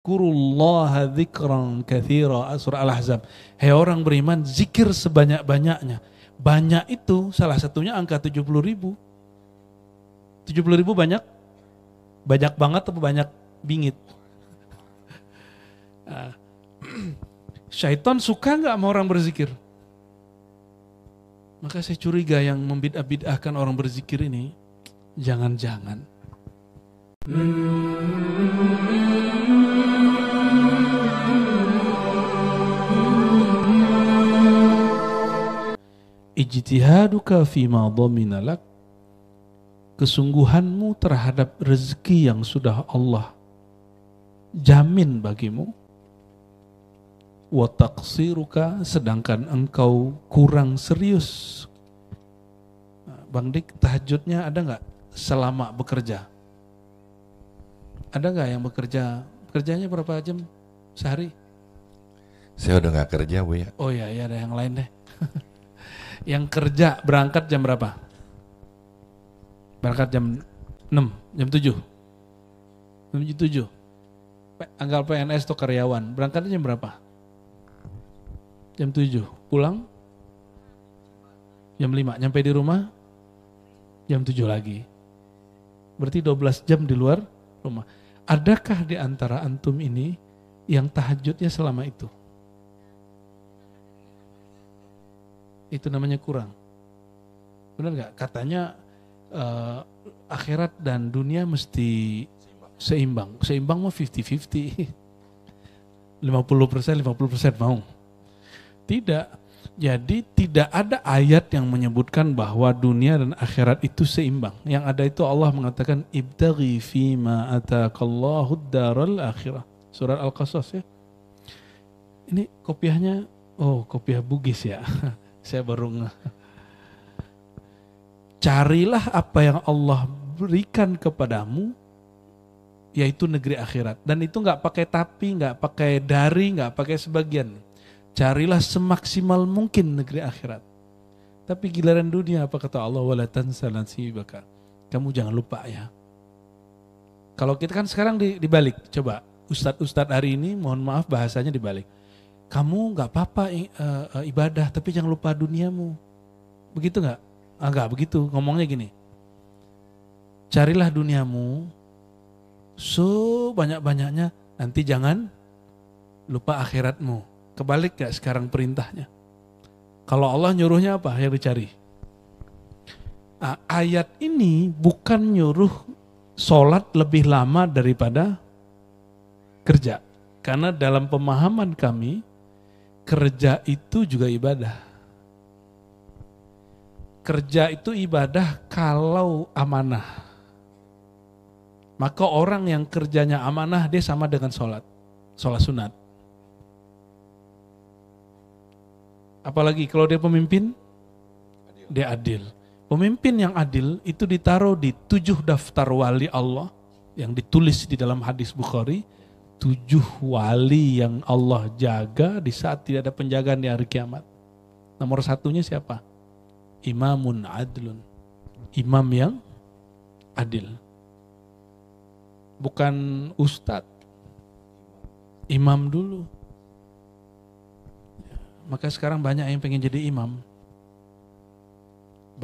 Kurullaha dzikran katsira, surah Al-Ahzab. Hei orang beriman, zikir sebanyak-banyaknya. Banyak itu salah satunya angka 70.000. 70.000 banyak? Banyak banget atau banyak bingit? Syaitan suka nggak sama orang berzikir? Maka saya curiga yang membid'ah-bid'ahkan orang berzikir ini, jangan-jangan. Ijtihaduka fima dhamina lak, kesungguhanmu terhadap rezeki yang sudah Allah jamin bagimu. Wa taqsiruka, sedangkan engkau kurang serius. Bang Dik, tahajudnya ada nggak selama bekerja? Ada nggak yang bekerja? Kerjanya berapa jam sehari? Saya udah nggak kerja, Bu ya. Oh iya, ada yang lain deh. Yang kerja berangkat jam berapa? Berangkat jam 6, jam 7. Jam 7. Anggap PNS atau karyawan, berangkatnya jam berapa? Jam 7. Pulang? Jam 5. Nyampe di rumah? Jam 7 lagi. Berarti 12 jam di luar rumah. Adakah di antara antum ini yang tahajudnya selama itu? Itu namanya kurang. Benar gak? Katanya akhirat dan dunia mesti seimbang. Seimbang mah 50-50. 50% mau. Tidak. Jadi tidak ada ayat yang menyebutkan bahwa dunia dan akhirat itu seimbang. Yang ada itu Allah mengatakan ibtaghi fima ataakallahu ad-daral akhirah. Surat Al-Qasas ya. Ini kopiahnya, kopiah Bugis ya. Saya baru carilah apa yang Allah berikan kepadamu, yaitu negeri akhirat. Dan itu nggak pakai tapi, nggak pakai dari, nggak pakai sebagian. Carilah semaksimal mungkin negeri akhirat. Tapi giliran dunia apa kata Allah, wala tansa nasibaka. Kamu jangan lupa ya. Kalau kita kan sekarang dibalik, coba ustadz hari ini mohon maaf bahasanya dibalik. Kamu nggak apa-apa ibadah, tapi jangan lupa duniamu. Begitu nggak? Enggak begitu. Ngomongnya gini. Carilah duniamu sebanyak-banyaknya, nanti jangan lupa akhiratmu. Kebalik gak sekarang perintahnya? Kalau Allah nyuruhnya apa yang dicari? Ayat ini bukan nyuruh sholat lebih lama daripada kerja. Karena dalam pemahaman kami, kerja itu juga ibadah. Kerja itu ibadah kalau amanah. Maka orang yang kerjanya amanah, dia sama dengan sholat sunat. Apalagi kalau dia pemimpin, dia adil. Pemimpin yang adil itu ditaruh di 7 daftar wali Allah yang ditulis di dalam hadis Bukhari. 7 wali yang Allah jaga di saat tidak ada penjagaan di hari kiamat. Nomor 1-nya siapa? Imamun adlun. Imam yang adil. Bukan ustadz. Imam dulu. Maka sekarang banyak yang pengen jadi imam.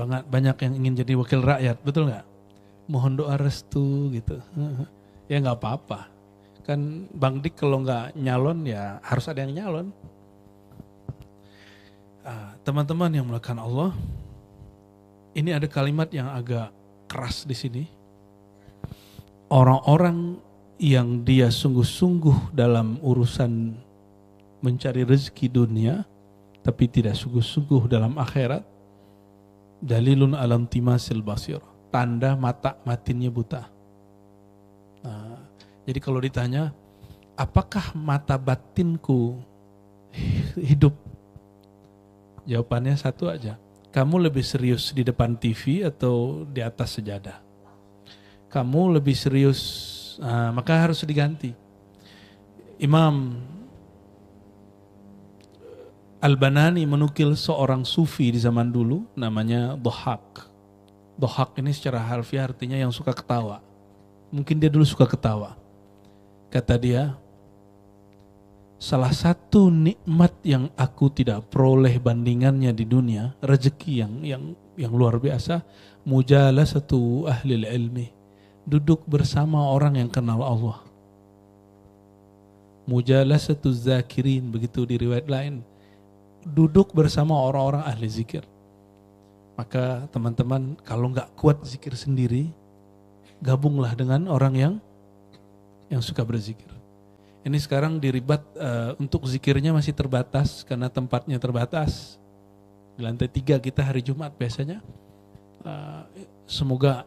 Banyak yang ingin jadi wakil rakyat, betul nggak? Mohon doa restu gitu. Ya nggak apa-apa. Kan Bang Dik kalau nggak nyalon ya harus ada yang nyalon. Teman-teman yang melakukan Allah, ini ada kalimat yang agak keras di sini. Orang-orang yang dia sungguh-sungguh dalam urusan mencari rezeki dunia, tapi tidak sungguh-sungguh dalam akhirat, dalilun alam timasil basir, tanda mata matinnya buta. Jadi kalau ditanya, apakah mata batinku hidup? Jawabannya satu aja. Kamu lebih serius di depan TV atau di atas sejadah? Kamu lebih serius, maka harus diganti. Imam Al-Banani menukil seorang sufi di zaman dulu namanya Dhahak. Dhahak ini secara harfiah artinya yang suka ketawa. Mungkin dia dulu suka ketawa. Kata dia, salah satu nikmat yang aku tidak peroleh bandingannya di dunia, rezeki yang luar biasa, mujalasatu ahli ilmi, duduk bersama orang yang kenal Allah. Mujalasatu zakirin, begitu di riwayat lain, duduk bersama orang-orang ahli zikir. Maka teman-teman, kalau nggak kuat zikir sendiri, gabunglah dengan orang yang suka berzikir. Ini sekarang di Ribat untuk zikirnya masih terbatas karena tempatnya terbatas. Di lantai 3 kita hari Jumat biasanya. Semoga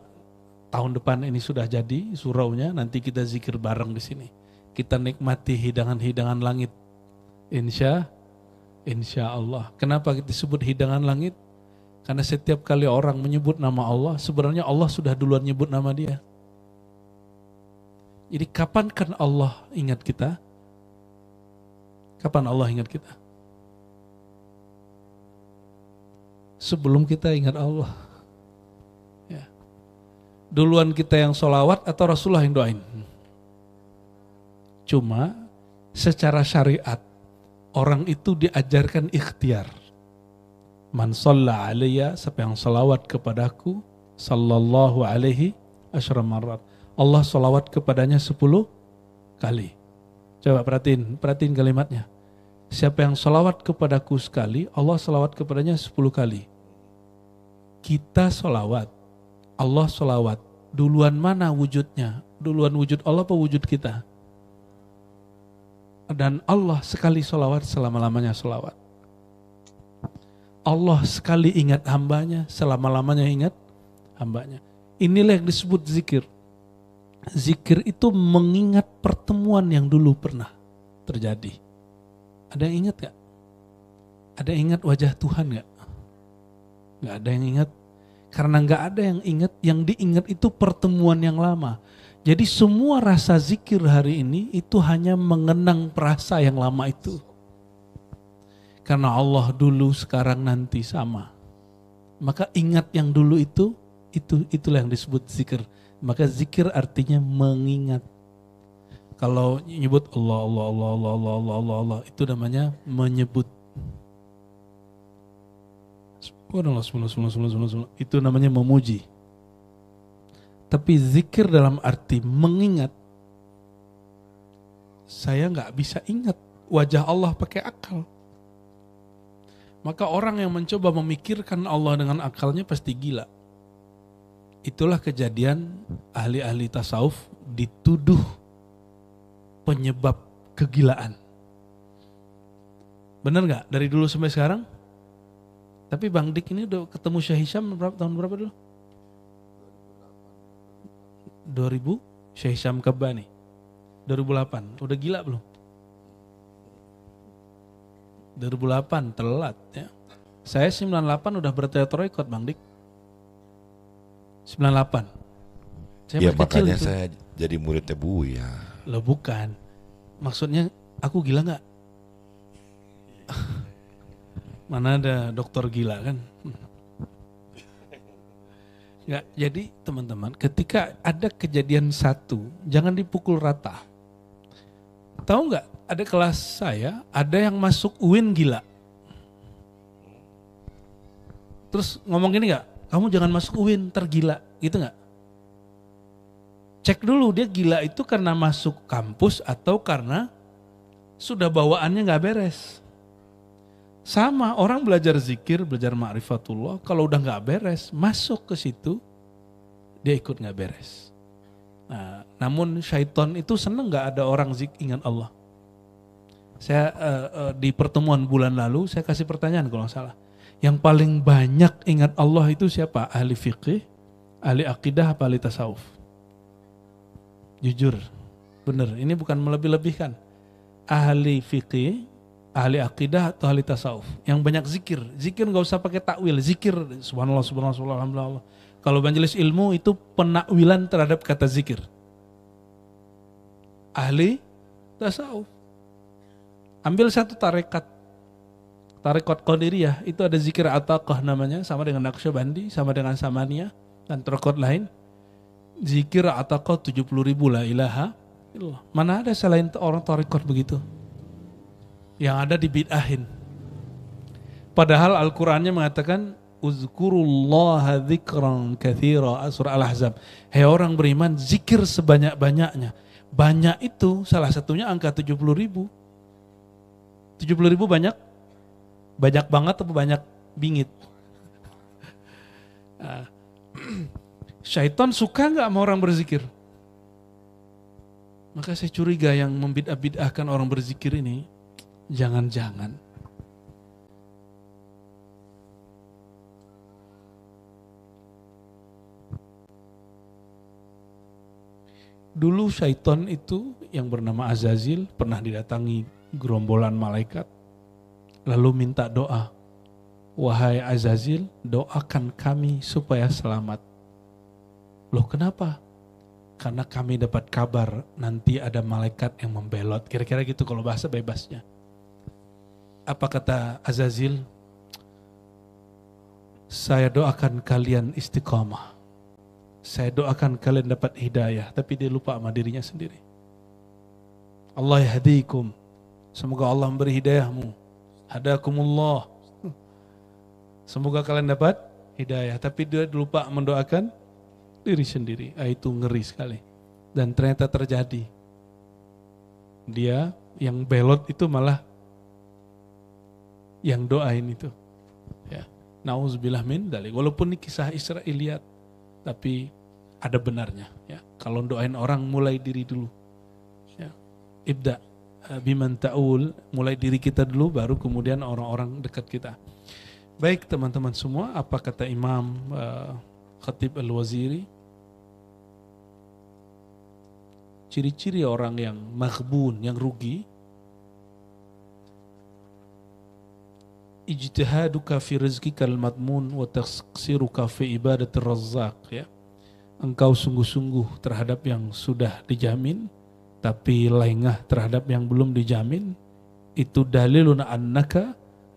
tahun depan ini sudah jadi suraunya, nanti kita zikir bareng di sini. Kita nikmati hidangan-hidangan langit. Insya Allah. Kenapa kita sebut hidangan langit? Karena setiap kali orang menyebut nama Allah, sebenarnya Allah sudah duluan nyebut nama dia. Jadi kapan kan Allah ingat kita? Kapan Allah ingat kita? Sebelum kita ingat Allah. Ya. Duluan kita yang sholawat atau Rasulullah yang doain? Cuma secara syariat orang itu diajarkan ikhtiar. Man shalla alayya, siapa yang salawat kepadaku, sallallahu alaihi asyra marrat, Allah salawat kepadanya 10 kali. Coba perhatiin kalimatnya. Siapa yang salawat kepadaku sekali, Allah salawat kepadanya 10 kali. Kita salawat, Allah salawat. Duluan mana wujudnya? Duluan wujud Allah apa wujud kita? Dan Allah sekali salawat, selama-lamanya salawat. Allah sekali ingat hambanya, selama-lamanya ingat hambanya. Inilah yang disebut zikir. Zikir itu mengingat pertemuan yang dulu pernah terjadi. Ada yang ingat gak? Ada yang ingat wajah Tuhan gak? Gak ada yang ingat. Karena gak ada yang ingat, yang diingat itu pertemuan yang lama. Jadi semua rasa zikir hari ini itu hanya mengenang perasa yang lama itu. Karena Allah dulu, sekarang, nanti sama. Maka ingat yang dulu itulah yang disebut zikir. Maka zikir artinya mengingat. Kalau nyebut Allah, itu namanya menyebut. Itu namanya memuji. Tapi zikir dalam arti mengingat. Saya nggak bisa ingat wajah Allah pakai akal. Maka orang yang mencoba memikirkan Allah dengan akalnya pasti gila. Itulah kejadian ahli-ahli tasawuf dituduh penyebab kegilaan. Benar nggak? Dari dulu sampai sekarang? Tapi Bang Dik ini udah ketemu Syekh Hisham tahun berapa dulu? 2000? Syekh Hisham Kebani 2008. Udah gila belum? 2008 telat ya. Saya 98 udah berteater ikut Bang Dik. 98. Ya makanya itu. Saya jadi muridnya Buya. Loh bukan. Maksudnya aku gila gak? Mana ada dokter gila kan? Nggak, jadi teman-teman ketika ada kejadian satu, jangan dipukul rata. Tahu nggak? Ada kelas saya, ada yang masuk UIN gila. Terus ngomong gini nggak? Kamu jangan masuk UIN, tergila, gitu nggak? Cek dulu dia gila itu karena masuk kampus atau karena sudah bawaannya nggak beres. Sama orang belajar zikir, belajar ma'rifatullah, kalau udah nggak beres, masuk ke situ, dia ikut nggak beres. Nah, namun syaitan itu seneng nggak ada orang ingat Allah. Saya di pertemuan bulan lalu saya kasih pertanyaan kalau nggak salah. Yang paling banyak ingat Allah itu siapa? Ahli fikih, ahli akidah, apa ahli tasawuf? Jujur, bener. Ini bukan melebih-lebihkan. Ahli fikih, ahli akidah atau ahli tasawuf? Yang banyak zikir. Zikir nggak usah pakai takwil. Zikir, subhanallah, subhanallah, alhamdulillah. Kalau majelis ilmu itu penakwilan terhadap kata zikir. Ahli tasawuf. Ambil satu tarekat. Tarekat Qadiriyah itu ada zikir Ataqah namanya, sama dengan Naqsyabandi, sama dengan Samaniyah dan tarekat lain. Zikir Ataqah 70.000 la ilaha illallah. Mana ada selain orang tarekat begitu? Yang ada dibid'ahin. Padahal Al-Qur'annya mengatakan uzkurullaha dzikran katsira, surah Al-Ahzab. Hei orang beriman, zikir sebanyak-banyaknya. Banyak itu salah satunya angka 70.000. 70.000 banyak? Banyak banget atau banyak bingit? Syaitan suka nggak sama orang berzikir? Maka saya curiga yang membid'ah-bid'ahkan orang berzikir ini, jangan-jangan dulu syaitan itu yang bernama Azazil pernah didatangi gerombolan malaikat lalu minta doa, wahai Azazil, doakan kami supaya selamat. Loh kenapa? Karena kami dapat kabar nanti ada malaikat yang membelot. Kira-kira gitu kalau bahasa bebasnya. Apa kata Azazil? Saya doakan kalian istiqamah. Saya doakan kalian dapat hidayah. Tapi dia lupa sama dirinya sendiri. Allah yahdikum. Semoga Allah memberi hidayahmu. Hadakumullah. Semoga kalian dapat hidayah. Tapi dia lupa mendoakan diri sendiri. Itu ngeri sekali. Dan ternyata terjadi. Dia yang belot itu malah yang doain itu. Ya. Nauzubillah min dzalik. Walaupun ini kisah Israiliyat, tapi ada benarnya. Ya. Kalau doain orang mulai diri dulu. Ya. Ibda biman ta'ul, mulai diri kita dulu, baru kemudian orang-orang dekat kita. Baik teman-teman semua, apa kata Imam Khatib Al-Waziri? Ciri-ciri orang yang maghbun, yang rugi. Ijtihaduka fi rizqikal madmun wa taqsiruka fi ibadatir razzaq, ya. Engkau sungguh-sungguh terhadap yang sudah dijamin tapi lengah terhadap yang belum dijamin. Itu dalilun annaka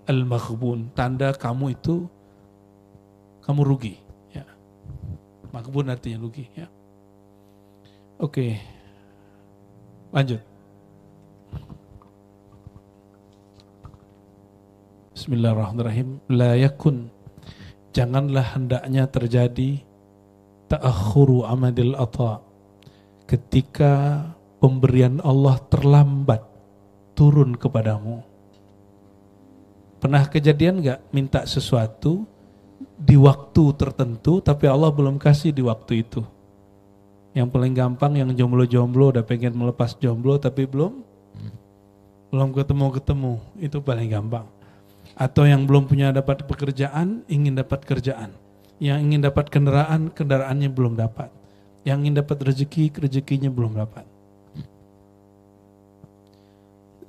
al-maghbun, tanda kamu itu kamu rugi, ya. Maghbun artinya rugi, ya. Oke. Lanjut. Bismillahirrahmanirrahim. La yakun, janganlah hendaknya terjadi ta'akhuru amadil ata, ketika pemberian Allah terlambat turun kepadamu. Pernah kejadian gak minta sesuatu di waktu tertentu tapi Allah belum kasih di waktu itu? Yang paling gampang yang jomblo-jomblo udah pengen melepas jomblo tapi belum ketemu, itu paling gampang. Atau yang belum punya dapat pekerjaan, ingin dapat kerjaan. Yang ingin dapat kendaraan, kendaraannya belum dapat. Yang ingin dapat rezeki, rezekinya belum dapat.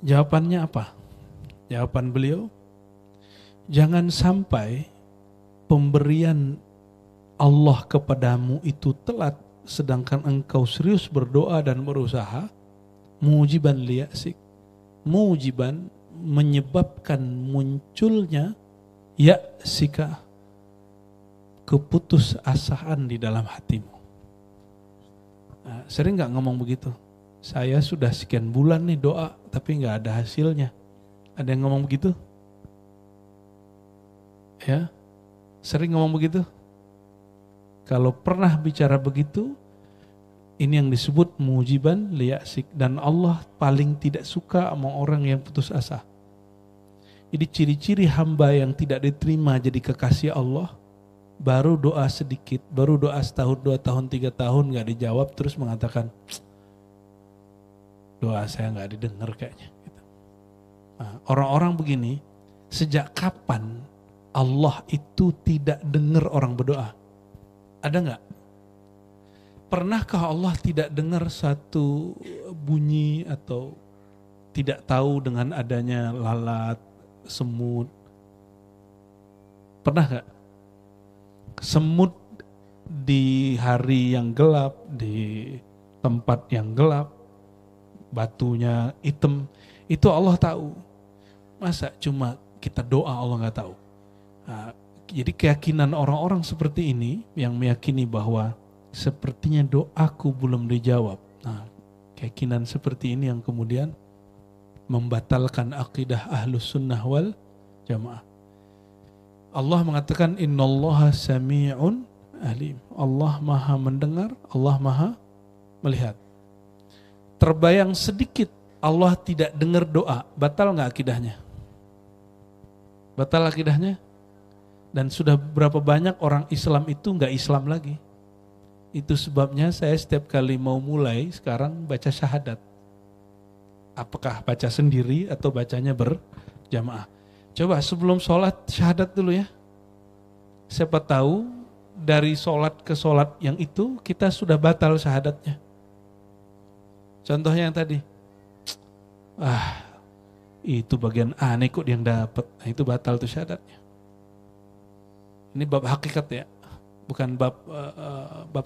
Jawabannya apa? Jawaban beliau, jangan sampai pemberian Allah kepadamu itu telat sedangkan engkau serius berdoa dan berusaha. Mujiban liyasik, mujiban menyebabkan munculnya ya'sika, keputusasaan di dalam hatimu. Nah, sering gak ngomong begitu? Saya sudah sekian bulan nih doa tapi gak ada hasilnya. Ada yang ngomong begitu? Ya, sering ngomong begitu? Kalau pernah bicara begitu, ini yang disebut mujiban liyasik. Dan Allah paling tidak suka sama orang yang putus asa. Jadi ciri-ciri hamba yang tidak diterima jadi kekasih Allah, baru doa sedikit, baru doa setahun, 2 tahun, 3 tahun gak dijawab, terus mengatakan, doa saya gak didengar kayaknya. Nah, orang-orang begini, sejak kapan Allah itu tidak dengar orang berdoa? Ada nggak? Pernahkah Allah tidak dengar satu bunyi atau tidak tahu dengan adanya lalat, semut? Pernah nggak? Semut di hari yang gelap, di tempat yang gelap, batunya hitam, itu Allah tahu. Masa cuma kita doa Allah nggak tahu? Nah, jadi keyakinan orang-orang seperti ini yang meyakini bahwa sepertinya doaku belum dijawab. Nah, keyakinan seperti ini yang kemudian membatalkan akidah ahlus sunnah wal jamaah. Allah mengatakan innallaha sami'un alim. Allah maha mendengar, Allah maha melihat. Terbayang sedikit Allah tidak dengar doa, batal nggak akidahnya? Batal akidahnya? Dan sudah berapa banyak orang Islam itu nggak Islam lagi. Itu sebabnya saya setiap kali mau mulai sekarang baca syahadat. Apakah baca sendiri atau bacanya berjamaah? Coba sebelum sholat syahadat dulu ya. Siapa tahu dari sholat ke sholat yang itu kita sudah batal syahadatnya. Contohnya yang tadi. Itu bagian aneh kok yang dapat. Nah, itu batal tuh syahadatnya. Ini bab hakikat ya. Bukan bab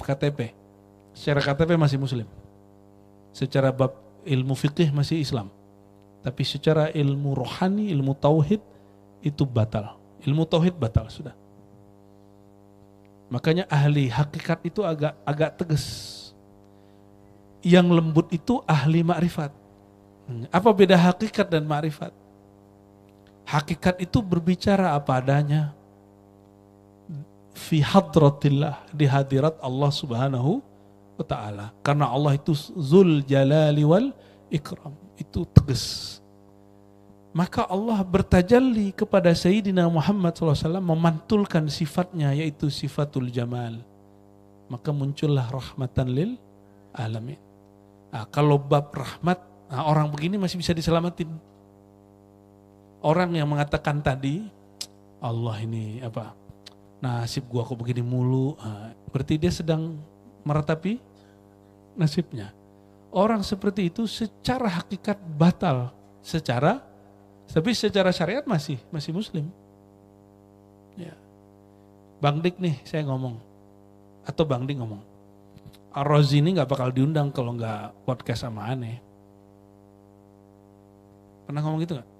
KTP. Secara KTP masih muslim. Secara bab ilmu fikih masih Islam. Tapi secara ilmu rohani, ilmu tauhid itu batal. Ilmu tauhid batal sudah. Makanya ahli hakikat itu agak tegas. Yang lembut itu ahli makrifat. Apa beda hakikat dan makrifat? Hakikat itu berbicara apa adanya. Fi hadratillah, di hadirat Allah Subhanahu wa ta'ala. Karena Allah itu Zul Jalali wal Ikram, itu tegas. Maka Allah bertajalli kepada Sayyidina Muhammad SAW, memantulkan sifatnya, yaitu sifatul jamal. Maka muncullah rahmatan lil alamin. Kalau bab rahmat, orang begini masih bisa diselamatin. Orang yang mengatakan tadi, Allah ini apa? Nasib gua kok begini mulu, berarti dia sedang meratapi nasibnya. Orang seperti itu secara hakikat batal, tapi secara syariat masih muslim. Ya. Bang Dik nih saya ngomong, atau Bang Dik ngomong, Ar-Razi ini nggak bakal diundang kalau nggak podcast sama aneh. Pernah ngomong gitu nggak?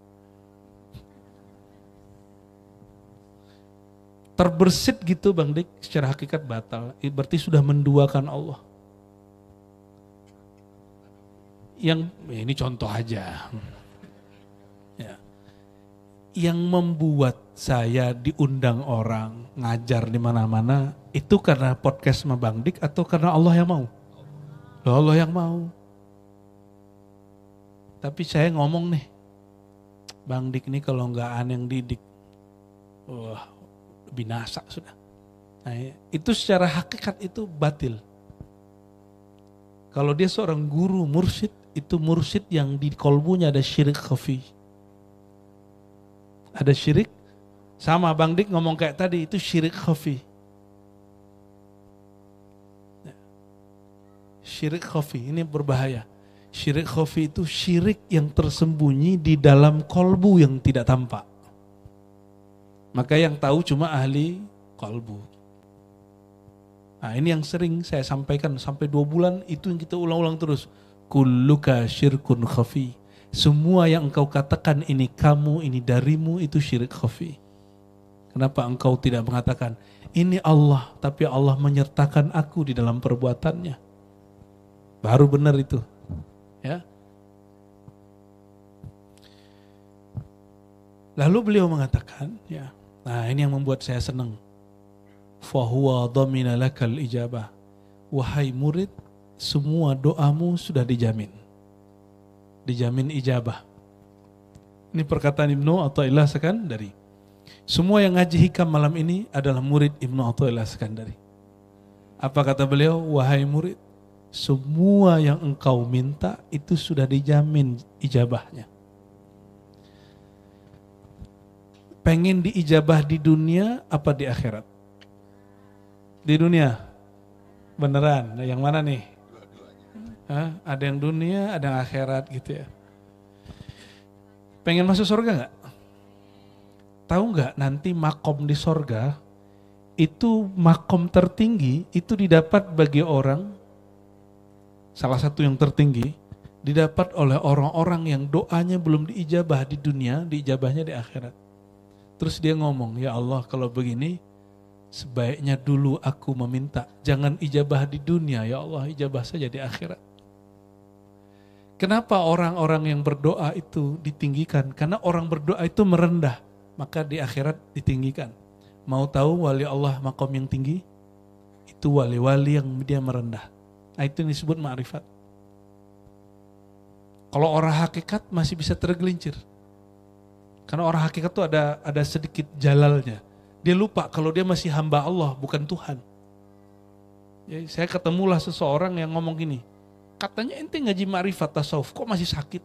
Terbersit gitu Bang Dik, secara hakikat batal. Berarti sudah menduakan Allah. Ini contoh aja. Ya. Yang membuat saya diundang orang ngajar di mana-mana itu karena podcast sama Bang Dik atau karena Allah yang mau? Allah yang mau. Tapi saya ngomong nih, Bang Dik nih kalau nggak aneh yang didik, binasa sudah. Nah, itu secara hakikat itu batil. Kalau dia seorang guru mursyid, itu mursyid yang di kolbunya ada syirik khafi. Ada syirik, sama Bang Dik ngomong kayak tadi, itu syirik khafi. Syirik khafi, ini berbahaya. Syirik khafi itu syirik yang tersembunyi di dalam kolbu yang tidak tampak. Maka yang tahu cuma ahli qalbu. Nah ini yang sering saya sampaikan sampai 2 bulan itu yang kita ulang-ulang terus. Kulluka syirkun khafi. Semua yang engkau katakan ini kamu, ini darimu, itu syirik khafi. Kenapa engkau tidak mengatakan ini Allah, tapi Allah menyertakan aku di dalam perbuatannya. Baru benar itu. Ya. Lalu beliau mengatakan, ya. Nah ini yang membuat saya senang. Fahuwa dhamina lakal ijabah. Wahai murid, semua doamu sudah dijamin. Dijamin ijabah. Ini perkataan Ibnu Athaillah Sekandari. Semua yang ngaji hikam malam ini adalah murid Ibnu Athaillah Sekandari. Apa kata beliau? Wahai murid, semua yang engkau minta itu sudah dijamin ijabahnya. Pengen diijabah di dunia apa di akhirat? Di dunia. Beneran? Yang mana nih? Ada yang dunia, ada yang akhirat gitu ya. Pengen masuk surga nggak? Tahu nggak nanti makom di surga itu makom tertinggi itu didapat bagi orang, salah satu yang tertinggi didapat oleh orang-orang yang doanya belum diijabah di dunia, diijabahnya di akhirat. Terus dia ngomong, ya Allah kalau begini sebaiknya dulu aku meminta jangan ijabah di dunia, ya Allah ijabah saja di akhirat. Kenapa orang-orang yang berdoa itu ditinggikan? Karena orang berdoa itu merendah, maka di akhirat ditinggikan. Mau tahu wali Allah makom yang tinggi? Itu wali-wali yang dia merendah. Nah, itu yang disebut ma'rifat. Kalau orang hakikat masih bisa tergelincir. Karena orang hakikat itu ada sedikit jalalnya. Dia lupa kalau dia masih hamba Allah, bukan Tuhan. Ya, saya ketemulah seseorang yang ngomong gini, katanya ente ngaji ma'rifat tasawuf, kok masih sakit?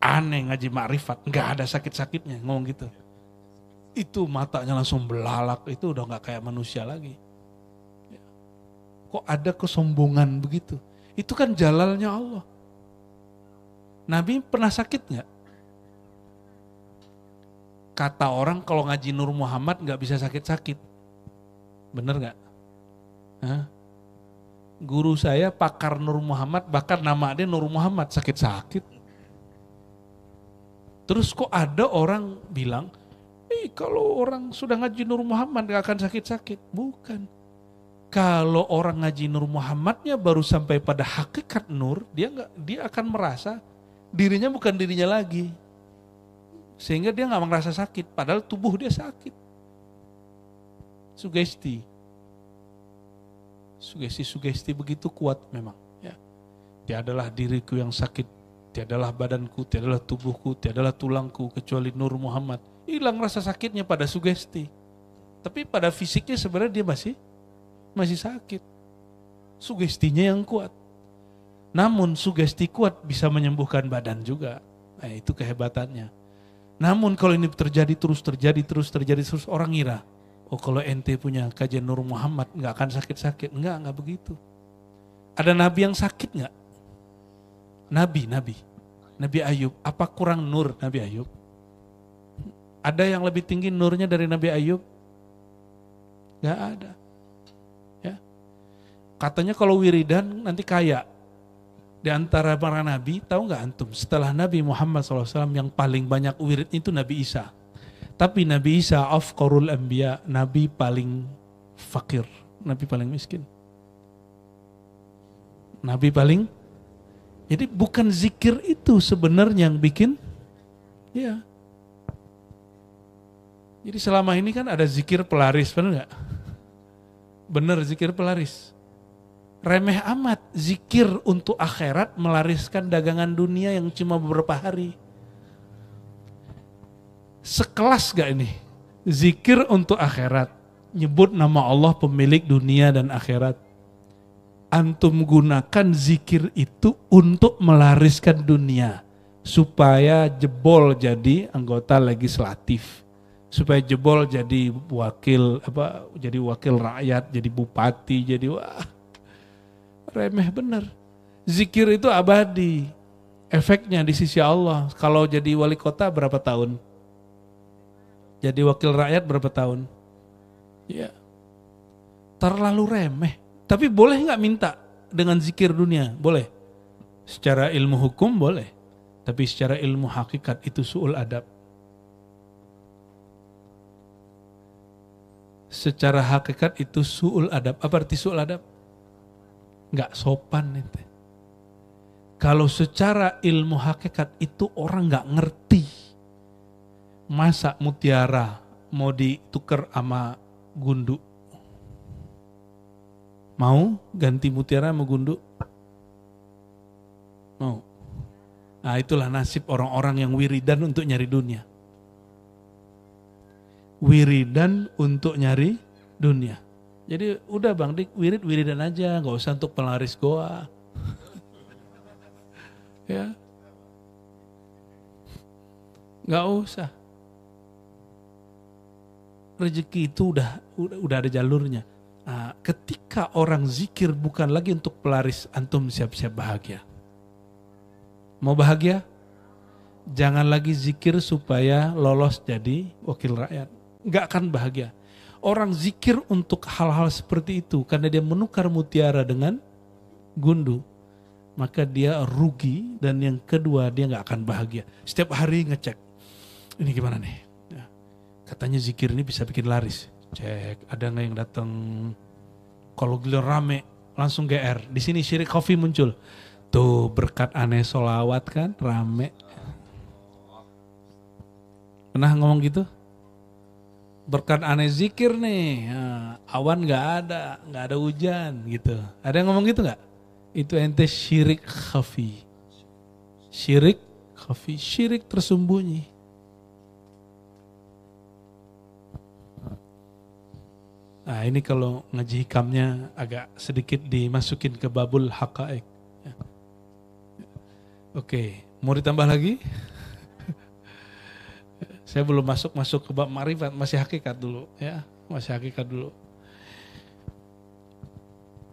Aneh ngaji ma'rifat, nggak ada sakit-sakitnya, ngomong gitu. Itu matanya langsung belalak, itu udah nggak kayak manusia lagi. Ya. Kok ada kesombongan begitu? Itu kan jalalnya Allah. Nabi pernah sakit nggak? Kata orang kalau ngaji Nur Muhammad nggak bisa sakit-sakit, bener nggak? Hah? Guru saya pakar Nur Muhammad, bahkan nama dia Nur Muhammad, sakit-sakit. Terus kok ada orang bilang, kalau orang sudah ngaji Nur Muhammad gak akan sakit-sakit. Bukan. Kalau orang ngaji Nur Muhammadnya baru sampai pada hakikat Nur, dia akan merasa dirinya bukan dirinya lagi. Sehingga dia gak merasa sakit, padahal tubuh dia sakit. Sugesti begitu kuat memang. Ya. Tiadalah diriku yang sakit, tiadalah badanku, tiadalah tubuhku, tiadalah tulangku, kecuali Nur Muhammad. Hilang rasa sakitnya pada sugesti. Tapi pada fisiknya sebenarnya dia masih sakit. Sugestinya yang kuat. Namun sugesti kuat bisa menyembuhkan badan juga. Nah, itu kehebatannya. Namun kalau ini terjadi terus, orang ngira, oh kalau ente punya kajian Nur Muhammad nggak akan sakit-sakit. Nggak begitu. Ada nabi yang sakit nggak? Nabi Ayub. Apa kurang nur Nabi Ayub? Ada yang lebih tinggi nurnya dari Nabi Ayub? Nggak ada. Ya. Katanya kalau wiridan nanti kaya. Di antara para nabi, tahu nggak antum? Setelah Nabi Muhammad SAW yang paling banyak wirid itu Nabi Isa. Tapi Nabi Isa afqarul anbiya, Nabi paling fakir, Nabi paling miskin. Jadi bukan zikir itu sebenarnya yang bikin, ya. Jadi selama ini kan ada zikir pelaris, benar nggak? Benar, zikir pelaris. Remeh amat zikir untuk akhirat melariskan dagangan dunia yang cuma beberapa hari. Sekelas gak ini? Zikir untuk akhirat. Nyebut nama Allah pemilik dunia dan akhirat. Antum gunakan zikir itu untuk melariskan dunia. Supaya jebol jadi anggota legislatif. Supaya jebol jadi wakil rakyat, jadi bupati, jadi remeh bener. Zikir itu abadi. Efeknya di sisi Allah. Kalau jadi wali kota berapa tahun? Jadi wakil rakyat berapa tahun? Ya. Terlalu remeh. Tapi boleh nggak minta dengan zikir dunia? Boleh. Secara ilmu hukum boleh. Tapi secara ilmu hakikat itu su'ul adab. Secara hakikat itu su'ul adab. Apa arti su'ul adab? Nggak sopan ente. Kalau secara ilmu hakikat itu orang nggak ngerti. Masa mutiara mau ditukar sama gundu? Mau ganti mutiara sama gundu? Mau. Nah, itulah nasib orang-orang yang wiridan untuk nyari dunia. Wiridan untuk nyari dunia. Jadi udah Bang Dik, wiridan aja, nggak usah untuk pelaris goa. Ya, nggak usah. Rezeki itu udah ada jalurnya. Nah, ketika orang zikir bukan lagi untuk pelaris, antum siap-siap bahagia. Mau bahagia? Jangan lagi zikir supaya lolos jadi wakil rakyat. Nggak akan bahagia. Orang zikir untuk hal-hal seperti itu karena dia menukar mutiara dengan gundu, maka dia rugi, dan yang kedua dia nggak akan bahagia. Setiap hari ngecek, ini gimana nih? Ya, katanya zikir ini bisa bikin laris. Cek, ada nggak yang datang? Kalau giliran rame langsung GR. Di sini Syirik Coffee muncul. Tuh berkat aneh solawat kan rame. Pernah ngomong gitu? Berkat aneh zikir nih, awan nggak ada hujan gitu. Ada yang ngomong gitu nggak? Itu ente syirik khafi. Syirik khafi, syirik tersembunyi. Nah ini kalau ngaji hikamnya agak sedikit dimasukin ke babul haqa'iq. Oke, mau ditambah lagi? Saya belum masuk ke bab ma'rifat, masih hakikat dulu ya, masih hakikat dulu.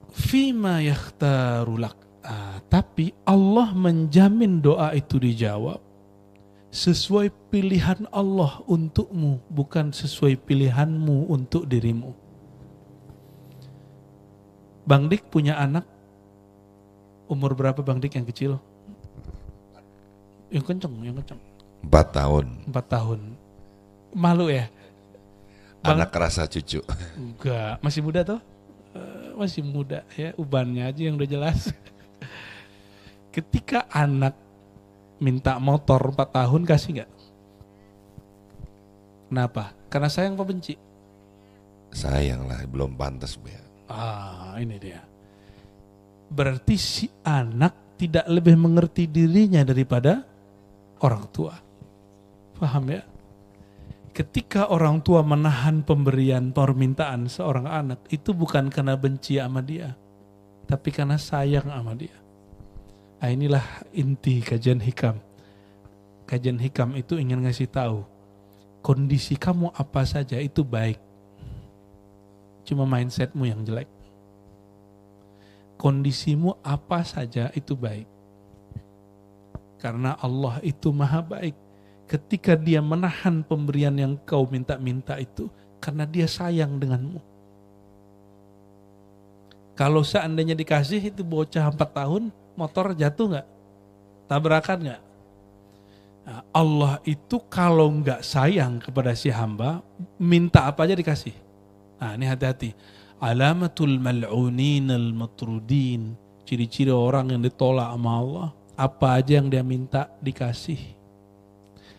Fima yakhtarulak. Tapi Allah menjamin doa itu dijawab sesuai pilihan Allah untukmu, bukan sesuai pilihanmu untuk dirimu. Bang Dik punya anak, umur berapa Bang Dik yang kecil? Yang kenceng. 4 tahun. 4 tahun. Malu ya? Anak rasa cucu. Enggak, masih muda toh? Masih muda ya, ubannya aja yang udah jelas. Ketika anak minta motor 4 tahun kasih nggak? Kenapa? Karena sayang apa benci? Sayang lah, belum pantas Bu ya. Ini dia. Berarti si anak tidak lebih mengerti dirinya daripada orang tua. Paham ya? Ketika orang tua menahan pemberian permintaan seorang anak, itu bukan karena benci sama dia, tapi karena sayang sama dia. Nah, inilah inti kajian hikam. Kajian hikam itu ingin ngasih tahu, kondisi kamu apa saja itu baik. Cuma mindsetmu yang jelek. Kondisimu apa saja itu baik. Karena Allah itu maha baik. Ketika dia menahan pemberian yang kau minta-minta itu, karena dia sayang denganmu. Kalau seandainya dikasih itu bocah 4 tahun, motor jatuh nggak? Tabrakan nggak? Nah, Allah itu kalau nggak sayang kepada si hamba, minta apa aja dikasih. Nah ini hati-hati. Alamatul mal'unin al-matrudin. Ciri-ciri orang yang ditolak sama Allah. Apa aja yang dia minta dikasih.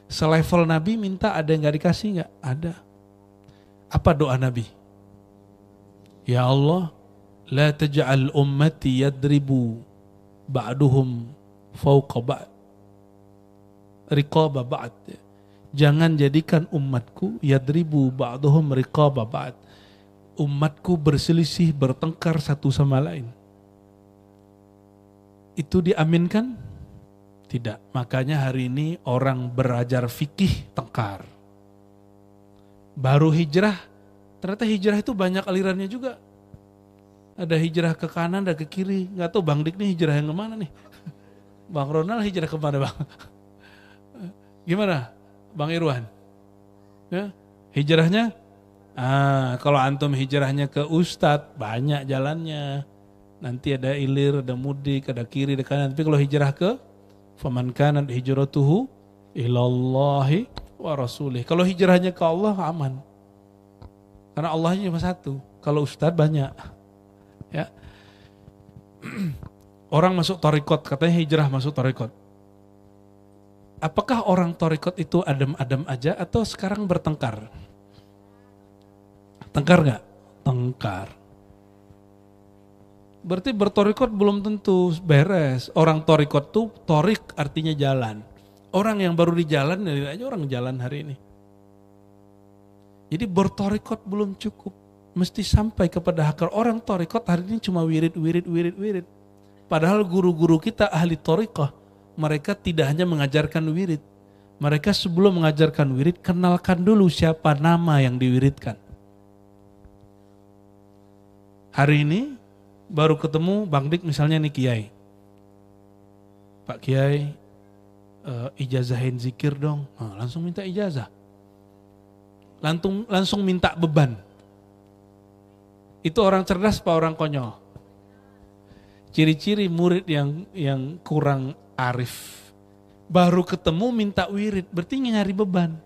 Selevel Nabi minta ada yang gak dikasih gak? Ada. Apa doa Nabi? Ya Allah, la taj'al ummati yadribu ba'duhum fawqa ba'd. Riqaba ba'd. Jangan jadikan umatku yadribu ba'duhum riqaba ba'd. Umatku berselisih, bertengkar satu sama lain. Itu diaminkan? Tidak. Makanya hari ini orang belajar fikih tengkar. Baru hijrah, ternyata hijrah itu banyak alirannya juga. Ada hijrah ke kanan, ada ke kiri. Nggak tahu Bang Dik nih hijrah yang kemana nih? Bang Ronald hijrah kemana Bang? Gimana Bang Irwan? Ya, hijrahnya? Kalau antum hijrahnya ke Ustadz, banyak jalannya. Nanti ada ilir, ada mudik, ada kiri, ada kanan. Tapi kalau hijrah ke faman kanat hijratuhu ilallahi wa rasulih. Kalau hijrahnya ke Allah aman. Karena Allahnya cuma satu. Kalau Ustadz banyak. Ya. Orang masuk thariqat, katanya hijrah masuk thariqat. Apakah orang thariqat itu adem-adem aja atau sekarang bertengkar? Tengkar nggak? Tengkar. Berarti bertorikot belum tentu beres. Orang torikot tuh, torik artinya jalan. Orang yang baru di jalan, aja orang jalan hari ini. Jadi bertorikot belum cukup. Mesti sampai kepada hakar. Orang torikot hari ini cuma wirid. Padahal guru-guru kita ahli torikoh. Mereka tidak hanya mengajarkan wirid. Mereka sebelum mengajarkan wirid, kenalkan dulu siapa nama yang diwiridkan. Hari ini baru ketemu Bang Dik misalnya nih Kiai. Pak Kiai, ijazahin zikir dong. Nah, langsung minta ijazah. Langsung minta beban. Itu orang cerdas apa orang konyol? Ciri-ciri murid yang kurang arif. Baru ketemu minta wirid, berarti nyari beban.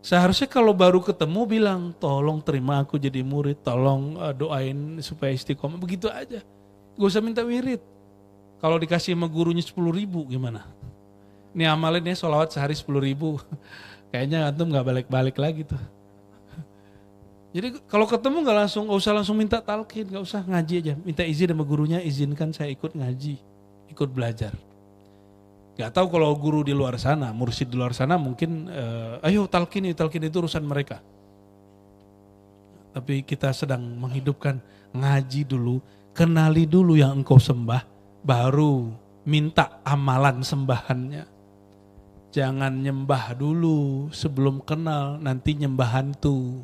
Seharusnya kalau baru ketemu bilang, tolong terima aku jadi murid, tolong doain supaya istiqomah, begitu aja. Gak usah minta wirid. Kalau dikasih sama gurunya 10.000 gimana? Ini amalin ya sholawat sehari 10.000. Kayaknya antum gak balik-balik lagi tuh. Jadi kalau ketemu gak usah langsung minta talqin, gak usah ngaji aja. Minta izin sama gurunya, izinkan saya ikut ngaji, ikut belajar. Gak tahu kalau guru di luar sana, mursyid di luar sana mungkin, ayo talqin itu urusan mereka. Tapi kita sedang menghidupkan, ngaji dulu, kenali dulu yang engkau sembah, baru minta amalan sembahannya. Jangan nyembah dulu sebelum kenal, nanti nyembah hantu.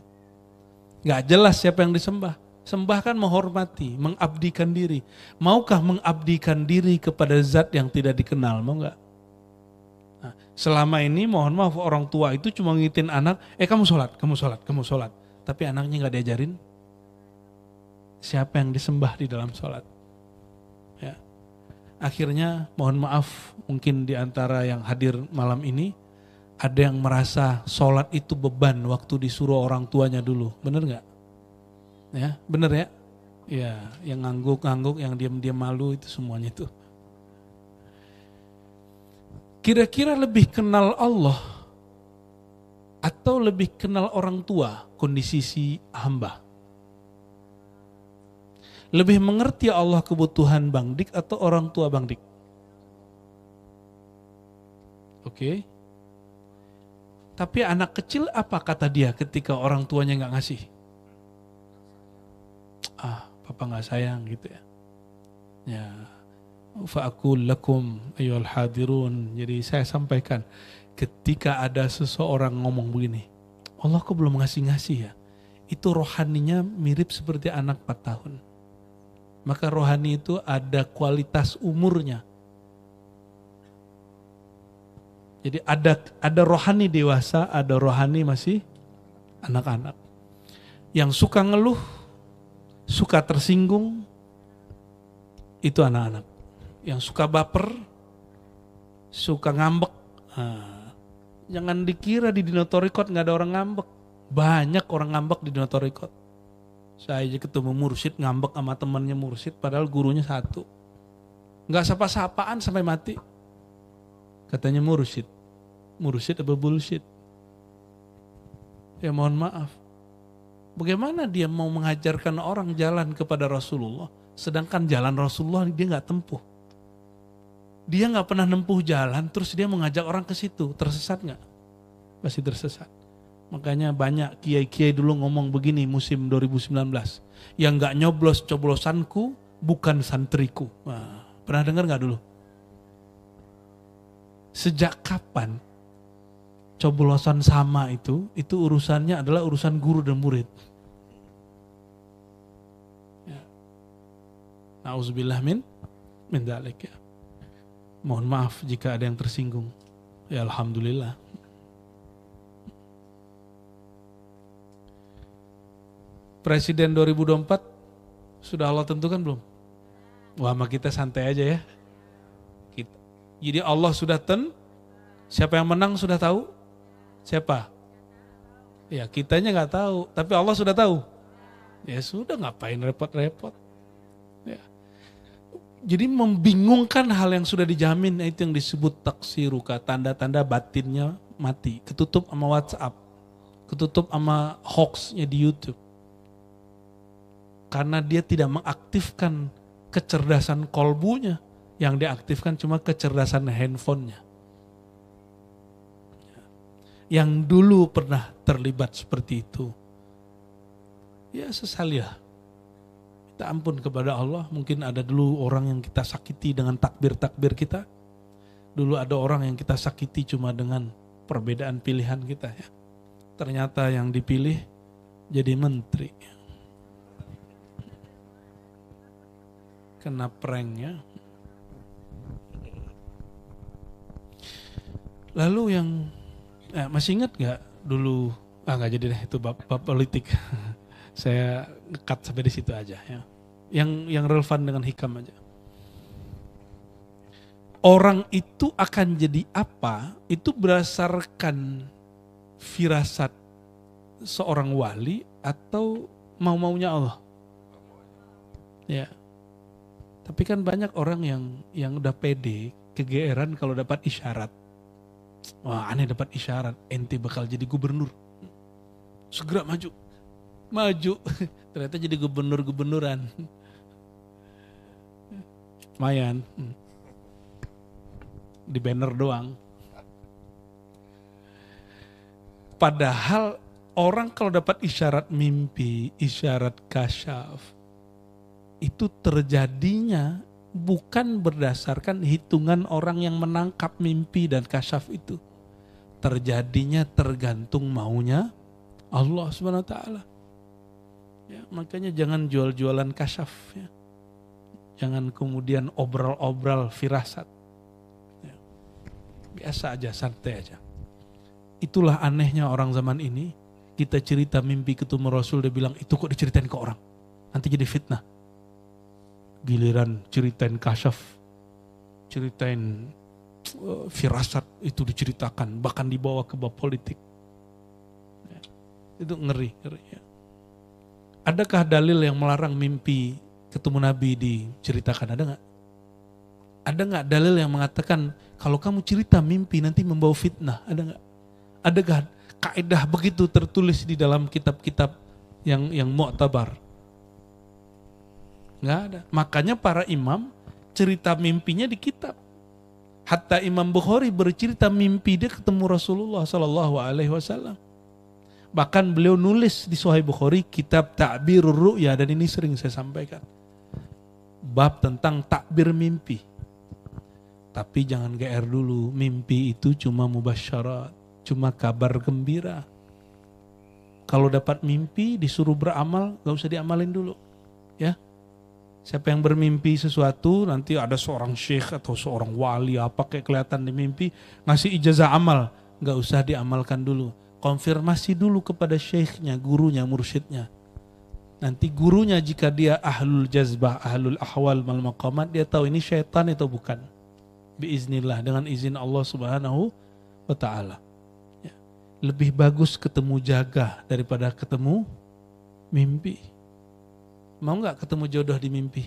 Gak jelas siapa yang disembah. Sembah kan menghormati, mengabdikan diri. Maukah mengabdikan diri kepada zat yang tidak dikenal? Mau gak? Nah, selama ini mohon maaf orang tua itu cuma ngingetin anak, kamu sholat. Tapi anaknya gak diajarin siapa yang disembah di dalam sholat. Ya. Akhirnya mohon maaf mungkin di antara yang hadir malam ini ada yang merasa sholat itu beban waktu disuruh orang tuanya dulu. Bener gak? Ya, bener ya? Ya, yang ngangguk-ngangguk, yang diam-diam malu itu semuanya itu. Kira-kira lebih kenal Allah atau lebih kenal orang tua kondisi si hamba? Lebih mengerti Allah kebutuhan Bang Dik atau orang tua Bang Dik? Oke. Tapi anak kecil apa kata dia ketika orang tuanya gak ngasih? Papa gak sayang gitu ya. Ya. Fa'akul lakum ayyuhal hadirun. Jadi saya sampaikan, ketika ada seseorang ngomong begini, Allah kok belum ngasih-ngasih ya? Itu rohaninya mirip seperti anak 4 tahun. Maka rohani itu ada kualitas umurnya. Jadi ada rohani dewasa, ada rohani masih anak-anak. Yang suka ngeluh, suka tersinggung, itu anak-anak. Yang suka baper, suka ngambek. Jangan dikira di Dinotorikot gak ada orang ngambek. Banyak orang ngambek di Dinotorikot. Saya aja ketemu mursyid ngambek sama temannya mursyid padahal gurunya satu. Gak sapa-sapaan sampai mati. Katanya mursyid. Mursyid apa bullshit? Ya mohon maaf. Bagaimana dia mau mengajarkan orang jalan kepada Rasulullah, sedangkan jalan Rasulullah dia gak tempuh. Dia gak pernah nempuh jalan, terus dia mengajak orang ke situ. Tersesat gak? Pasti tersesat. Makanya banyak kiai-kiai dulu ngomong begini musim 2019. Yang gak nyoblos coblosanku, bukan santriku. Nah, pernah dengar gak dulu? Sejak kapan coblosan sama itu urusannya adalah urusan guru dan murid. Ya. Nauzubillah min dzalik ya. Mohon maaf jika ada yang tersinggung. Ya alhamdulillah. Presiden 2024 sudah Allah tentukan belum? Wah, sama kita santai aja ya. Jadi Allah sudah siapa yang menang sudah tahu? Siapa? Ya kitanya nggak tahu, tapi Allah sudah tahu. Ya sudah, ngapain repot-repot? Ya. Jadi membingungkan hal yang sudah dijamin, itu yang disebut taksiruka, tanda-tanda batinnya mati, ketutup sama WhatsApp, ketutup sama hoaxnya di YouTube. Karena dia tidak mengaktifkan kecerdasan kolbunya, yang diaktifkan cuma kecerdasan handphonenya. Yang dulu pernah terlibat seperti itu. Ya sesaliah. Minta ampun kepada Allah. Mungkin ada dulu orang yang kita sakiti dengan takbir-takbir kita. Dulu ada orang yang kita sakiti cuma dengan perbedaan pilihan kita ya. Ternyata yang dipilih jadi menteri. Kena pranknya. Lalu yang masih ingat gak dulu, gak jadi deh itu bab politik. Saya ngekat sampai di situ aja ya. Yang relevan dengan hikam aja. Orang itu akan jadi apa? Itu berdasarkan firasat seorang wali atau mau-maunya Allah. Ya. Tapi kan banyak orang yang udah pede, kegeeran kalau dapat isyarat. Wah, aneh dapat isyarat, ente bakal jadi gubernur. Segera maju. Ternyata jadi gubernur-gubernuran. Lumayan. Di banner doang. Padahal orang kalau dapat isyarat mimpi, isyarat kasyaf, itu terjadinya bukan berdasarkan hitungan orang yang menangkap mimpi dan kasyaf itu. Terjadinya tergantung maunya Allah Subhanahu wa taala. Ya, makanya jangan jual-jualan kasyaf ya. Jangan kemudian obral-obral firasat. Ya. Biasa aja, santai aja. Itulah anehnya orang zaman ini. Kita cerita mimpi ketemu Rasul, dia bilang itu kok diceritain ke orang. Nanti jadi fitnah. Giliran ceritain kasyaf, ceritain firasat itu diceritakan, bahkan dibawa ke bab politik. Ya. Itu ngeri ya. Adakah dalil yang melarang mimpi ketemu Nabi diceritakan? Ada nggak? Ada nggak dalil yang mengatakan kalau kamu cerita mimpi nanti membawa fitnah? Ada nggak? Adakah kaidah begitu tertulis di dalam kitab-kitab yang mu'tabar? Nggak ada. Makanya para imam cerita mimpinya di kitab. Hatta Imam Bukhari bercerita mimpi dia ketemu Rasulullah SAW. Bahkan beliau nulis di Sahih Bukhari kitab Ta'birur Ru'ya, dan ini sering saya sampaikan. Bab tentang takbir mimpi. Tapi jangan GR dulu, mimpi itu cuma mubasyarat, cuma kabar gembira. Kalau dapat mimpi disuruh beramal, gak usah diamalin dulu. Ya. Siapa yang bermimpi sesuatu, nanti ada seorang syekh atau seorang wali apa kayak kelihatan di mimpi, ngasih ijazah amal, gak usah diamalkan dulu. Konfirmasi dulu kepada syekhnya, gurunya, mursyidnya. Nanti gurunya jika dia ahlul jazbah, ahlul ahwal mal maqamat, dia tahu ini syaitan atau bukan. Biiznillah, dengan izin Allah Subhanahu wa taala. Ya. Lebih bagus ketemu jaga daripada ketemu mimpi. Mau nggak ketemu jodoh di mimpi?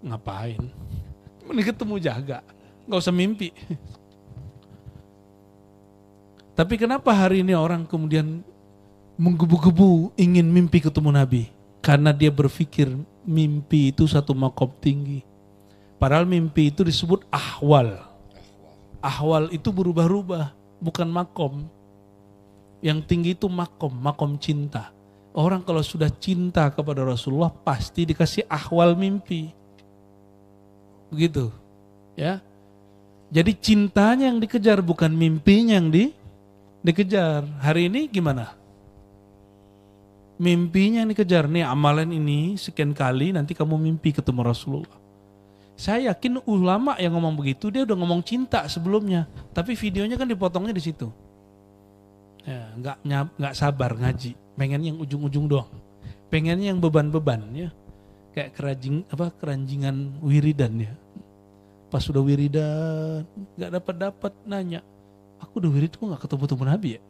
Ngapain? Mending ketemu jaga, nggak usah mimpi. Tapi kenapa hari ini orang kemudian menggebu-gebu ingin mimpi ketemu Nabi? Karena dia berpikir mimpi itu satu makom tinggi. Padahal mimpi itu disebut ahwal. Ahwal itu berubah-ubah, bukan makom. Yang tinggi itu makom cinta. Orang kalau sudah cinta kepada Rasulullah pasti dikasih ahwal mimpi. Begitu. Ya. Jadi cintanya yang dikejar, bukan mimpinya yang dikejar. Hari ini gimana? Mimpinya yang dikejar. Nih amalan ini sekian kali nanti kamu mimpi ketemu Rasulullah. Saya yakin ulama yang ngomong begitu dia udah ngomong cinta sebelumnya, tapi videonya kan dipotongnya di situ. Ya, nggak sabar ngaji, pengen yang ujung-ujung doang, pengennya yang beban-beban ya, kayak keranjingan wiridan ya. Pas sudah wiridan nggak dapat nanya, aku udah wirid kok nggak ketemu Nabi ya?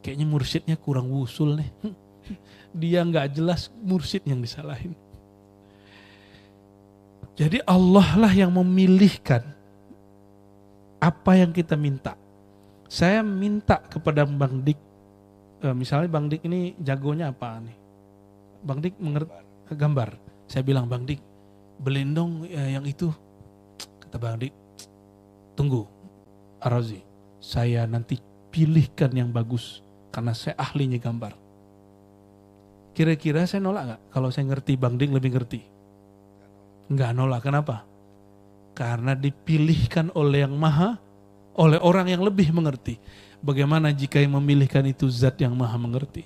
Kayaknya mursyidnya kurang wusul nih. Dia nggak jelas, mursyid yang disalahin. Jadi Allah lah yang memilihkan apa yang kita minta. Saya minta kepada Bang Dik, misalnya Bang Dik ini jagonya apa nih? Bang Dik mengerti gambar. Saya bilang, Bang Dik, beliin dong yang itu. Kata Bang Dik, tunggu Ar-Razi, saya nanti pilihkan yang bagus karena saya ahlinya gambar. Kira-kira saya nolak gak kalau saya ngerti Bang Dik lebih ngerti? Enggak nolak, kenapa? Karena dipilihkan oleh yang maha, oleh orang yang lebih mengerti. Bagaimana jika yang memilihkan itu zat yang maha mengerti?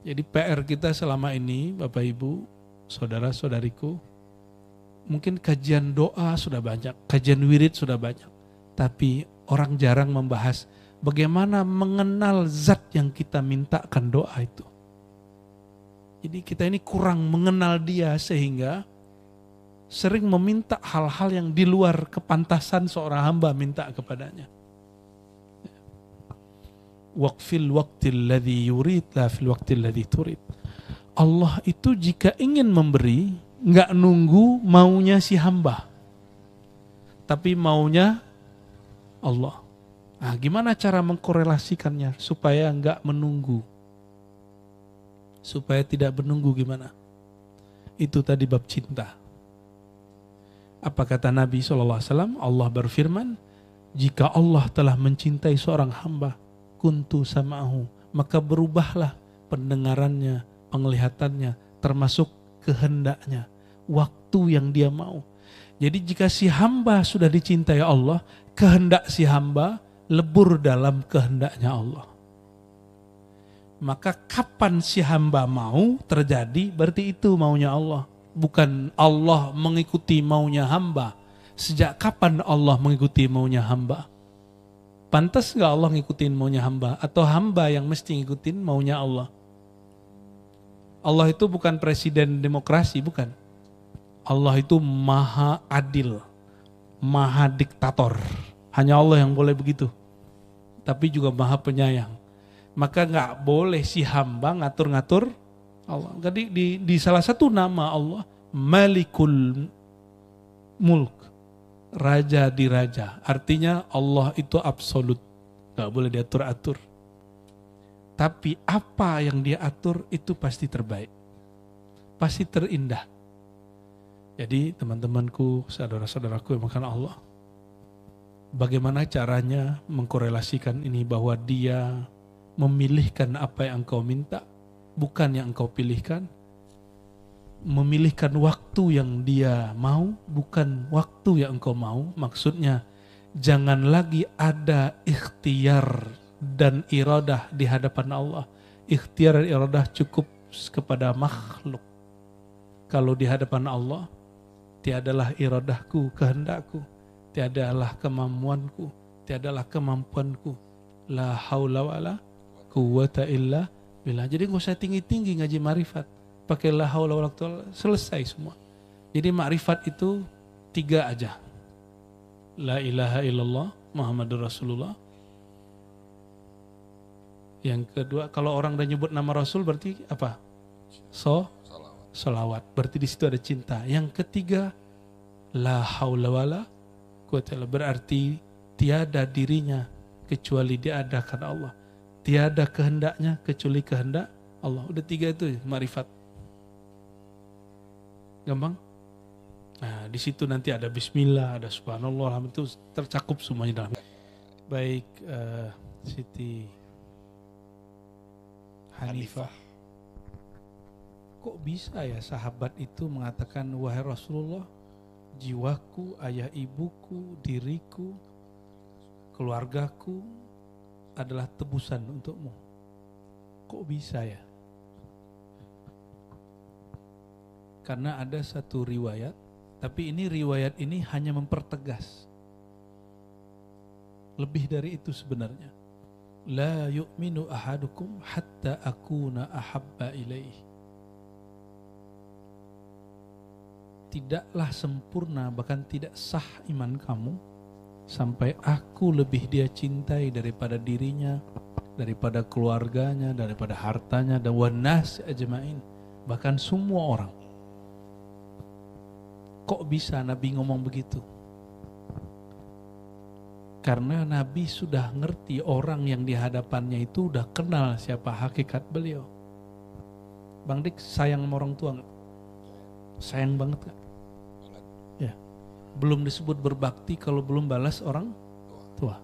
Jadi PR kita selama ini, Bapak Ibu, saudara-saudariku, mungkin kajian doa sudah banyak, kajian wirid sudah banyak, tapi orang jarang membahas bagaimana mengenal zat yang kita mintakan doa itu. Jadi kita ini kurang mengenal dia sehingga sering meminta hal-hal yang di luar kepantasan seorang hamba minta kepadanya. Waqfil waqtil ladzi yurid la fil waqtil ladzi turid. Allah itu jika ingin memberi, nggak nunggu maunya si hamba, tapi maunya Allah. Nah, gimana cara mengkorelasikannya supaya nggak menunggu? Supaya tidak menunggu gimana? Itu tadi bab cinta. Apa kata Nabi SAW? Allah berfirman, jika Allah telah mencintai seorang hamba, kuntu sama'ahu, maka berubahlah pendengarannya, penglihatannya, termasuk kehendaknya, waktu yang dia mau. Jadi jika si hamba sudah dicintai Allah, kehendak si hamba lebur dalam kehendaknya Allah. Maka kapan si hamba mau terjadi, berarti itu maunya Allah. Bukan Allah mengikuti maunya hamba. Sejak kapan Allah mengikuti maunya hamba? Pantas gak Allah ngikutin maunya hamba? Atau hamba yang mesti ngikutin maunya Allah? Allah itu bukan presiden demokrasi, bukan. Allah itu maha adil, maha diktator. Hanya Allah yang boleh begitu. Tapi juga maha penyayang. Maka gak boleh si hamba ngatur-ngatur Allah. Jadi di salah satu nama Allah, Malikul Mulk, Raja di Raja. Artinya Allah itu absolut, gak boleh diatur-atur. Tapi apa yang dia atur itu pasti terbaik, pasti terindah. Jadi teman-temanku, saudara-saudaraku yang makan Allah, bagaimana caranya mengkorelasikan ini bahwa dia memilihkan apa yang engkau minta, bukan yang engkau pilihkan. Memilihkan waktu yang dia mau, bukan waktu yang engkau mau. Maksudnya, jangan lagi ada ikhtiar dan iradah di hadapan Allah. Ikhtiar dan iradah cukup kepada makhluk. Kalau di hadapan Allah, tiadalah iradahku, kehendakku, tiadalah kemampuanku, tiadalah kemampuanku. La haula wala quwwata illa billah. Jadi gak usah tinggi-tinggi ngaji ma'rifat. Pakai la haula wala quwwata, selesai semua. Jadi ma'rifat itu 3 aja. La ilaha illallah Muhammadur Rasulullah. Yang kedua, kalau orang udah nyebut nama Rasul berarti apa? Salawat. Berarti di situ ada cinta. Yang ketiga, la haula wala quwwata illa, berarti tiada dirinya kecuali diadakan Allah. Tiada kehendaknya kecuali kehendak Allah. Udah 3 itu ma'rifat. Gampang? Nah, di situ nanti ada bismillah, ada subhanallah, itu tercakup semuanya dalam. Baik, Siti Hanifah. Kok bisa ya sahabat itu mengatakan, wahai Rasulullah, jiwaku, ayah ibuku, diriku, keluargaku adalah tebusan untukmu. Kok bisa ya? Karena ada satu riwayat, tapi ini riwayat ini hanya mempertegas. Lebih dari itu sebenarnya. La yu'minu ahadukum hatta akuna ahabba ilaih. Tidaklah sempurna, bahkan tidak sah iman kamu sampai aku lebih dia cintai daripada dirinya, daripada keluarganya, daripada hartanya, dan wanas ajma'in, bahkan semua orang. Kok bisa Nabi ngomong begitu? Karena Nabi sudah ngerti orang yang di hadapannya itu udah kenal siapa hakikat beliau. Bang Dik sayang sama orang tua gak? Sayang banget gak? Ya. Belum disebut berbakti kalau belum balas orang tua.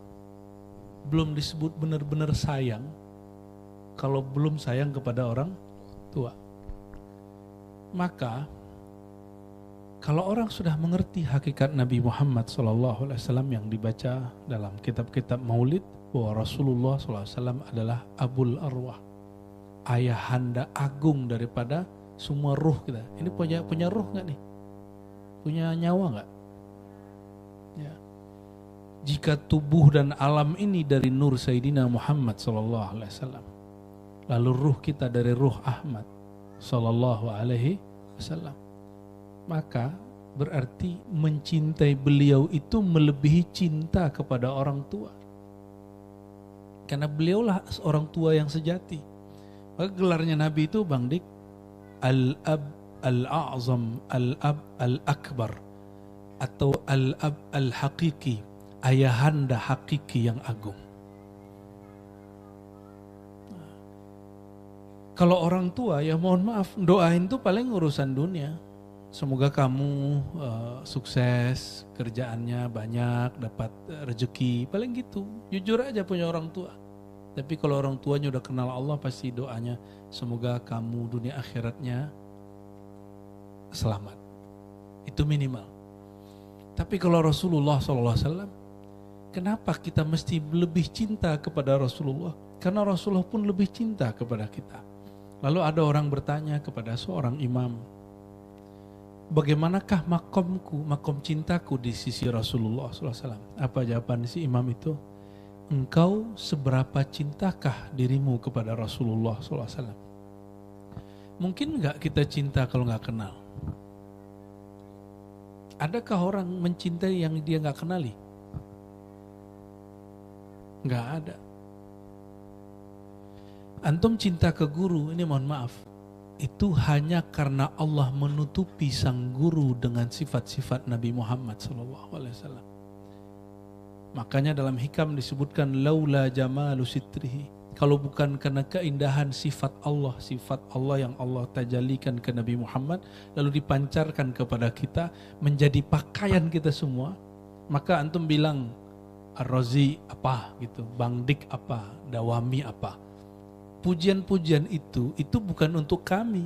Belum disebut benar-benar sayang kalau belum sayang kepada orang tua. Maka kalau orang sudah mengerti hakikat Nabi Muhammad SAW yang dibaca dalam kitab-kitab maulid, bahwa Rasulullah SAW adalah Abul Arwah, ayahanda agung daripada semua ruh kita. Ini punya ruh nggak nih? Punya nyawa nggak? Ya. Jika tubuh dan alam ini dari nur Sayyidina Muhammad SAW, lalu ruh kita dari ruh Ahmad SAW, maka berarti mencintai beliau itu melebihi cinta kepada orang tua. Karena beliaulah orang tua yang sejati. Maka gelarnya Nabi itu Bang Dik, Al-Ab al-a'zam, al-ab al-akbar, atau al-ab al-haqiqi, ayahanda hakiki yang agung. Kalau orang tua ya mohon maaf, doain tuh paling urusan dunia. Semoga kamu sukses, kerjaannya banyak, dapat rezeki, paling gitu. Jujur aja punya orang tua. Tapi kalau orang tuanya udah kenal Allah, pasti doanya semoga kamu dunia akhiratnya selamat. Itu minimal. Tapi kalau Rasulullah SAW, kenapa kita mesti lebih cinta kepada Rasulullah? Karena Rasulullah pun lebih cinta kepada kita. Lalu ada orang bertanya kepada seorang imam, bagaimanakah makom cintaku di sisi Rasulullah SAW? Apa jawaban si imam itu? Engkau seberapa cintakah dirimu kepada Rasulullah SAW? Mungkin nggak kita cinta kalau nggak kenal? Adakah orang mencintai yang dia nggak kenali? Nggak ada. Antum cinta ke guru, ini mohon maaf, itu hanya karena Allah menutupi sang guru dengan sifat-sifat Nabi Muhammad SAW. Makanya dalam hikam disebutkan laula jamalu sitrihi, kalau bukan karena keindahan sifat Allah yang Allah tajalikan ke Nabi Muhammad lalu dipancarkan kepada kita menjadi pakaian kita semua, maka antum bilang Ar-Razi apa gitu, Bang Dik apa, Dawami apa. Pujian-pujian itu bukan untuk kami.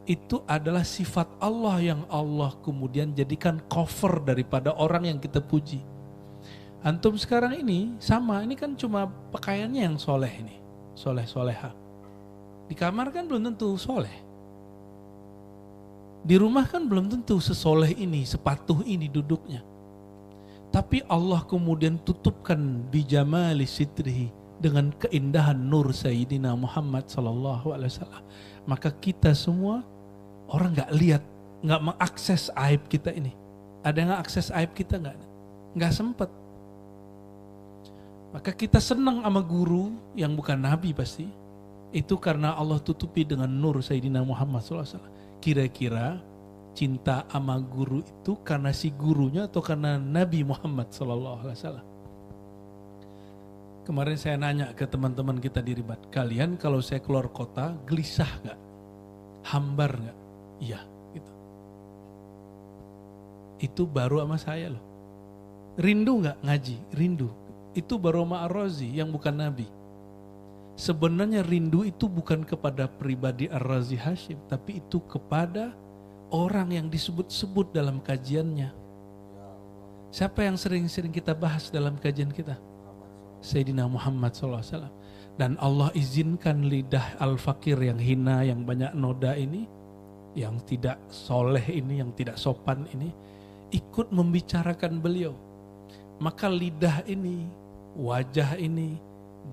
Itu adalah sifat Allah yang Allah kemudian jadikan cover daripada orang yang kita puji. Antum sekarang ini sama, ini kan cuma pakaiannya yang soleh ini, soleh-soleha. Di kamar kan belum tentu soleh. Di rumah kan belum tentu sesoleh ini, sepatuh ini duduknya. Tapi Allah kemudian tutupkan bijamali sitrihi, dengan keindahan nur Sayyidina Muhammad SAW. Maka kita semua orang gak lihat, gak mengakses aib kita ini. Ada yang akses aib kita gak? Gak sempat. Maka kita senang sama guru yang bukan Nabi pasti. Itu karena Allah tutupi dengan nur Sayyidina Muhammad SAW. Kira-kira cinta sama guru itu karena si gurunya atau karena Nabi Muhammad SAW? Kemarin saya nanya ke teman-teman kita di Ribat, kalian kalau saya keluar kota gelisah gak? Hambar gak? Iya gitu. Itu baru sama saya loh. Rindu gak ngaji? Rindu. Itu baru sama Ar-Razi yang bukan Nabi. Sebenarnya rindu itu bukan kepada pribadi Ar-Razi Hashim, tapi itu kepada orang yang disebut-sebut dalam kajiannya. Siapa yang sering-sering kita bahas dalam kajian kita? Sayyidina Muhammad SAW. Dan Allah izinkan lidah al-fakir yang hina, yang banyak noda ini, yang tidak soleh ini, yang tidak sopan ini, ikut membicarakan beliau. Maka lidah ini, wajah ini,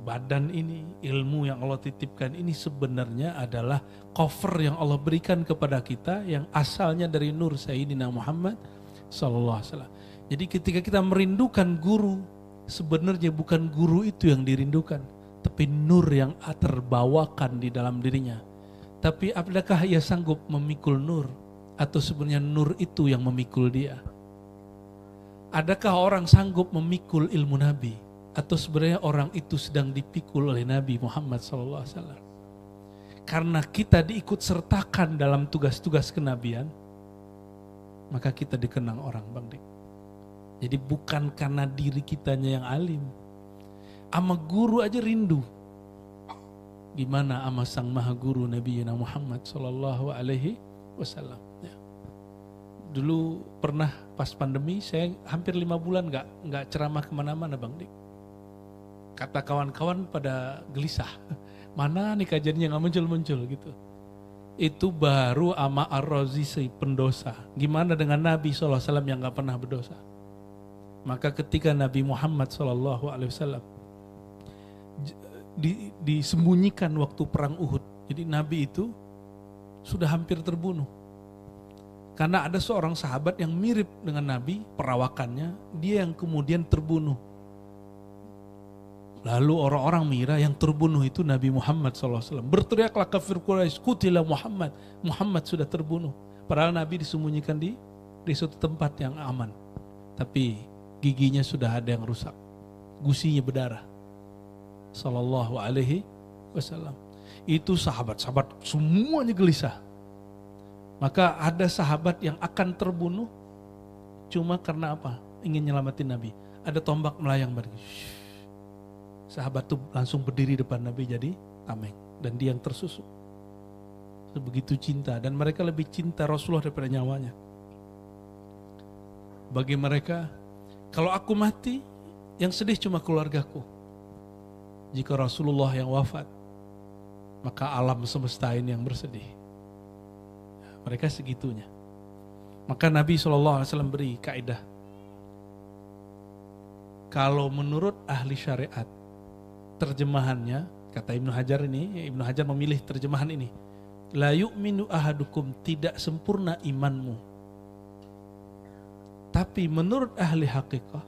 badan ini, ilmu yang Allah titipkan ini sebenarnya adalah cover yang Allah berikan kepada kita yang asalnya dari nur Sayyidina Muhammad SAW. Jadi ketika kita merindukan guru, sebenarnya bukan guru itu yang dirindukan, tapi nur yang terbawakan di dalam dirinya. Tapi apakah ia sanggup memikul nur? Atau sebenarnya nur itu yang memikul dia? Adakah orang sanggup memikul ilmu Nabi? Atau sebenarnya orang itu sedang dipikul oleh Nabi Muhammad SAW? Karena kita diikut sertakan dalam tugas-tugas kenabian, maka kita dikenang orang, Bang Dik. Jadi bukan karena diri kitanya yang alim. Ama guru aja rindu. Gimana ama sang maha guru Nabi Muhammad sallallahu alaihi wasallam. Ya. Dulu pernah pas pandemi saya hampir 5 bulan nggak ceramah kemana-mana, Bang Dik. Kata kawan-kawan pada gelisah. Mana nih kajiannya nggak muncul-muncul gitu. Itu baru ama Ar-Razi si pendosa. Gimana dengan Nabi SAW yang nggak pernah berdosa? Maka ketika Nabi Muhammad SAW disembunyikan waktu perang Uhud, jadi Nabi itu sudah hampir terbunuh. Karena ada seorang sahabat yang mirip dengan Nabi, perawakannya, dia yang kemudian terbunuh. Lalu orang-orang mengira yang terbunuh itu Nabi Muhammad SAW. Berteriaklah kafir Quraisy, "Qutila Muhammad." Muhammad sudah terbunuh. Padahal Nabi disembunyikan di suatu tempat yang aman. Tapi giginya sudah ada yang rusak. Gusinya berdarah. Sallallahu alaihi wasallam. Itu sahabat-sahabat semuanya gelisah. Maka ada sahabat yang akan terbunuh cuma karena apa? Ingin nyelamatin Nabi. Ada tombak melayang berdiri. Sahabat tuh langsung berdiri depan Nabi jadi tameng. Dan dia yang tersusuk. Begitu cinta. Dan mereka lebih cinta Rasulullah daripada nyawanya. Bagi mereka, kalau aku mati, yang sedih cuma keluargaku. Jika Rasulullah yang wafat, maka alam semesta ini yang bersedih. Mereka segitunya. Maka Nabi SAW beri kaidah. Kalau menurut ahli syariat, terjemahannya, kata Ibnu Hajar ini, Ibnu Hajar memilih terjemahan ini. La yu'minu ahadukum, tidak sempurna imanmu. Tapi menurut ahli hakikah,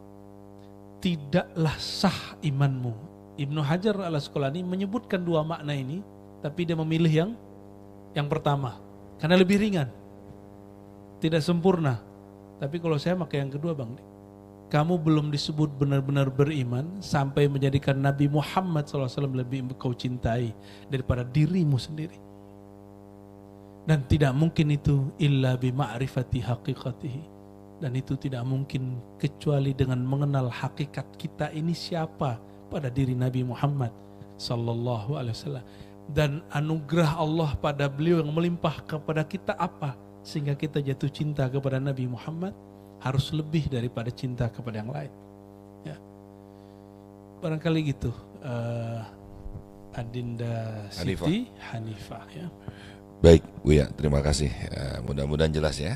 tidaklah sah imanmu. Ibnu Hajar al-Asqalani menyebutkan dua makna ini, tapi dia memilih yang pertama. Karena lebih ringan. Tidak sempurna. Tapi kalau saya pakai yang kedua, Bang. Kamu belum disebut benar-benar beriman sampai menjadikan Nabi Muhammad SAW lebih kau cintai daripada dirimu sendiri. Dan tidak mungkin itu illa bima'rifati haqiqatihi. Dan itu tidak mungkin kecuali dengan mengenal hakikat kita ini siapa pada diri Nabi Muhammad sallallahu alaihi wasallam. Dan anugerah Allah pada beliau yang melimpah kepada kita apa? Sehingga kita jatuh cinta kepada Nabi Muhammad harus lebih daripada cinta kepada yang lain. Ya. Barangkali gitu. Adinda Siti Hanifah. Ya. Baik, Buya, terima kasih. Mudah-mudahan jelas ya.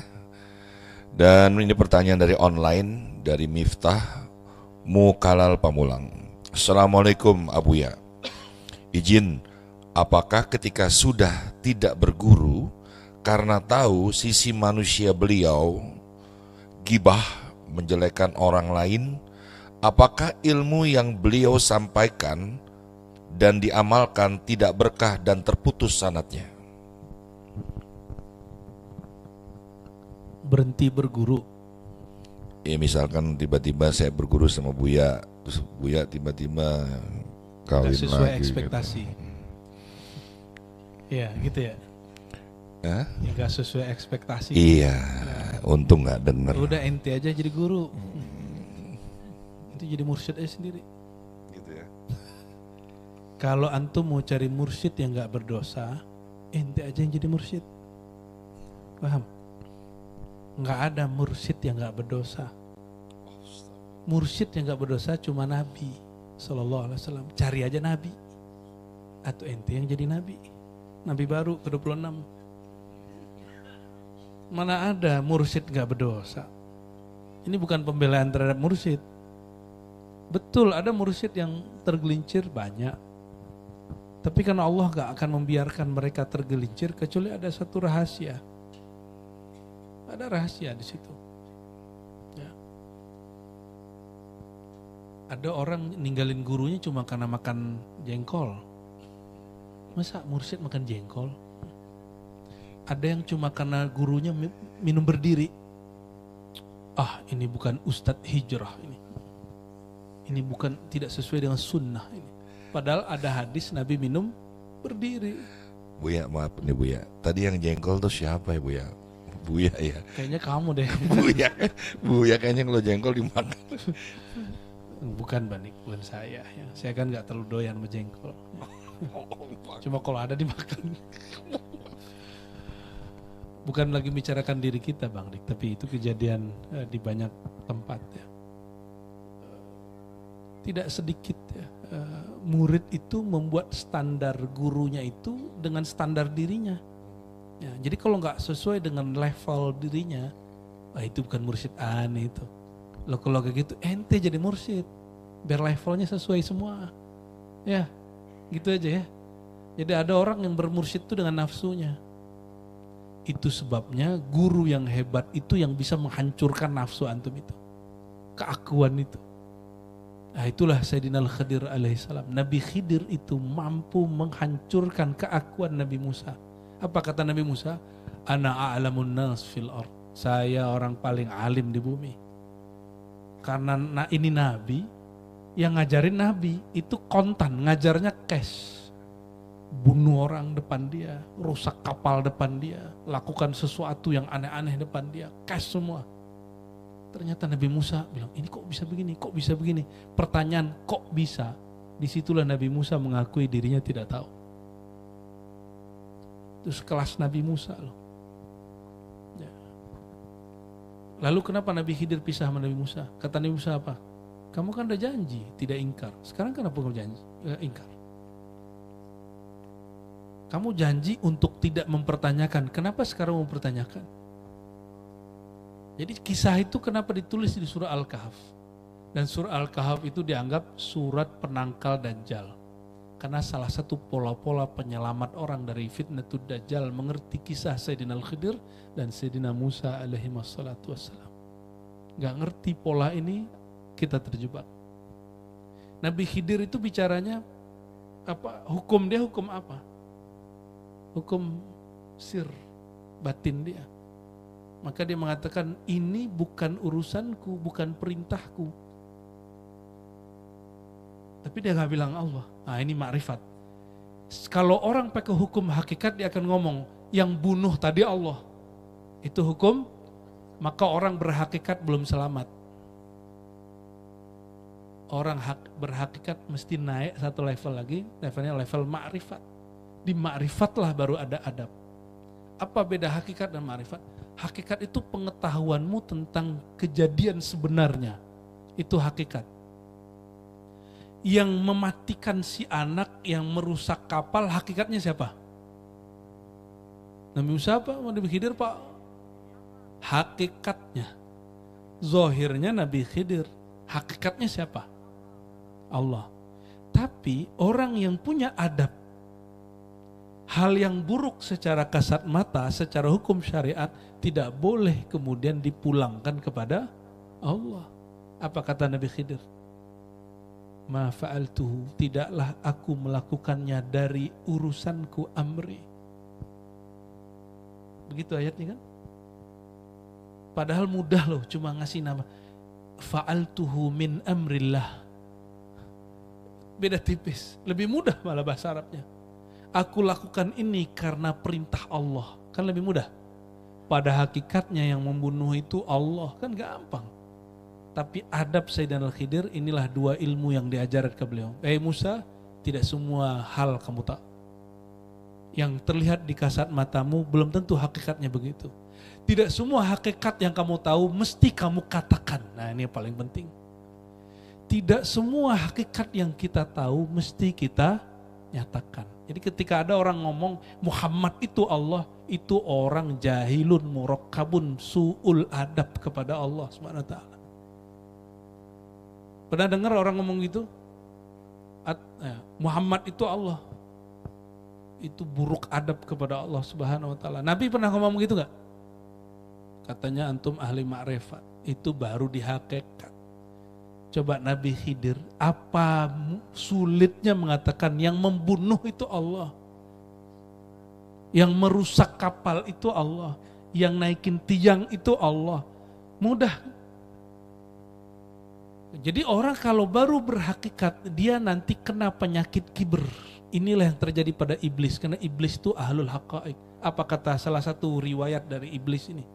Dan ini pertanyaan dari online, dari Miftah Mukalal Pamulang. Assalamualaikum Abuya. Izin, apakah ketika sudah tidak berguru karena tahu sisi manusia beliau, gibah, menjelekkan orang lain, apakah ilmu yang beliau sampaikan dan diamalkan tidak berkah dan terputus sanadnya? Berhenti berguru. Ya misalkan tiba-tiba saya berguru sama Buya, terus Buya tiba-tiba kawin lagi. Sesuai ekspektasi. Iya, gitu ya. Hah? Ya gak sesuai ekspektasi. Iya, untung gak denger. Udah ente aja jadi guru. Itu jadi mursyid aja sendiri. Gitu ya. Kalau antum mau cari mursyid yang gak berdosa, ente aja yang jadi mursyid. Paham? Gak ada mursyid yang gak berdosa. Mursyid yang gak berdosa cuma Nabi Sallallahu Alaihi Wasallam. Cari aja Nabi. Atau ente yang jadi Nabi. Nabi baru ke-26. Mana ada mursyid gak berdosa. Ini bukan pembelaan terhadap mursyid. Betul ada mursyid yang tergelincir banyak. Tapi karena Allah gak akan membiarkan mereka tergelincir kecuali ada satu rahasia. Ada rahasia di situ. Ya. Ada orang ninggalin gurunya cuma karena makan jengkol. Masa mursyid makan jengkol? Ada yang cuma karena gurunya minum berdiri. Ah, ini bukan ustadz hijrah ini. Ini bukan, tidak sesuai dengan sunnah ini. Padahal ada hadis Nabi minum berdiri. Buya, maaf nih Buya. Tadi yang jengkol tuh siapa ya Buya? Buya ya. Kayaknya kamu deh. Buya kayaknya kalau jengkol dimakan. Bukan saya. Ya. Saya kan nggak terlalu doyan sama jengkol. Cuma kalau ada dimakan. Bukan lagi bicarakan diri kita Bang Dik, tapi itu kejadian di banyak tempat ya. Tidak sedikit ya. Murid itu membuat standar gurunya itu dengan standar dirinya. Ya, jadi kalau nggak sesuai dengan level dirinya, itu bukan mursyid aneh itu. Loh kalau kayak gitu ente jadi mursyid, biar levelnya sesuai semua. Ya, gitu aja ya. Jadi ada orang yang bermursyid itu dengan nafsunya. Itu sebabnya guru yang hebat itu yang bisa menghancurkan nafsu antum itu. Keakuan itu. Nah, itulah Sayyidina Al-Khidir alaihissalam. Nabi Khidir itu mampu menghancurkan keakuan Nabi Musa. Apa kata Nabi Musa? Ana a'lamun nas fil ard. Saya orang paling alim di bumi. Karena ini Nabi, yang ngajarin Nabi itu kontan, ngajarnya cash. Bunuh orang depan dia, rusak kapal depan dia, lakukan sesuatu yang aneh-aneh depan dia, cash semua. Ternyata Nabi Musa bilang, ini kok bisa begini, kok bisa begini. Pertanyaan, kok bisa? Disitulah Nabi Musa mengakui dirinya tidak tahu. Itu sekelas Nabi Musa loh. Ya. Lalu kenapa Nabi Khidir pisah sama Nabi Musa? Kata Nabi Musa apa? Kamu kan udah janji, tidak ingkar. Sekarang kenapa kamu janji? Ingkar. Kamu janji untuk tidak mempertanyakan. Kenapa sekarang mempertanyakan? Jadi kisah itu kenapa ditulis di surah Al-Kahf. Dan surah Al-Kahf itu dianggap surat penangkal Dajjal. Karena salah satu pola-pola penyelamat orang dari fitnatud Dajjal mengerti kisah Sayyidina Al-Khidir dan Sayyidina Musa alaihi wassalatu wassalam. Gak ngerti pola ini, kita terjebak. Nabi Khidir itu bicaranya apa? Hukum dia hukum apa? Hukum sir, batin dia. Maka dia mengatakan, ini bukan urusanku, bukan perintahku. Tapi dia gak bilang Allah. Nah, ini makrifat. Kalau orang pakai hukum hakikat, dia akan ngomong, yang bunuh tadi Allah. Itu hukum, maka orang berhakikat belum selamat. Orang berhakikat mesti naik satu level lagi, levelnya level makrifat. Di makrifatlah baru ada adab. Apa beda hakikat dan makrifat? Hakikat itu pengetahuanmu tentang kejadian sebenarnya. Itu hakikat. Yang mematikan si anak, yang merusak kapal, hakikatnya siapa? Nabi Musa apa? Nabi Khidir Pak? Hakikatnya. Zohirnya Nabi Khidir. Hakikatnya siapa? Allah. Tapi orang yang punya adab, hal yang buruk secara kasat mata, secara hukum syariat, tidak boleh kemudian dipulangkan kepada Allah. Apa kata Nabi Khidir? Ma fa'altuhu, tidaklah aku melakukannya dari urusanku amri. Begitu ayatnya kan? Padahal mudah loh, cuma ngasih nama. Fa'altuhu min amrillah. Beda tipis, lebih mudah malah bahasa Arabnya. Aku lakukan ini karena perintah Allah. Kan lebih mudah. Pada hakikatnya yang membunuh itu Allah. Kan gampang. Tapi adab Sayyidina Al-Khidir, inilah dua ilmu yang diajarkan ke beliau. Musa, tidak semua hal kamu tahu. Yang terlihat di kasat matamu belum tentu hakikatnya begitu. Tidak semua hakikat yang kamu tahu mesti kamu katakan. Nah, ini yang paling penting. Tidak semua hakikat yang kita tahu mesti kita nyatakan. Jadi ketika ada orang ngomong Muhammad itu Allah, itu orang jahilun murakkabun su'ul adab kepada Allah Subhanahu wa taala. Pernah dengar orang ngomong gitu? Muhammad itu Allah. Itu buruk adab kepada Allah Subhanahu wa taala. Nabi pernah ngomong gitu enggak? Katanya antum ahli ma'rifat. Itu baru di hakikat. Coba Nabi Khidir, apa sulitnya mengatakan yang membunuh itu Allah. Yang merusak kapal itu Allah. Yang naikin tiang itu Allah. Mudah. Jadi orang kalau baru berhakikat, dia nanti kena penyakit kibr. Inilah yang terjadi pada iblis. Karena iblis itu ahlul haqa'iq. Apa kata salah satu riwayat dari iblis ini?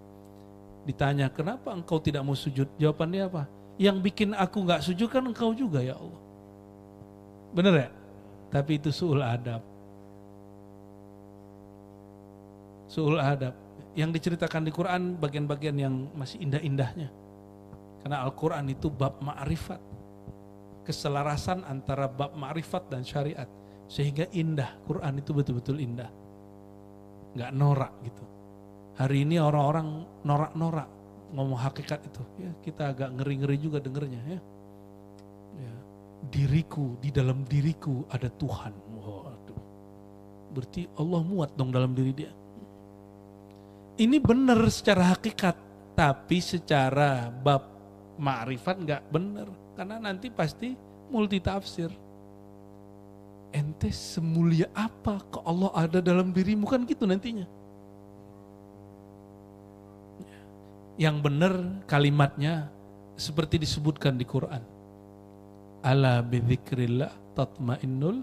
Ditanya, kenapa engkau tidak mau sujud? Jawabannya apa? Yang bikin aku gak sujud kan engkau juga ya Allah. Bener ya? Tapi itu su'ul adab. Su'ul adab. Yang diceritakan di Quran bagian-bagian yang masih indah-indahnya. Karena Al-Quran itu bab ma'rifat. Keselarasan antara bab ma'rifat dan syariat. Sehingga indah. Quran itu betul-betul indah. Gak norak gitu. Hari ini orang-orang norak-norak ngomong hakikat itu, ya kita agak ngeri-ngeri juga dengernya ya. Diriku, di dalam diriku ada Tuhan. Waduh. Berarti Allah muat dong dalam diri dia. Ini benar secara hakikat, tapi secara bab ma'rifat enggak benar. Karena nanti pasti multi tafsir. Ente semulia apa ke Allah ada dalam dirimu, kan gitu nantinya. Yang benar kalimatnya seperti disebutkan di Quran. Ala bidzikrillah tatmainnul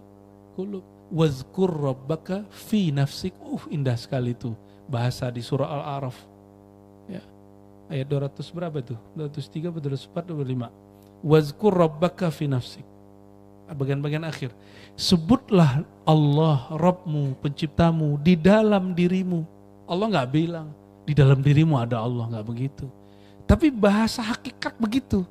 qulub wazkur rabbaka fi nafsik. Indah sekali itu bahasa di surah Al-A'raf. Ya. Ayat 200 berapa itu? 203 atau 204 atau 205. Wazkur rabbaka fi nafsik. Bagian-bagian akhir. Sebutlah Allah, Rabbmu, penciptamu di dalam dirimu. Allah nggak bilang di dalam dirimu ada Allah, nggak begitu. Tapi bahasa hakikat begitu.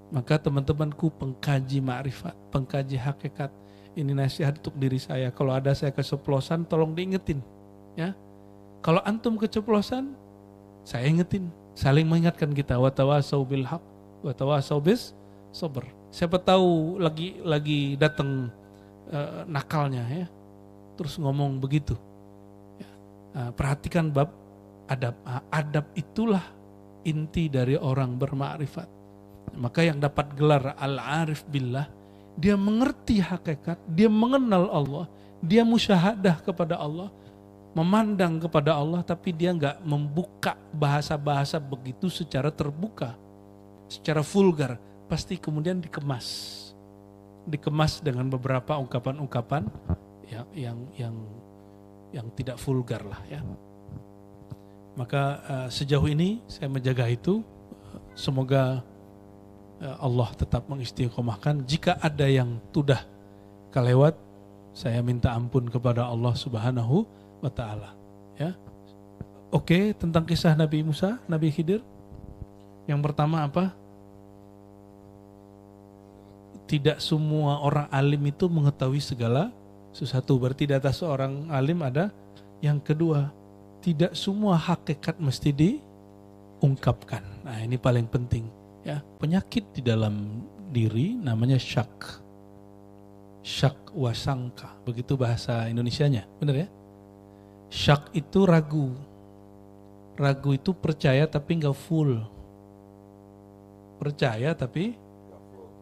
Maka teman-temanku pengkaji ma'rifat, pengkaji hakikat, ini nasihat untuk diri saya. Kalau ada saya keceplosan, tolong diingetin. Ya, kalau antum keceplosan, saya ingetin. Saling mengingatkan kita. Wa tawasau bil haq, wa tawasau bis sabr. Siapa tahu lagi datang nakalnya ya, terus ngomong begitu. Ya. Perhatikan bab adab. Adab itulah inti dari orang bermakrifat. Maka yang dapat gelar al-arif billah, dia mengerti hakikat, dia mengenal Allah, dia musyahadah kepada Allah, memandang kepada Allah, tapi dia nggak membuka bahasa-bahasa begitu secara terbuka, secara vulgar. Pasti kemudian dikemas dengan beberapa ungkapan-ungkapan yang tidak vulgar lah ya. Maka sejauh ini saya menjaga itu. Semoga Allah tetap mengistiqomahkan. Jika ada yang sudah kelewat, saya minta ampun kepada Allah Subhanahu wa Ta'ala. Ya. Oke, tentang kisah Nabi Musa, Nabi Khidir. Yang pertama apa? Tidak semua orang alim itu mengetahui segala sesuatu. Berarti di atas seorang alim ada. Yang kedua, tidak semua hakikat mesti diungkapkan. Nah, ini paling penting. Ya, penyakit di dalam diri namanya syak. Syak wasangka. Begitu bahasa Indonesianya. Benar ya? Syak itu ragu. Ragu itu percaya tapi nggak full. Percaya tapi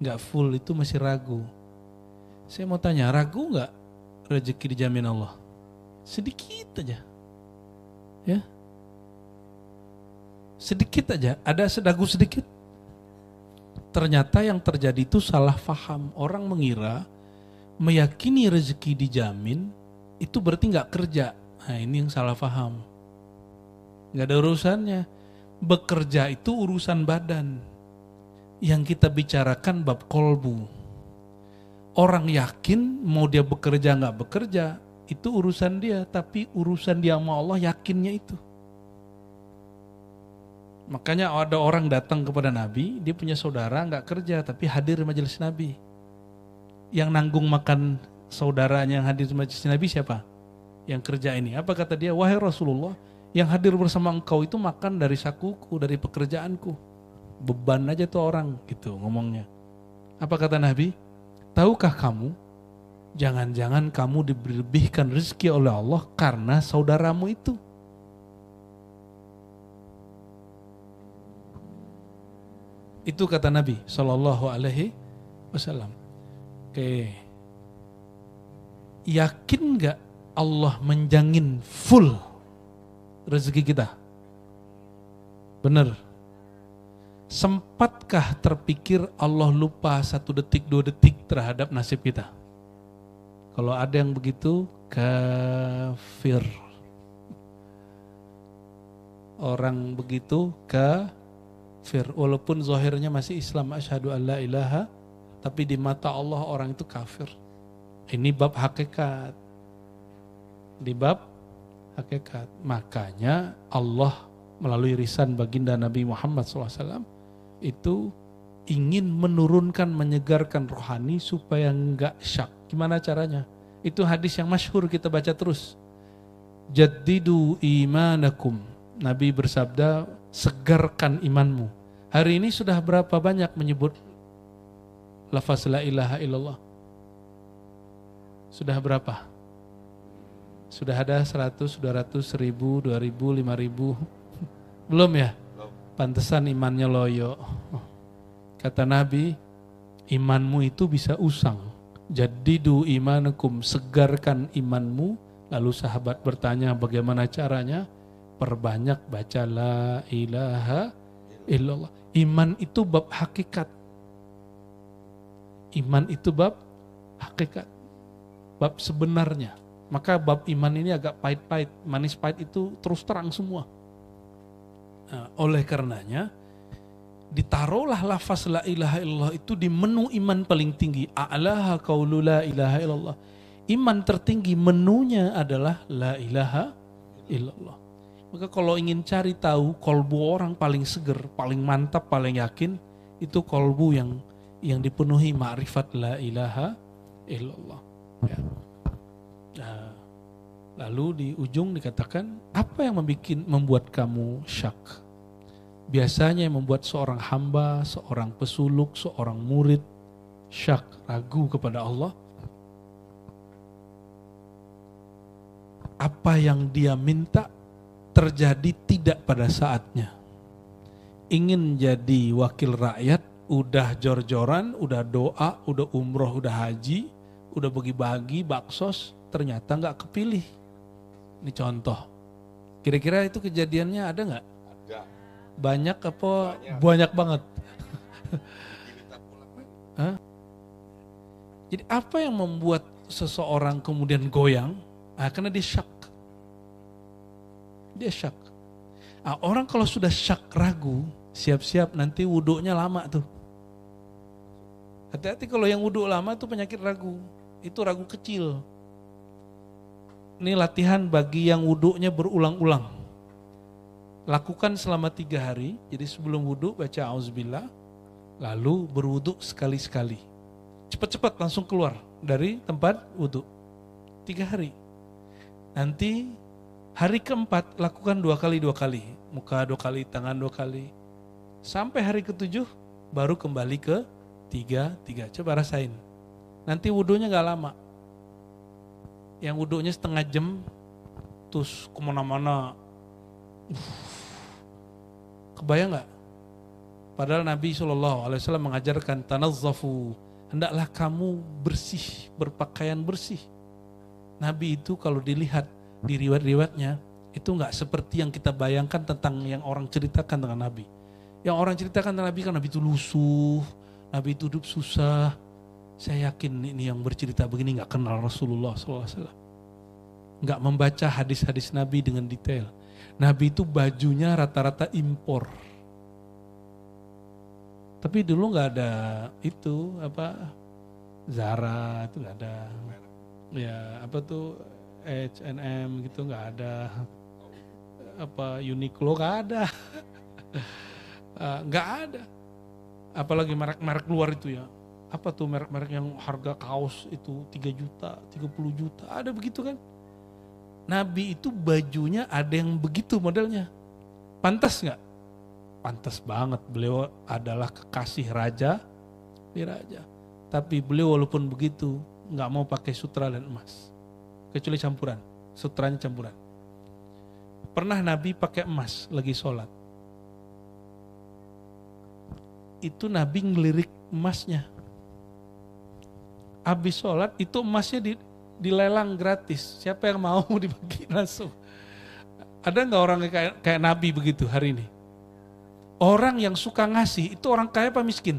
nggak full, itu masih ragu. Saya mau tanya, ragu nggak rezeki dijamin Allah? Sedikit aja, ya, sedikit aja. Ada sedagu sedikit. Ternyata yang terjadi itu salah faham. Orang mengira meyakini rezeki dijamin itu berarti nggak kerja. Nah, ini yang salah faham. Nggak ada urusannya. Bekerja itu urusan badan. Yang kita bicarakan bab kolbu. Orang yakin mau dia bekerja nggak bekerja, itu urusan dia. Tapi urusan dia sama Allah yakinnya itu. Makanya ada orang datang kepada Nabi, dia punya saudara nggak kerja tapi hadir di majelis Nabi. Yang nanggung makan saudaranya yang hadir di majelis Nabi siapa? Yang kerja ini. Apa kata dia? Wahai Rasulullah, yang hadir bersama engkau itu makan dari sakuku, dari pekerjaanku. Beban aja tuh orang gitu ngomongnya. Apa kata Nabi? Tahukah kamu, jangan-jangan kamu diberikan rezeki oleh Allah karena saudaramu itu. Itu kata Nabi Sallallahu Alaihi Wasallam. Oke, yakin gak Allah menjamin full rezeki kita? Benar. Sempatkah terpikir Allah lupa 1 detik, 2 detik terhadap nasib kita? Kalau ada yang begitu, kafir. Orang begitu kafir. Walaupun zahirnya masih Islam, asyhadu an la ilaha, tapi di mata Allah orang itu kafir. Ini bab hakikat. Di bab hakikat. Makanya Allah melalui lisan baginda Nabi Muhammad SAW itu ingin menurunkan, menyegarkan rohani supaya enggak syak. Gimana caranya? Itu hadis yang masyhur kita baca terus. Jaddidu imanakum. Nabi bersabda, segarkan imanmu. Hari ini sudah berapa banyak menyebut lafaz la ilaha illallah? Sudah berapa? Sudah ada 100, 200, 1000, 2000, 5000? Belum ya? Pantesan imannya loyo. Kata Nabi, imanmu itu bisa usang. Jadidu imanakum, segarkan imanmu. Lalu sahabat bertanya bagaimana caranya? Perbanyak baca la ilaha illallah. Iman itu bab hakikat. Iman itu bab hakikat. Bab sebenarnya. Maka bab iman ini agak pahit-pahit. Manis pahit itu terus terang semua. Nah, oleh karenanya, ditaruhlah lafaz la ilaha illallah itu di menu iman paling tinggi. A'laha qaulu la ilaha illallah. Iman tertinggi menunya adalah la ilaha illallah. Maka kalau ingin cari tahu kolbu orang paling seger, paling mantap, paling yakin, itu kolbu yang dipenuhi ma'rifat la ilaha illallah. Ya. Nah, lalu di ujung dikatakan, apa yang membuat kamu syak? Biasanya yang membuat seorang hamba, seorang pesuluk, seorang murid syak, ragu kepada Allah, apa yang dia minta terjadi tidak pada saatnya. Ingin jadi wakil rakyat, udah jor-joran, udah doa, udah umroh, udah haji, udah bagi-bagi baksos, ternyata nggak kepilih. Ini contoh. Kira-kira itu kejadiannya ada nggak? Ada. Banyak apa? Banyak banget. Hah? Jadi apa yang membuat seseorang kemudian goyang? Karena dia syak. Dia syak. Orang kalau sudah syak ragu, siap-siap nanti wuduknya lama tuh. Hati-hati kalau yang wuduk lama tuh penyakit ragu. Itu ragu kecil. Ini latihan bagi yang wuduknya berulang-ulang. Lakukan selama 3 hari. Jadi sebelum wuduk baca auzubillah. Lalu berwuduk sekali-sekali. Cepat-cepat langsung keluar dari tempat wuduk. 3 hari. Nanti hari keempat lakukan 2 kali. Muka 2 kali, tangan 2 kali. Sampai hari ke-7 baru kembali ke 3. Coba rasain. Nanti wudhunya gak lama. Yang wudhunya setengah jam, terus kemana-mana. Kebayang gak? Padahal Nabi SAW mengajarkan tanazzafu. Hendaklah kamu bersih, berpakaian bersih. Nabi itu kalau dilihat di riwayat-riwayatnya, itu gak seperti yang kita bayangkan tentang yang orang ceritakan tentang Nabi. Yang orang ceritakan tentang Nabi kan Nabi itu lusuh, Nabi itu hidup susah. Saya yakin ini yang bercerita begini gak kenal Rasulullah SAW. Gak membaca hadis-hadis Nabi dengan detail. Nabi itu bajunya rata-rata impor. Tapi dulu gak ada itu, Zara itu gak ada. Ya, H&M gitu gak ada. Uniqlo gak ada. Gak ada. Apalagi merek-merek luar itu ya. Apa tuh merek-merek yang harga kaos itu 3 juta, 30 juta. Ada begitu kan? Nabi itu bajunya ada yang begitu modelnya. Pantas gak? Pantas banget. Beliau adalah kekasih raja. Tapi beliau walaupun begitu gak mau pakai sutra dan emas. Kecuali campuran. Sutranya campuran. Pernah Nabi pakai emas lagi sholat. Itu Nabi ngelirik emasnya. Habis sholat itu emasnya dilelang gratis. Siapa yang mau dibagi langsung. Ada gak orang kayak Nabi begitu hari ini? Orang yang suka ngasih itu orang kaya apa miskin?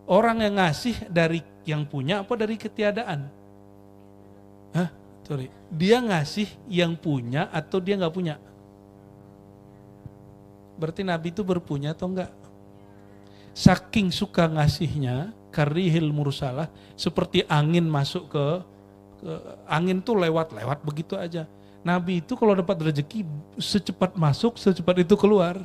Orang yang ngasih dari yang punya apa dari ketiadaan? Dia ngasih yang punya atau dia gak punya? Berarti Nabi itu berpunya atau enggak? Saking suka ngasihnya, karihil mursalah, seperti angin masuk ke angin tuh lewat begitu aja. Nabi itu kalau dapat rezeki secepat masuk, secepat itu keluar.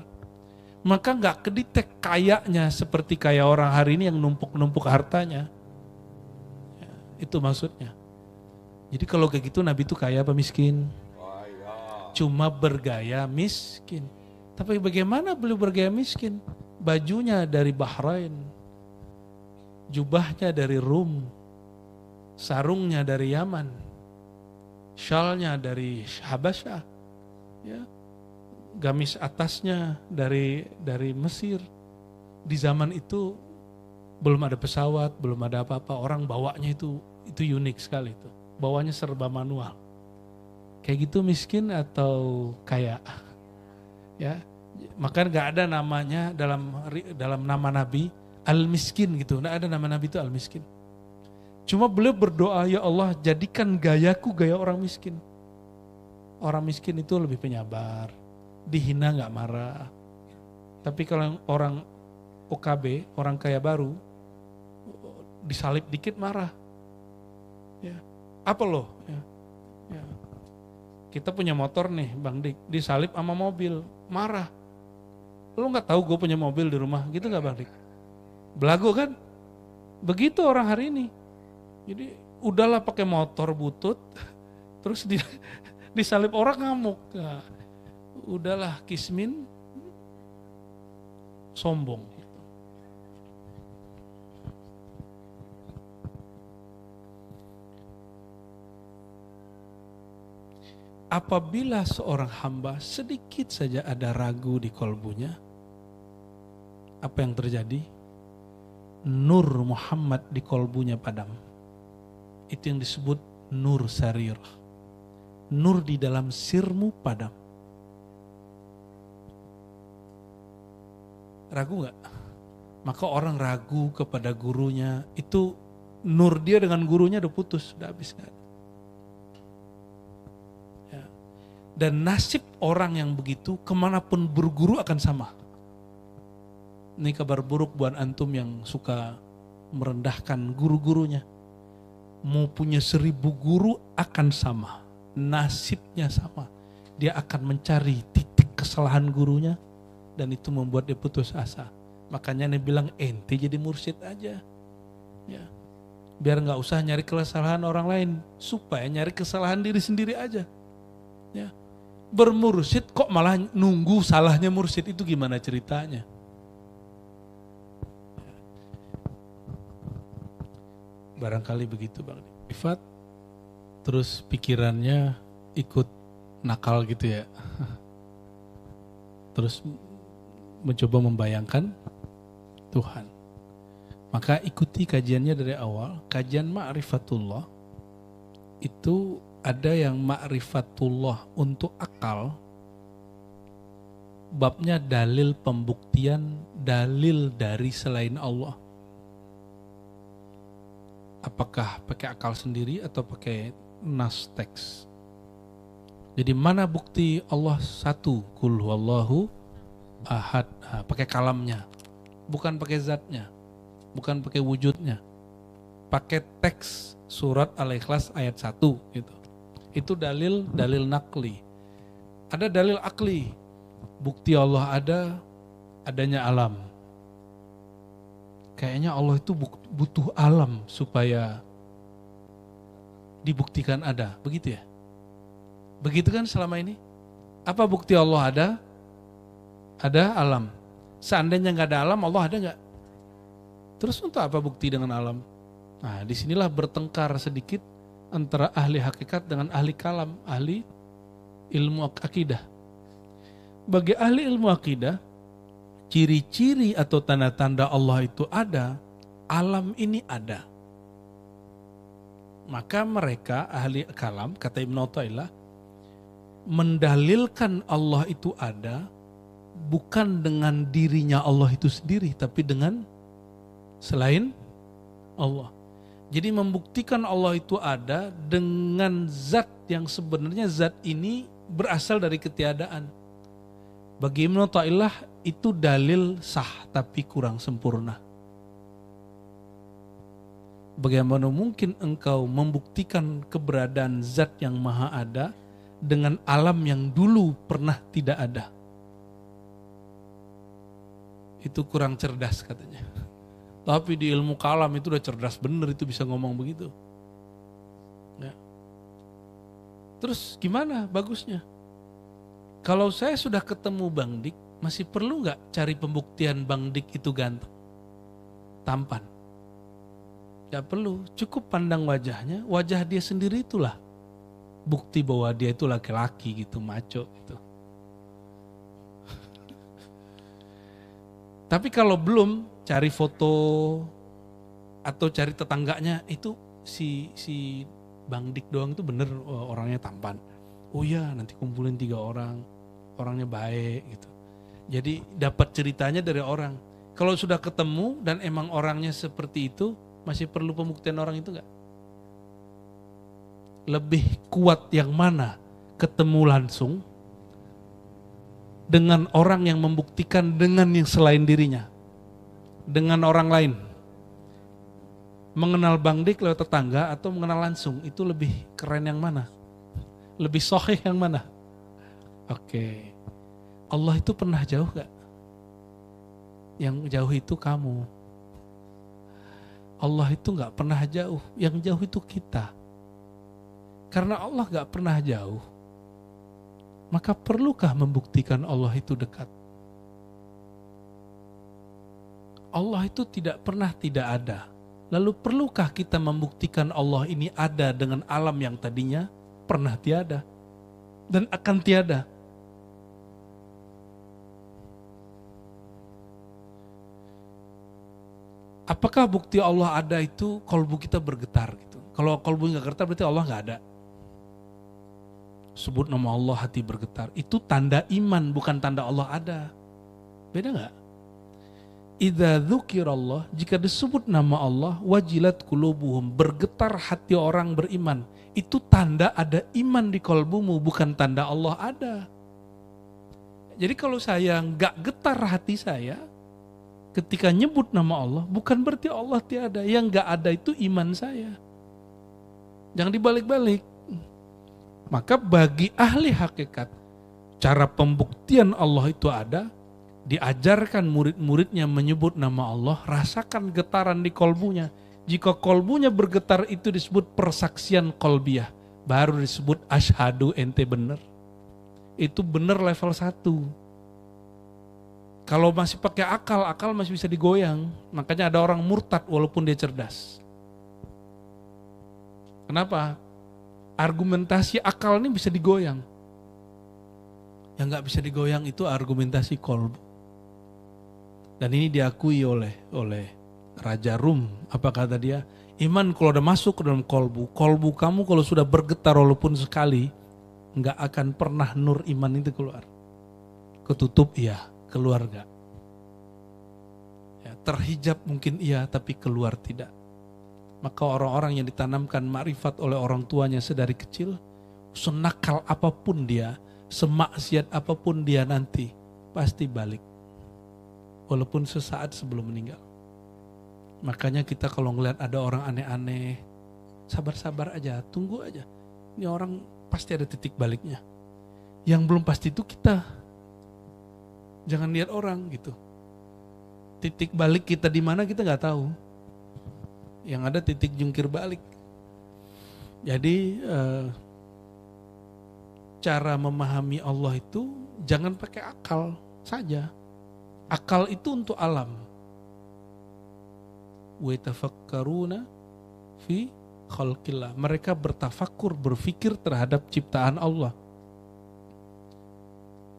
Maka nggak kedetek kayaknya seperti kayak orang hari ini yang numpuk hartanya. Ya, itu maksudnya. Jadi kalau kayak gitu Nabi itu kaya apa miskin? Cuma bergaya miskin. Tapi bagaimana beliau bergaya miskin? Bajunya dari Bahrain, jubahnya dari Rum, sarungnya dari Yaman, syalnya dari Habasyah, ya, gamis atasnya dari Mesir. Di zaman itu Belum ada pesawat, belum ada apa-apa, orang bawanya itu unik sekali itu. Bawanya serba manual. Kayak gitu miskin atau kaya? Ya, maka nggak ada namanya dalam nama Nabi al-miskin gitu. Nggak ada nama Nabi itu al-miskin. Cuma beliau berdoa, ya Allah jadikan gayaku gaya orang miskin. Orang miskin itu lebih penyabar, dihina nggak marah. Tapi kalau orang OKB, orang kaya baru, disalib dikit marah. Ya, apa loh? Ya. Kita punya motor nih, Bang Dik, disalib sama mobil, marah. Lo nggak tahu gue punya mobil di rumah, gitu nggak Bang Dik? Belagu kan? Begitu orang hari ini. Jadi udahlah pakai motor butut, terus disalib orang ngamuk. Nah, udahlah kismin, sombong. Apabila seorang hamba sedikit saja ada ragu di kolbunya, apa yang terjadi? Nur Muhammad di kolbunya padam. Itu yang disebut nur sarirah. Nur di dalam sirmu padam. Ragu gak? Maka orang ragu kepada gurunya, itu nur dia dengan gurunya udah putus, udah habis gak? Ya. Dan nasib orang yang begitu kemanapun berguru akan sama. Ini kabar buruk buat antum yang suka merendahkan guru-gurunya. Mau punya 1000 guru akan sama. Nasibnya sama. Dia akan mencari titik kesalahan gurunya dan itu membuat dia putus asa. Makanya dia bilang ente jadi mursyid aja. Ya. Biar nggak usah nyari kesalahan orang lain, supaya nyari kesalahan diri sendiri aja. Ya. Bermursyid kok malah nunggu salahnya mursyid, itu gimana ceritanya? Barangkali begitu Bang Rifat. Terus pikirannya ikut nakal gitu ya. Terus mencoba membayangkan Tuhan. Maka ikuti kajiannya dari awal. Kajian ma'rifatullah itu ada yang ma'rifatullah untuk akal. Babnya dalil pembuktian, dalil dari selain Allah. Apakah pakai akal sendiri atau pakai nas teks? Jadi mana bukti Allah satu? Qul huwallahu ahad. Nah, pakai kalamnya, bukan pakai zatnya, bukan pakai wujudnya. Pakai teks surat Al-Ikhlas ayat 1 gitu. Itu dalil nakli. Ada dalil akli. Bukti Allah adanya alam. Kayaknya Allah itu butuh alam supaya dibuktikan ada, begitu ya? Begitu kan selama ini? Apa bukti Allah ada? Ada alam. Seandainya nggak ada alam, Allah ada nggak? Terus untuk apa bukti dengan alam? Nah, disinilah bertengkar sedikit antara ahli hakikat dengan ahli kalam, ahli ilmu akidah. Bagi ahli ilmu akidah, ciri-ciri atau tanda-tanda Allah itu ada, alam ini ada. Maka mereka ahli kalam, kata Ibnu Athaillah, mendalilkan Allah itu ada bukan dengan dirinya Allah itu sendiri, tapi dengan selain Allah. Jadi membuktikan Allah itu ada dengan zat yang sebenarnya zat ini berasal dari ketiadaan. Bagi Ibnu Athaillah itu dalil sah tapi kurang sempurna. Bagaimana mungkin engkau membuktikan keberadaan zat yang maha ada dengan alam yang dulu pernah tidak ada? Itu kurang cerdas katanya. Tapi di ilmu kalam itu udah cerdas bener, itu bisa ngomong begitu. Ya. Terus gimana bagusnya? Kalau saya sudah ketemu Bang Dik, masih perlu nggak cari pembuktian Bang Dik itu ganteng, tampan? Gak perlu, cukup pandang wajahnya, wajah dia sendiri itulah bukti bahwa dia itu laki-laki gitu, maco gitu. Tapi kalau belum, cari foto Atau cari tetangganya, itu si Bang Dik doang itu bener orangnya tampan. Oh iya, nanti kumpulin 3 orang, orangnya baik gitu. Jadi dapat ceritanya dari orang. Kalau sudah ketemu dan emang orangnya seperti itu, masih perlu pembuktian orang itu enggak? Lebih kuat yang mana? Ketemu langsung dengan orang yang membuktikan dengan yang selain dirinya, dengan orang lain. Mengenal Bang Dik lewat tetangga atau mengenal langsung, itu lebih keren yang mana? Lebih sahih yang mana? Oke. Allah itu pernah jauh gak? Yang jauh itu kamu. Allah itu gak pernah jauh, yang jauh itu kita. Karena Allah gak pernah jauh, maka perlukah membuktikan Allah itu dekat? Allah itu tidak pernah tidak ada. Lalu perlukah kita membuktikan Allah ini ada dengan alam yang tadinya pernah tiada dan akan tiada? Apakah bukti Allah ada itu kolbu kita bergetar gitu? Kalau kolbu nggak bergetar berarti Allah nggak ada. Sebut nama Allah hati bergetar. Itu tanda iman, bukan tanda Allah ada. Beda nggak? Idza dzukirallah, jika disebut nama Allah, wajilat qulubuhum, bergetar hati orang beriman. Itu tanda ada iman di kolbumu, bukan tanda Allah ada. Jadi kalau saya nggak getar hati saya ketika nyebut nama Allah, bukan berarti Allah tiada. Yang nggak ada itu iman saya. Jangan dibalik-balik. Maka bagi ahli hakikat, cara pembuktian Allah itu ada, diajarkan murid-muridnya menyebut nama Allah, rasakan getaran di kolbunya. Jika kolbunya bergetar itu disebut persaksian kolbiyah, baru disebut asyhadu ente bener. Itu bener level 1. Kalau masih pakai akal masih bisa digoyang. Makanya ada orang murtad walaupun dia cerdas. Kenapa? Argumentasi akal ini bisa digoyang. Yang gak bisa digoyang itu argumentasi kolbu. Dan ini diakui oleh Raja Rum. Apa kata dia? Iman kalau udah masuk ke dalam kolbu kamu kalau sudah bergetar walaupun sekali, nggak akan pernah nur iman itu keluar. Ketutup iya, keluar nggak. Ya, terhijab mungkin iya, tapi keluar tidak. Maka orang-orang yang ditanamkan makrifat oleh orang tuanya sedari kecil, senakal apapun dia, semaksiat apapun dia nanti, pasti balik. Walaupun sesaat sebelum meninggal. Makanya kita kalau ngeliat ada orang aneh-aneh, sabar-sabar aja, tunggu aja. Ini orang pasti ada titik baliknya. Yang belum pasti itu kita. Jangan lihat orang gitu. Titik balik kita di mana kita nggak tahu. Yang ada titik jungkir balik. Jadi cara memahami Allah itu jangan pakai akal saja. Akal itu untuk alam. Wa tafakkaruna fi khalqillah. Mereka bertafakur, berfikir terhadap ciptaan Allah.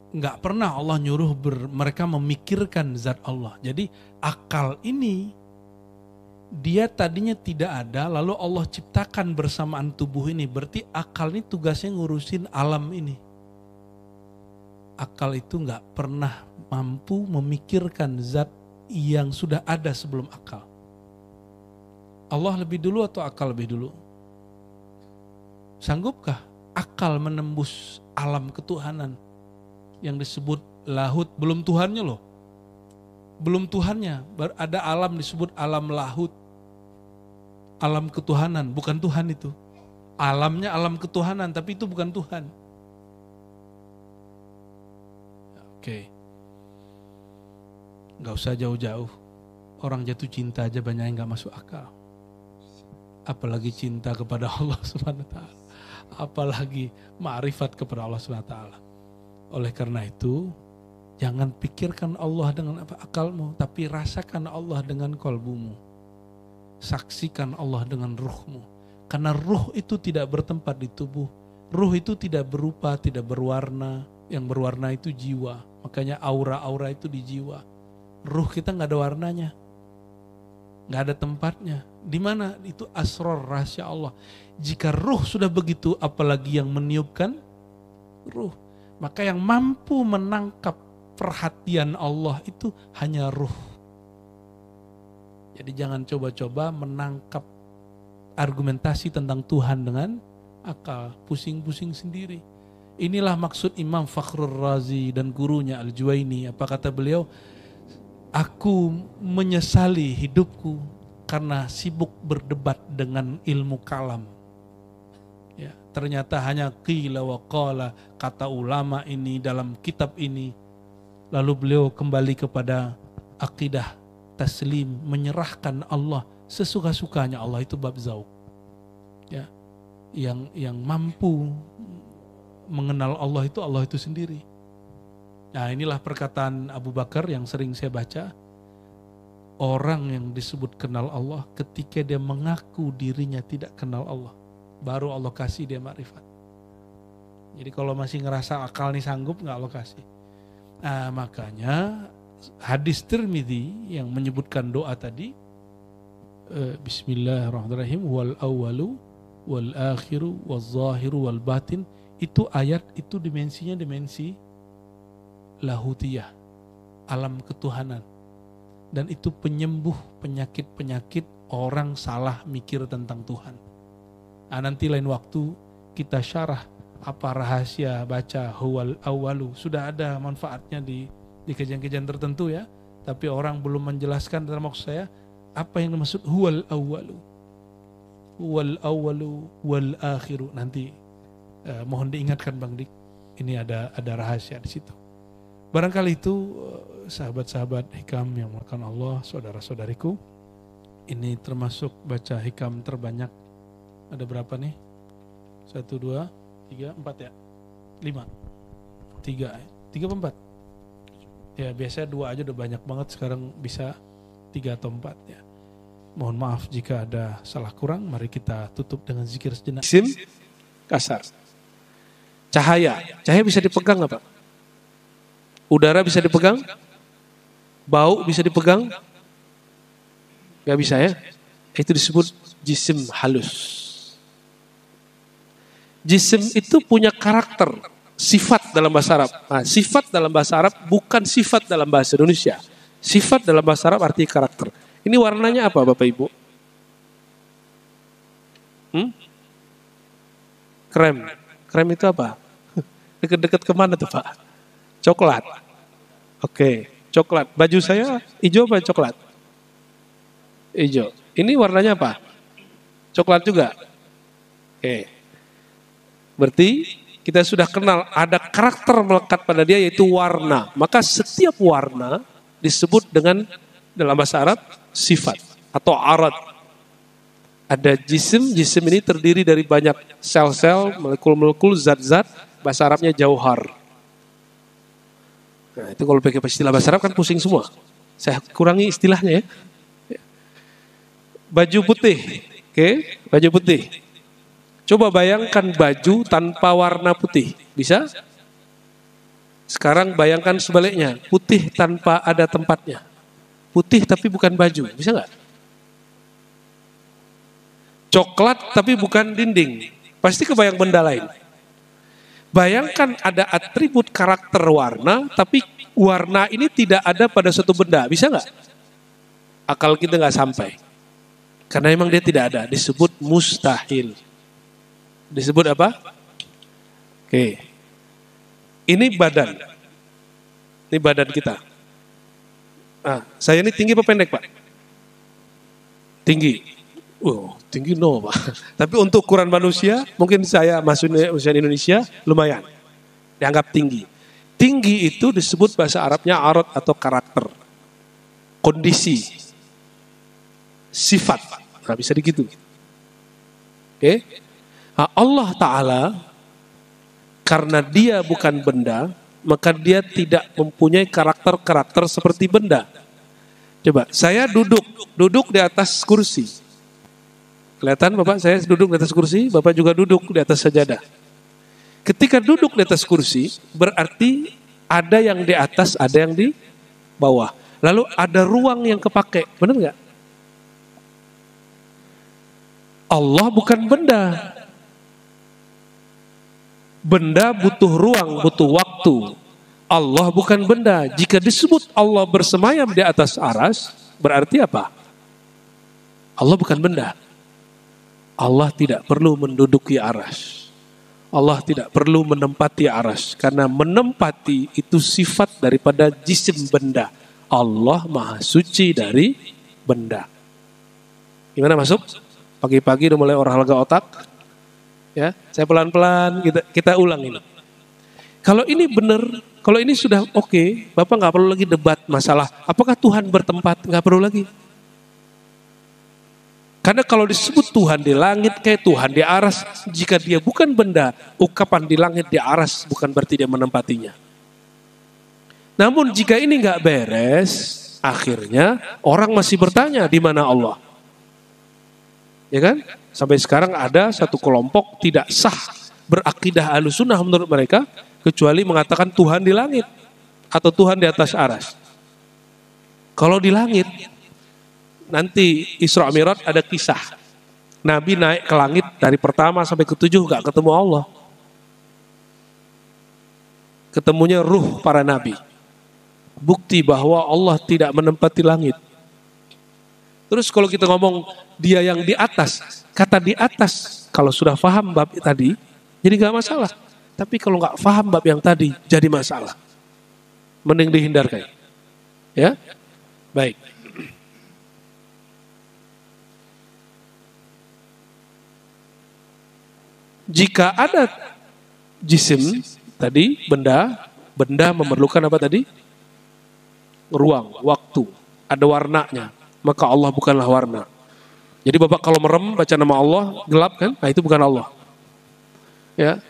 Enggak pernah Allah nyuruh mereka memikirkan zat Allah. Jadi akal ini dia tadinya tidak ada, lalu Allah ciptakan bersamaan tubuh ini. Berarti akal ini tugasnya ngurusin alam ini. Akal itu enggak pernah mampu memikirkan zat yang sudah ada sebelum akal. Allah lebih dulu atau akal lebih dulu? Sanggupkah akal menembus alam ketuhanan yang disebut lahut? Belum Tuhannya loh. Belum Tuhannya. Ada alam disebut alam lahut. Alam ketuhanan, bukan Tuhan itu. Alamnya alam ketuhanan, tapi itu bukan Tuhan. Oke. Gak usah jauh-jauh. Orang jatuh cinta aja banyak yang gak masuk akal. Apalagi cinta kepada Allah SWT. Apalagi ma'rifat kepada Allah SWT. Oleh karena itu, jangan pikirkan Allah dengan akalmu, tapi rasakan Allah dengan kolbumu. Saksikan Allah dengan ruhmu. Karena ruh itu tidak bertempat di tubuh. Ruh itu tidak berupa, tidak berwarna. Yang berwarna itu jiwa. Makanya aura-aura itu di jiwa. Ruh kita gak ada warnanya. nggak ada tempatnya. Di mana? Itu asrar, rahasia Allah. Jika ruh sudah begitu, apalagi yang meniupkan ruh. Maka yang mampu menangkap perhatian Allah itu hanya ruh. Jadi jangan coba-coba menangkap argumentasi tentang Tuhan dengan akal, pusing-pusing sendiri. Inilah maksud Imam Fakhrur Razi dan gurunya Al-Juwaini. Apa kata beliau? Aku menyesali hidupku karena sibuk berdebat dengan ilmu kalam. Ya, ternyata hanya qila wa qala, kata ulama ini dalam kitab ini. Lalu beliau kembali kepada akidah taslim, menyerahkan Allah sesuka-sukanya. Allah itu bab zauq. Ya, yang mampu mengenal Allah itu sendiri. Nah, inilah perkataan Abu Bakar yang sering saya baca. Orang yang disebut kenal Allah ketika dia mengaku dirinya tidak kenal Allah, baru Allah kasih dia makrifat. Jadi kalau masih ngerasa akal nih sanggup, nggak Allah kasih. Nah, makanya hadis Tirmidzi yang menyebutkan doa tadi, Bismillahirrahmanirrahim, wal awwalu wal akhiru wal zahiru wal batin, itu ayat itu dimensinya dimensi lahutiyah, alam ketuhanan. Dan itu penyembuh penyakit-penyakit orang salah mikir tentang Tuhan. Nah, nanti lain waktu kita syarah apa rahasia baca huwal awwalu. Sudah ada manfaatnya di kajian-kajian tertentu ya. Tapi orang belum menjelaskan dalam maksud saya apa yang dimaksud huwal awwalu. Huwal awwalu wal akhiru. Nanti mohon diingatkan Bang Dik. Ini ada rahasia di situ. Barangkali itu sahabat-sahabat hikam yang melakukan Allah, saudara-saudariku. Ini termasuk baca hikam terbanyak. Ada berapa nih? 1, 2, 3, 4 ya? 5. 3 apa 4? Ya biasanya 2 aja udah banyak banget. Sekarang bisa 3 atau 4 ya. Mohon maaf jika ada salah kurang. Mari kita tutup dengan zikir sejenak. Isim kasar. Cahaya bisa dipegang nggak Pak? Udara bisa dipegang? Bau bisa dipegang? Gak bisa ya? Itu disebut jisim halus. Jisim itu punya karakter, sifat dalam bahasa Arab. Nah, sifat dalam bahasa Arab bukan sifat dalam bahasa Indonesia. Sifat dalam bahasa Arab arti karakter. Ini warnanya apa Bapak Ibu? Krem. Krem itu apa? Deket-deket kemana tuh Pak? Coklat. Oke, coklat. Baju saya hijau apa coklat? Hijau. Ini warnanya apa? Coklat juga. Oke. Berarti kita sudah kenal ada karakter melekat pada dia yaitu warna. Maka setiap warna disebut dengan dalam bahasa Arab sifat atau arad. Ada jisim ini terdiri dari banyak sel-sel, molekul-molekul, zat-zat. Bahasa Arabnya jauhar. Nah, itu kalau pakai istilah bahasa Arab kan pusing semua. Saya kurangi istilahnya ya. Baju putih. Oke, baju putih. Coba bayangkan baju tanpa warna putih. Bisa? Sekarang bayangkan sebaliknya. Putih tanpa ada tempatnya. Putih tapi bukan baju. Bisa nggak? Coklat tapi bukan dinding. Pasti kebayang benda lain. Bayangkan ada atribut karakter warna, tapi warna ini tidak ada pada suatu benda. Bisa nggak? Akal kita nggak sampai. Karena memang dia tidak ada. Disebut mustahil. Disebut apa? Oke. Ini badan. Ini badan kita. Nah, saya ini tinggi apa pendek Pak? Tinggi. Tinggi no Pak. Tapi untuk ukuran manusia, mungkin saya masuk usia Indonesia lumayan. Dianggap tinggi. Tinggi itu disebut bahasa Arabnya arad atau karakter. Kondisi. Sifat. Nah, bisa begitu. Oke. Nah, Allah Ta'ala karena dia bukan benda, maka dia tidak mempunyai karakter-karakter seperti benda. Coba, saya duduk di atas kursi. Kelihatan Bapak, saya duduk di atas kursi, Bapak juga duduk di atas sajadah. Ketika duduk di atas kursi, berarti ada yang di atas, ada yang di bawah. Lalu ada ruang yang kepake, benar nggak? Allah bukan benda. Benda butuh ruang, butuh waktu. Allah bukan benda. Jika disebut Allah bersemayam di atas aras, berarti apa? Allah bukan benda. Allah tidak perlu menduduki aras. Allah tidak perlu menempati aras. Karena menempati itu sifat daripada jisim benda. Allah maha suci dari benda. Gimana masuk? Pagi-pagi udah mulai olahraga otak. Ya, saya pelan-pelan kita ulang ini. Kalau ini benar, kalau ini sudah oke, Bapak nggak perlu lagi debat masalah apakah Tuhan bertempat, nggak perlu lagi. Karena kalau disebut Tuhan di langit kayak Tuhan di aras, jika dia bukan benda, ungkapan di langit di aras bukan berarti dia menempatinya. Namun jika ini nggak beres, akhirnya orang masih bertanya di mana Allah. Ya kan? Sampai sekarang ada satu kelompok tidak sah berakidah Ahlussunnah menurut mereka kecuali mengatakan Tuhan di langit atau Tuhan di atas aras. Kalau di langit nanti Isra Mi'raj ada kisah. Nabi naik ke langit dari pertama sampai ke-7 gak ketemu Allah. Ketemunya ruh para nabi. Bukti bahwa Allah tidak menempati langit. Terus kalau kita ngomong dia yang di atas, kata di atas, kalau sudah paham bab tadi, jadi gak masalah. Tapi kalau gak paham bab yang tadi, jadi masalah. Mending dihindarkan. Ya, baik. Jika ada jisim tadi, benda memerlukan apa tadi? Ruang, waktu, ada warnanya. Maka Allah bukanlah warna. Jadi Bapak kalau merem baca nama Allah gelap kan? Nah itu bukan Allah. Ya.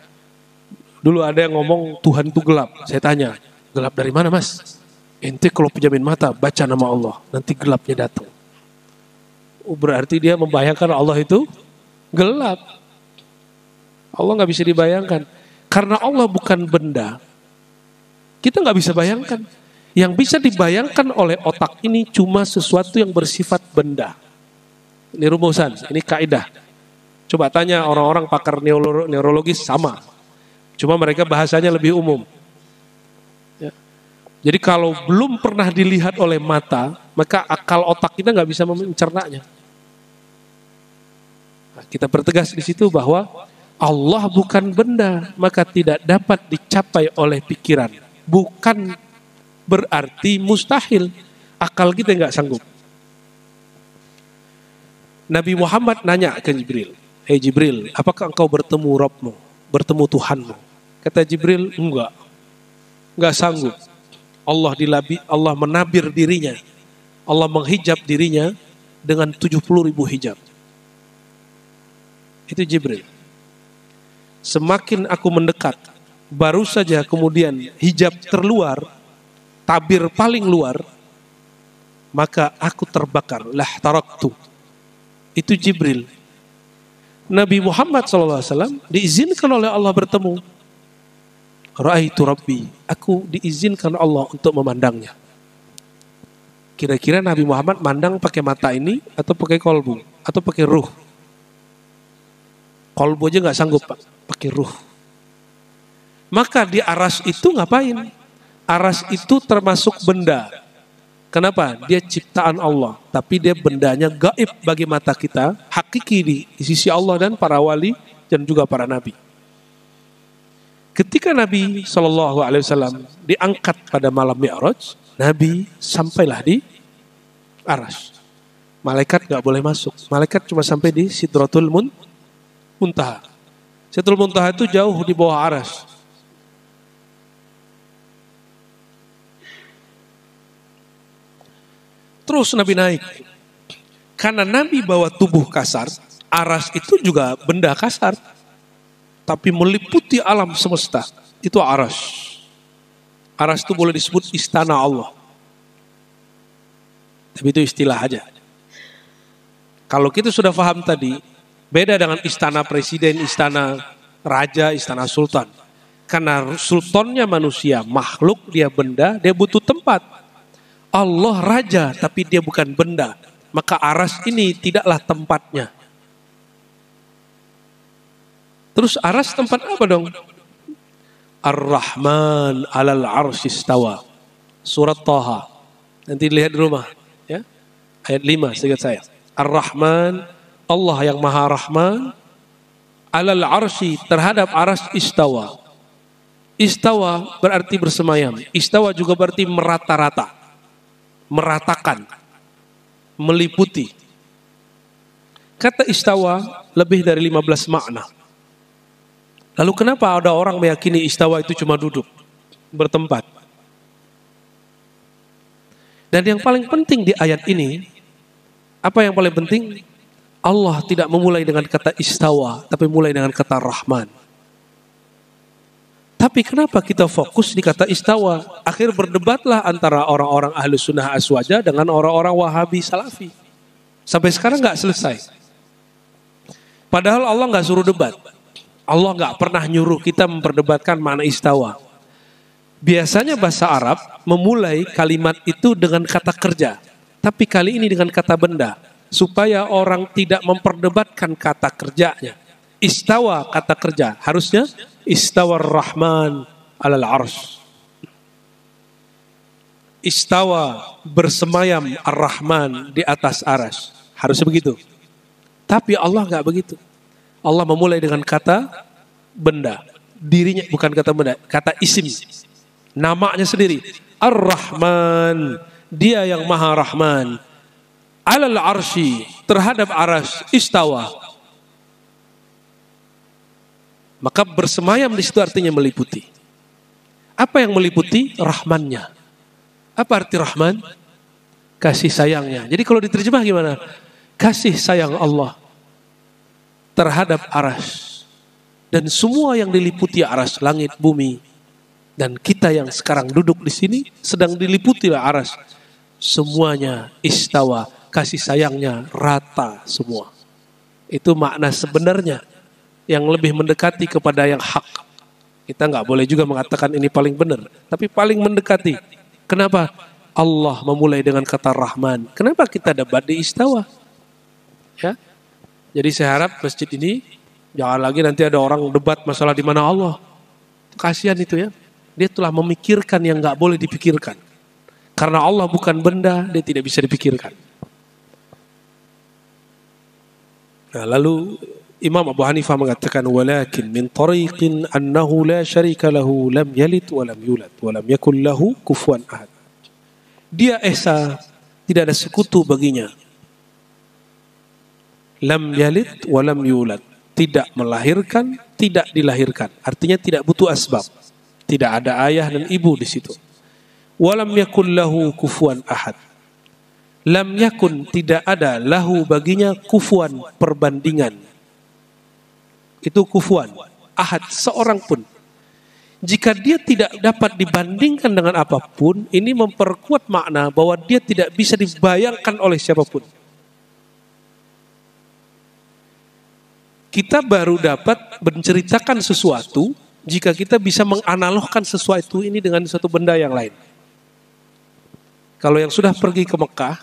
Dulu ada yang ngomong Tuhan itu gelap. Saya tanya, gelap dari mana Mas? Ente kalau pejamin mata baca nama Allah, nanti gelapnya datang. Berarti dia membayangkan Allah itu gelap. Allah nggak bisa dibayangkan. Karena Allah bukan benda, kita nggak bisa bayangkan. Yang bisa dibayangkan oleh otak ini cuma sesuatu yang bersifat benda. Ini rumusan, ini kaidah. Coba tanya orang-orang pakar neurologis sama. Cuma mereka bahasanya lebih umum. Ya. Jadi kalau belum pernah dilihat oleh mata, maka akal otak kita nggak bisa mencernanya. Nah, kita pertegas di situ bahwa Allah bukan benda, maka tidak dapat dicapai oleh pikiran. Bukan berarti mustahil. Akal kita nggak sanggup. Nabi Muhammad nanya ke Jibril, "Hei Jibril, apakah engkau bertemu Rabbmu, bertemu Tuhanmu?" Kata Jibril, enggak sanggup. Allah menabir dirinya, Allah menghijab dirinya dengan 70.000 hijab. Itu Jibril. Semakin aku mendekat, baru saja kemudian hijab terluar, tabir paling luar, maka aku terbakar, lah taraktu. Itu Jibril. Nabi Muhammad SAW diizinkan oleh Allah bertemu. Ra'aitu Rabbi, aku diizinkan Allah untuk memandangnya. Kira-kira Nabi Muhammad mandang pakai mata ini atau pakai kolbu atau pakai ruh? Kolbu aja nggak sanggup Pak, pakai ruh. Maka di aras itu ngapain? Aras itu termasuk benda. Kenapa? Dia ciptaan Allah, tapi dia bendanya gaib bagi mata kita, hakiki di sisi Allah dan para wali dan juga para nabi. Ketika Nabi SAW diangkat pada malam Mi'raj, Nabi sampailah di aras. Malaikat nggak boleh masuk. Malaikat cuma sampai di Sidratul Muntaha. Sidratul Muntaha itu jauh di bawah aras. Terus Nabi naik. Karena Nabi bawa tubuh kasar, aras itu juga benda kasar. Tapi meliputi alam semesta. Itu aras. Aras itu boleh disebut istana Allah. Tapi itu istilah aja. Kalau kita sudah paham tadi, beda dengan istana presiden, istana raja, istana sultan. Karena sultannya manusia, makhluk, dia benda, dia butuh tempat. Allah raja, tapi dia bukan benda. Maka aras ini tidaklah tempatnya. Terus aras tempat apa dong? Ar-Rahman 'alal 'arsy istawa. Surat Thaha. Nanti lihat di rumah, ya. Ayat 5 seingat saya. Ar-Rahman, Allah yang Maha Rahman, 'alal 'arsy, terhadap aras istawa. Istawa berarti bersemayam. Istawa juga berarti merata-rata. Meratakan. Meliputi. Kata istawa lebih dari 15 makna. Lalu kenapa ada orang meyakini istawa itu cuma duduk, bertempat? Dan yang paling penting di ayat ini, apa yang paling penting? Allah tidak memulai dengan kata istawa, tapi mulai dengan kata Rahman. Tapi kenapa kita fokus di kata istawa? Akhir berdebatlah antara orang-orang ahlu sunnah aswaja dengan orang-orang wahabi salafi. Sampai sekarang nggak selesai. Padahal Allah nggak suruh debat. Allah nggak pernah nyuruh kita memperdebatkan makna istawa. Biasanya bahasa Arab memulai kalimat itu dengan kata kerja. Tapi kali ini dengan kata benda. Supaya orang tidak memperdebatkan kata kerjanya. Istawa kata kerja. Harusnya istawa Rahman 'alal 'arsy. Istawa bersemayam Ar-Rahman di atas aras. Harusnya begitu. Tapi Allah nggak begitu. Allah memulai dengan kata benda. Dirinya bukan kata benda, kata isim. Namanya sendiri. Ar-Rahman, dia yang Maha Rahman. 'Alal 'arsy, terhadap aras istawa. Maka bersemayam di situ artinya meliputi. Apa yang meliputi? Rahmannya. Apa arti Rahman? Kasih sayangnya. Jadi kalau diterjemah gimana? Kasih sayang Allah terhadap aras. Dan semua yang diliputi aras, langit, bumi. Dan kita yang sekarang duduk di sini sedang diliputi aras. Semuanya istawa, kasih sayangnya rata semua. Itu makna sebenarnya yang lebih mendekati kepada yang hak. Kita nggak boleh juga mengatakan ini paling benar, tapi paling mendekati. Kenapa? Allah memulai dengan kata Rahman. Kenapa kita debat di istawa? Ya. Jadi saya harap masjid ini jangan lagi nanti ada orang debat masalah di mana Allah. Kasihan itu ya. Dia telah memikirkan yang nggak boleh dipikirkan. Karena Allah bukan benda, dia tidak bisa dipikirkan. Nah, lalu Imam Abu Hanifah mengatakan walakin min tariqin annahu la syarika lahu lam yalid wa lam yulad wa lam yakul lahu kufuwan ahad. Dia esa, tidak ada sekutu baginya. Lam yalid wa lam yulad, tidak melahirkan, tidak dilahirkan. Artinya tidak butuh asbab. Tidak ada ayah dan ibu di situ. Wa lam yakul lahu kufuwan ahad. Lam yakun, tidak ada lahu baginya kufuwan, perbandingan. Itu kufuan, ahad, seorang pun. Jika dia tidak dapat dibandingkan dengan apapun, ini memperkuat makna bahwa dia tidak bisa dibayangkan oleh siapapun. Kita baru dapat menceritakan sesuatu jika kita bisa menganalogkan sesuatu ini dengan suatu benda yang lain. Kalau yang sudah pergi ke Mekah,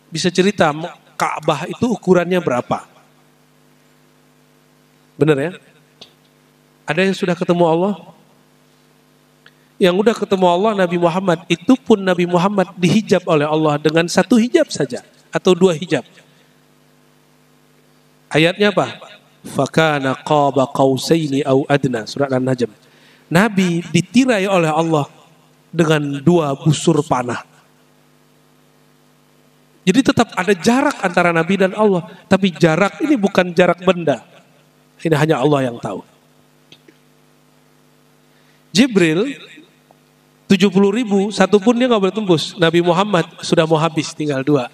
bisa cerita Ka'bah itu ukurannya berapa. Benar ya? Ada yang sudah ketemu Allah? Yang sudah ketemu Allah Nabi Muhammad, itu pun Nabi Muhammad dihijab oleh Allah dengan satu hijab saja atau dua hijab. Ayatnya apa? Fakana qaba qausaini au adna, surat An-Najm. Nabi ditirai oleh Allah dengan dua busur panah. Jadi tetap ada jarak antara Nabi dan Allah, tapi jarak ini bukan jarak benda. Ini hanya Allah yang tahu. Jibril 70.000, satu pun dia nggak boleh tembus. Nabi Muhammad sudah mau habis, tinggal dua.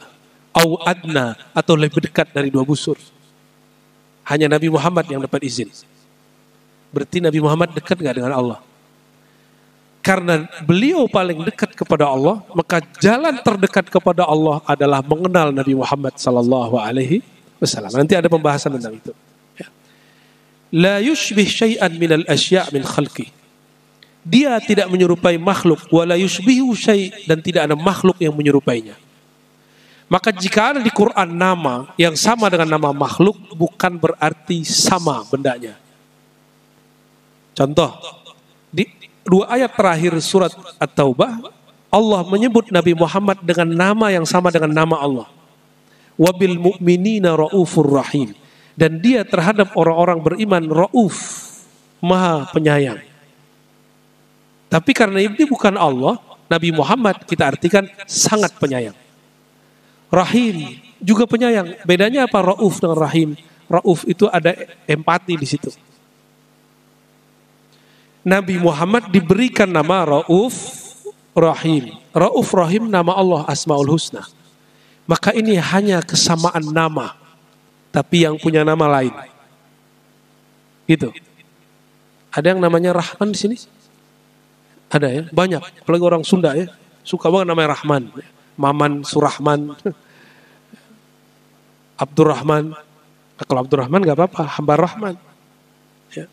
Au adna, atau lebih dekat dari dua busur. Hanya Nabi Muhammad yang dapat izin. Berarti Nabi Muhammad dekat nggak dengan Allah? Karena beliau paling dekat kepada Allah, maka jalan terdekat kepada Allah adalah mengenal Nabi Muhammad sallallahu alaihi wasallam. Nanti ada pembahasan tentang itu. La yushbih syai'an minal asya' min khalqi. Dia tidak menyerupai makhluk, wala yushbihu syai', dan tidak ada makhluk yang menyerupainya. Maka jika ada di Quran nama yang sama dengan nama makhluk, bukan berarti sama bendanya. Contoh, di 2 ayat terakhir surat At-Taubah, Allah menyebut Nabi Muhammad dengan nama yang sama dengan nama Allah. Wabil mu'minina ra'ufur rahim. Dan dia terhadap orang-orang beriman ra'uf, maha penyayang. Tapi karena ini bukan Allah, Nabi Muhammad kita artikan sangat penyayang. Rahim juga penyayang. Bedanya apa ra'uf dengan rahim? Ra'uf itu ada empati di situ. Nabi Muhammad diberikan nama Ra'uf Rahim. Ra'uf Rahim nama Allah Asmaul Husna. Maka ini hanya kesamaan nama, tapi yang punya nama lain. Gitu. Ada yang namanya Rahman di sini? Ada ya, banyak. Apalagi orang Sunda ya, suka banget namanya Rahman. Maman Surahman, Abdurrahman. Kalau Abdurrahman nggak apa-apa, hamba Rahman. Ya.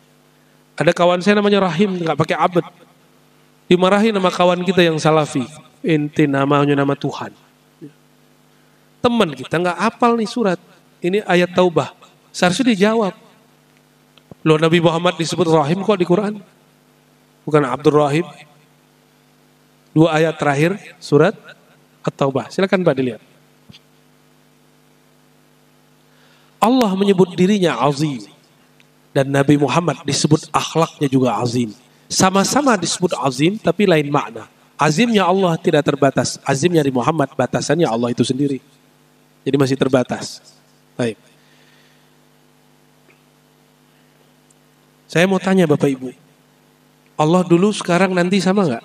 Ada kawan saya namanya Rahim, nggak pakai abad. Dimarahi nama kawan kita yang salafi. Inti namanya nama Tuhan. Teman kita nggak hafal nih surat. Ini ayat Taubah. Seharusnya dijawab. Loh Nabi Muhammad disebut Rahim kok di Quran? Bukan Abdur Rahim. 2 ayat terakhir surat At-Taubah. Silakan Pak dilihat. Allah menyebut dirinya azim. Dan Nabi Muhammad disebut akhlaknya juga azim. Sama-sama disebut azim tapi lain makna. Azimnya Allah tidak terbatas. Azimnya di Muhammad batasannya Allah itu sendiri. Jadi masih terbatas. Baik. Saya mau tanya Bapak Ibu. Allah dulu sekarang nanti sama enggak?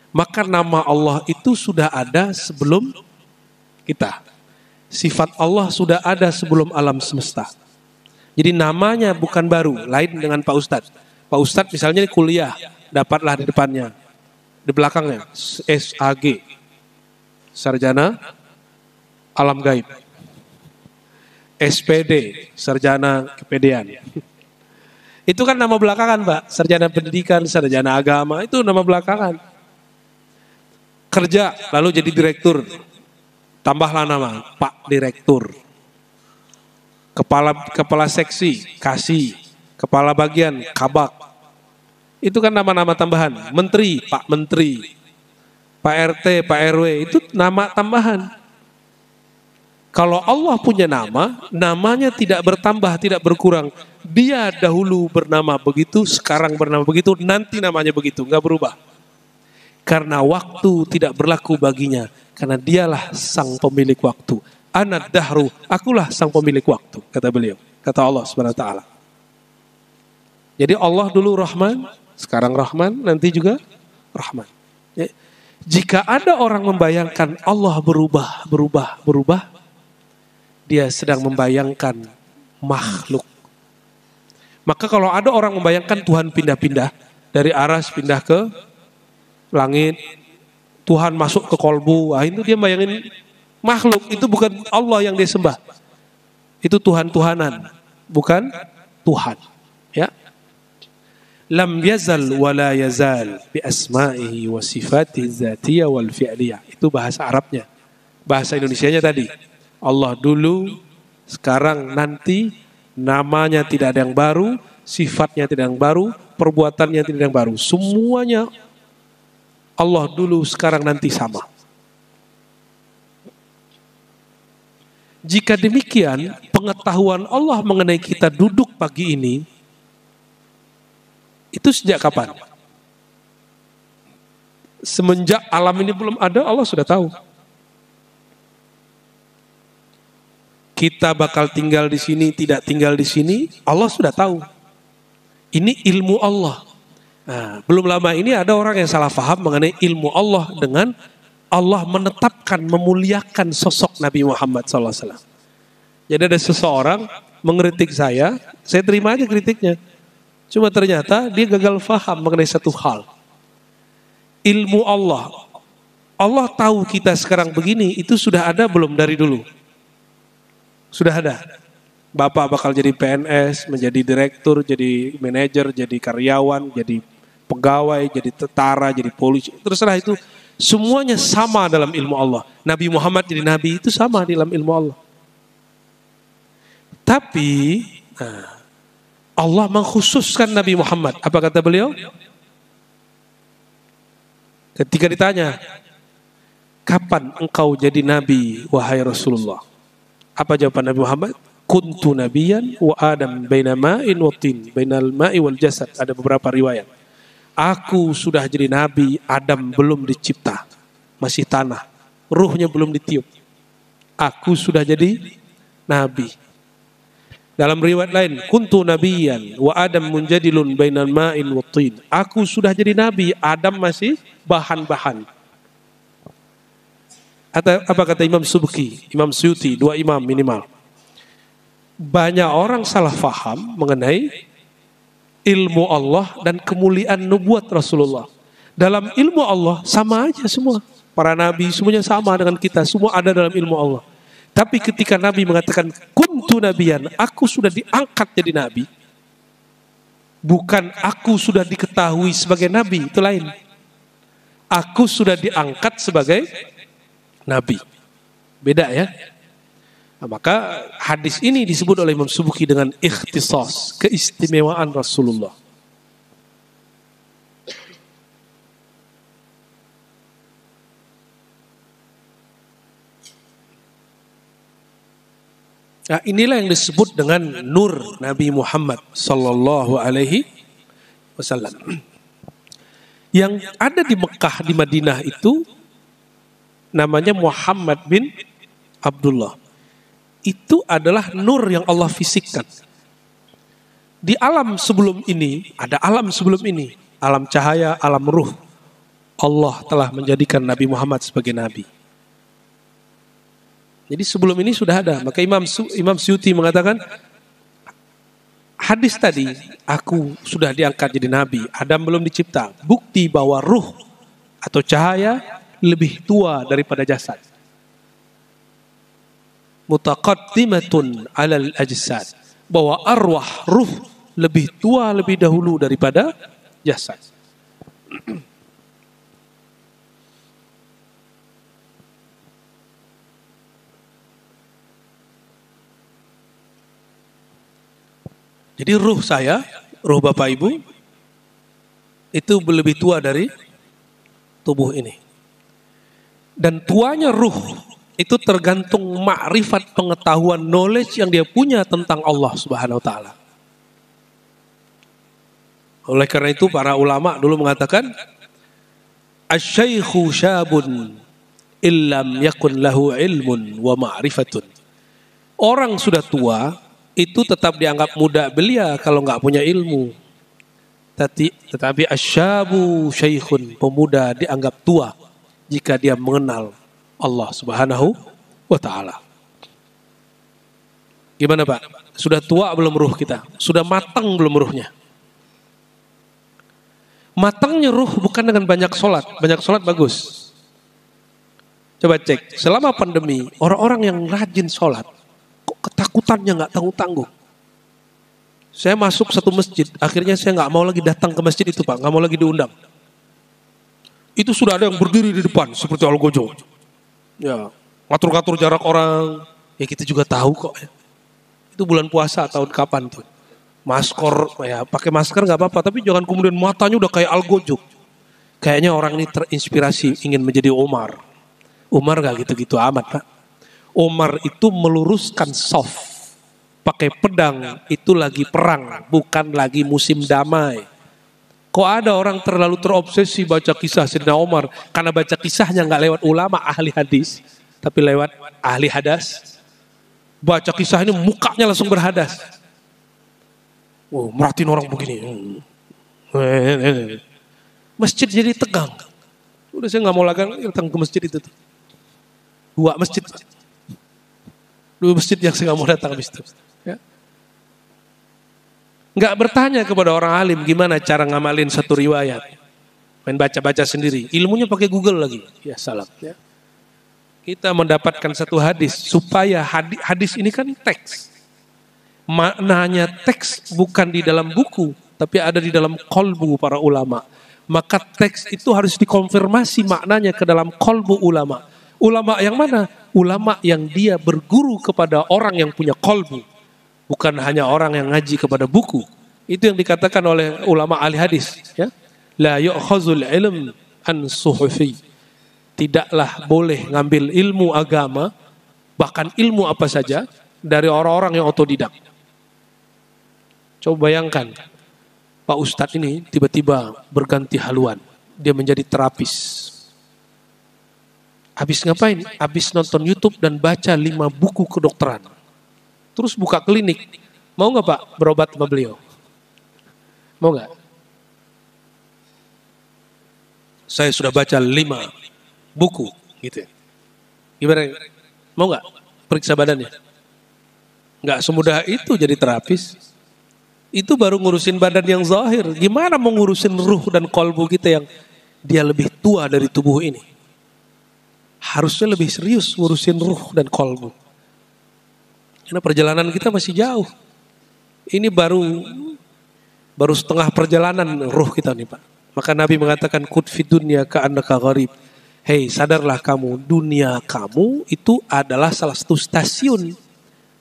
Maka nama Allah itu sudah ada sebelum kita. Sifat Allah sudah ada sebelum alam semesta. Jadi namanya bukan baru, lain dengan Pak Ustadz. Pak Ustadz misalnya kuliah, dapatlah di depannya. Di belakangnya, SAG. Sarjana Alam Gaib. SPD, Sarjana Kepedean. Itu kan nama belakangan Pak. Sarjana Pendidikan, Sarjana Agama, itu nama belakangan. Kerja, lalu jadi direktur. Tambahlah nama, Pak Direktur. Kepala seksi, Kasih. Kepala bagian, Kabak. Itu kan nama-nama tambahan. Menteri, Pak Menteri. Pak RT, Pak RW, itu nama tambahan. Kalau Allah punya nama, namanya tidak bertambah, tidak berkurang. Dia dahulu bernama begitu, sekarang bernama begitu, nanti namanya begitu, nggak berubah. Karena waktu tidak berlaku baginya. Karena dialah sang pemilik waktu. Anad dahru, akulah sang pemilik waktu, kata beliau. Kata Allah SWT. Jadi Allah dulu Rahman, sekarang Rahman, nanti juga Rahman. Ya. Jika ada orang membayangkan Allah berubah, dia sedang membayangkan makhluk. Maka kalau ada orang membayangkan Tuhan pindah-pindah, dari aras pindah ke langit, Tuhan masuk ke kolbu, itu dia bayangin makhluk, itu bukan Allah yang dia sembah. Itu Tuhan-Tuhanan, bukan Tuhan. Ya. Lam yazal wa la yazal bi asma'ihi wa sifatihi dzatiyah wal fi'liyah. Itu bahasa Arabnya. Bahasa Indonesianya tadi. Allah dulu, sekarang, nanti, namanya tidak ada yang baru, sifatnya tidak ada yang baru, perbuatannya tidak ada yang baru. Semuanya Allah dulu, sekarang, nanti sama. Jika demikian, pengetahuan Allah mengenai kita duduk pagi ini, itu sejak kapan? Semenjak alam ini belum ada, Allah sudah tahu. Kita bakal tinggal di sini, tidak tinggal di sini, Allah sudah tahu. Ini ilmu Allah. Nah, belum lama ini ada orang yang salah paham mengenai ilmu Allah dengan Allah menetapkan, memuliakan sosok Nabi Muhammad SAW. Jadi ada seseorang mengkritik saya terima aja kritiknya. Cuma ternyata dia gagal paham mengenai satu hal. Ilmu Allah. Allah tahu kita sekarang begini, itu sudah ada belum dari dulu? Sudah ada. Bapak bakal jadi PNS, menjadi direktur, jadi manajer, jadi karyawan, jadi pegawai, jadi tentara, jadi polisi. Terserah itu. Semuanya sama dalam ilmu Allah. Nabi Muhammad jadi nabi itu sama dalam ilmu Allah. Tapi Allah mengkhususkan Nabi Muhammad. Apa kata beliau? Ketika ditanya, kapan engkau jadi nabi, wahai Rasulullah? Apa jawaban Nabi Muhammad? Kuntu nabiyan wa Adam baina ma'in wa tin, bainal ma'i wal jasad. Ada beberapa riwayat. Aku sudah jadi nabi, Adam belum dicipta, masih tanah, ruhnya belum ditiup. Aku sudah jadi nabi. Dalam riwayat lain, kuntu nabiyan wa Adam munjadilun bainal ma'in wa tin. Aku sudah jadi nabi, Adam masih bahan-bahan. Apa kata Imam Subki, Imam Suyuti, dua imam minimal. Banyak orang salah faham mengenai ilmu Allah dan kemuliaan nubuat Rasulullah. Dalam ilmu Allah sama aja semua. Para nabi semuanya sama dengan kita, semua ada dalam ilmu Allah. Tapi ketika Nabi mengatakan kuntu nabiyan, aku sudah diangkat jadi nabi, bukan aku sudah diketahui sebagai nabi, itu lain. Aku sudah diangkat sebagai nabi. Beda ya. Nah, maka hadis ini disebut oleh Imam Subuki dengan ikhtisas, keistimewaan Rasulullah. Nah, inilah yang disebut dengan nur Nabi Muhammad sallallahu alaihi wasallam. Yang ada di Mekah, di Madinah itu namanya Muhammad bin Abdullah. Itu adalah nur yang Allah fisikkan. Di alam sebelum ini, ada alam sebelum ini, alam cahaya, alam ruh. Allah telah menjadikan Nabi Muhammad sebagai nabi. Jadi sebelum ini sudah ada. Maka Imam Suyuti mengatakan, hadis tadi, aku sudah diangkat jadi nabi, Adam belum dicipta. Bukti bahwa ruh atau cahaya lebih tua daripada jasad. Mutaqaddimatun alal ajsad, bahwa arwah, ruh lebih tua lebih dahulu daripada jasad. Jadi ruh saya, ruh Bapak Ibu itu lebih tua dari tubuh ini. Dan tuanya ruh itu tergantung makrifat, pengetahuan, knowledge yang dia punya tentang Allah Subhanahu wa taala. Oleh karena itu para ulama dulu mengatakan asy-syaikhu syabun illam yakun lahu ilmun wa ma'rifatun. Orang sudah tua itu tetap dianggap muda belia kalau nggak punya ilmu. Tetapi asyabu syaikhun, pemuda dianggap tua jika dia mengenal Allah Subhanahu wa taala. Gimana Pak? Sudah tua belum ruh kita? Sudah matang belum ruhnya? Matangnya ruh bukan dengan banyak sholat. Banyak sholat bagus. Coba cek, selama pandemi orang-orang yang rajin sholat kok ketakutannya nggak tanggung-tanggung. Saya masuk satu masjid, akhirnya saya nggak mau lagi datang ke masjid itu Pak, nggak mau lagi diundang. Itu sudah ada yang berdiri di depan seperti algojo. Ya, ngatur-ngatur jarak orang. Ya kita juga tahu kok. Ya. Itu bulan puasa tahun kapan tuh? Masker, ya pakai masker nggak apa-apa, tapi jangan kemudian matanya udah kayak algojo. Kayaknya orang ini terinspirasi ingin menjadi Umar. Umar nggak gitu-gitu amat Pak. Umar itu meluruskan soft. Pakai pedang itu lagi perang, bukan lagi musim damai. Kok ada orang terlalu terobsesi baca kisah Sayyidina Umar, karena baca kisahnya nggak lewat ulama ahli hadis, tapi lewat ahli hadas. Baca kisah ini mukanya langsung berhadas. Oh, merhatiin orang begini. Masjid jadi tegang. Udah saya nggak mau lagi datang ke masjid itu. Dua masjid yang saya nggak mau datang habis itu. Ya. Nggak bertanya kepada orang alim gimana cara ngamalin satu riwayat. Main baca-baca sendiri. Ilmunya pakai Google lagi. Ya salam. Ya. Kita mendapatkan satu hadis. Supaya hadis ini kan teks. Maknanya teks bukan di dalam buku. Tapi ada di dalam kolbu para ulama. Maka teks itu harus dikonfirmasi maknanya ke dalam kolbu ulama. Ulama yang mana? Ulama yang dia berguru kepada orang yang punya kolbu. Bukan hanya orang yang ngaji kepada buku. Itu yang dikatakan oleh ulama ahli hadis, ya. La yu'khazul ilm an suhufi. Tidaklah boleh ngambil ilmu agama, bahkan ilmu apa saja, dari orang-orang yang otodidak. Coba bayangkan, Pak Ustadz ini tiba-tiba berganti haluan. Dia menjadi terapis. Habis ngapain? Habis nonton YouTube dan baca 5 buku kedokteran. Terus buka klinik. Mau nggak Pak berobat sama beliau? Mau nggak? Saya sudah baca 5 buku, gitu. Gimana? Mau nggak periksa badannya? Nggak semudah itu jadi terapis. Itu baru ngurusin badan yang zahir. Gimana mau ngurusin ruh dan kolbu kita yang dia lebih tua dari tubuh ini? Harusnya lebih serius ngurusin ruh dan kolbu. Karena perjalanan kita masih jauh. Ini baru setengah perjalanan ruh kita nih Pak. Maka Nabi mengatakan kut fid dunya ka'annaka gharib. Hei, sadarlah kamu, dunia kamu itu adalah salah satu stasiun.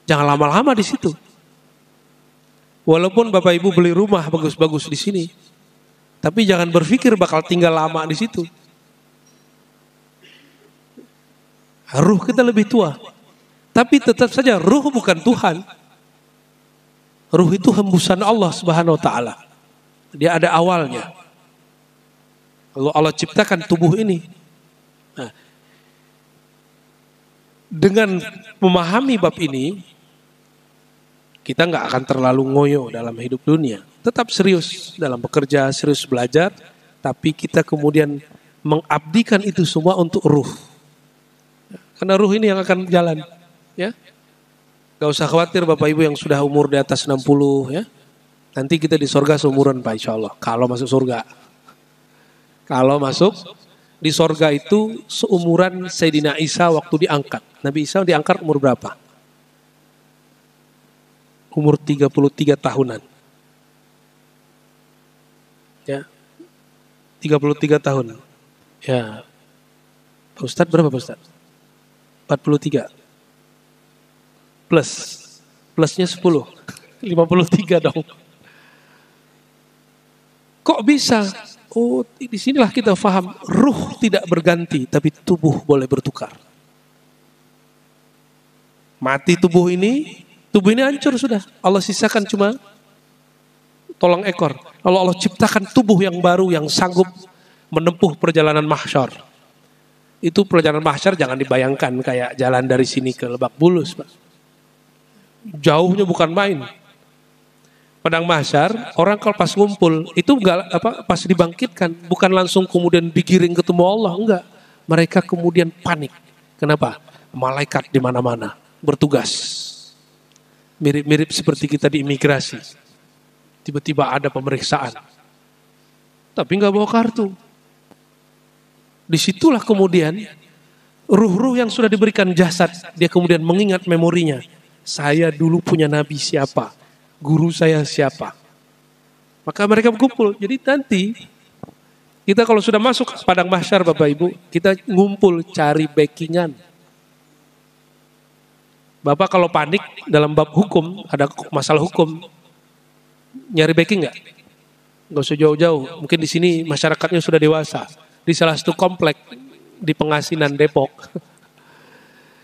Jangan lama-lama di situ. Walaupun Bapak Ibu beli rumah bagus-bagus di sini, tapi jangan berpikir bakal tinggal lama di situ. Ruh kita lebih tua. Tapi tetap saja ruh bukan Tuhan. Ruh itu hembusan Allah Subhanahu wa taala. Dia ada awalnya. Allah ciptakan tubuh ini. Nah, dengan memahami bab ini, kita nggak akan terlalu ngoyo dalam hidup dunia. Tetap serius dalam bekerja, serius belajar, tapi kita kemudian mengabdikan itu semua untuk ruh. Karena ruh ini yang akan jalan, ya. Gak usah khawatir Bapak Ibu yang sudah umur di atas 60, ya. Nanti kita di surga seumuran Pak insya Allah. Kalau masuk surga. Kalau masuk di surga itu seumuran Sayyidina Isa waktu diangkat. Nabi Isa diangkat umur berapa? Umur 33 tahunan. Ya. 33 tahun. Ya. Pak Ustadz berapa Pak Ustadz? 43. Plusnya 10. 53 dong. Kok bisa? Oh, disinilah kita paham. Ruh tidak berganti, tapi tubuh boleh bertukar. Mati tubuh ini hancur sudah. Allah sisakan cuma tulang ekor. Lalu Allah ciptakan tubuh yang baru yang sanggup menempuh perjalanan mahsyar. Itu perjalanan mahsyar jangan dibayangkan kayak jalan dari sini ke Lebak Bulus, Pak. Jauhnya bukan main. Padang mahsyar, orang kalau pas ngumpul itu pas dibangkitkan bukan langsung kemudian digiring ketemu Allah, enggak. Mereka kemudian panik. Kenapa? Malaikat di mana-mana bertugas. Mirip-mirip seperti kita di imigrasi. Tiba-tiba ada pemeriksaan. Tapi nggak bawa kartu. Disitulah kemudian ruh-ruh yang sudah diberikan jasad, dia kemudian mengingat memorinya. Saya dulu punya nabi siapa? Guru saya siapa? Maka mereka berkumpul. Jadi nanti kita kalau sudah masuk padang mahsyar Bapak Ibu, kita ngumpul cari backingan. Bapak kalau panik dalam bab hukum, ada masalah hukum, nyari backing nggak? Nggak usah jauh-jauh. Mungkin di sini masyarakatnya sudah dewasa. Di salah satu komplek di Pengasinan Depok,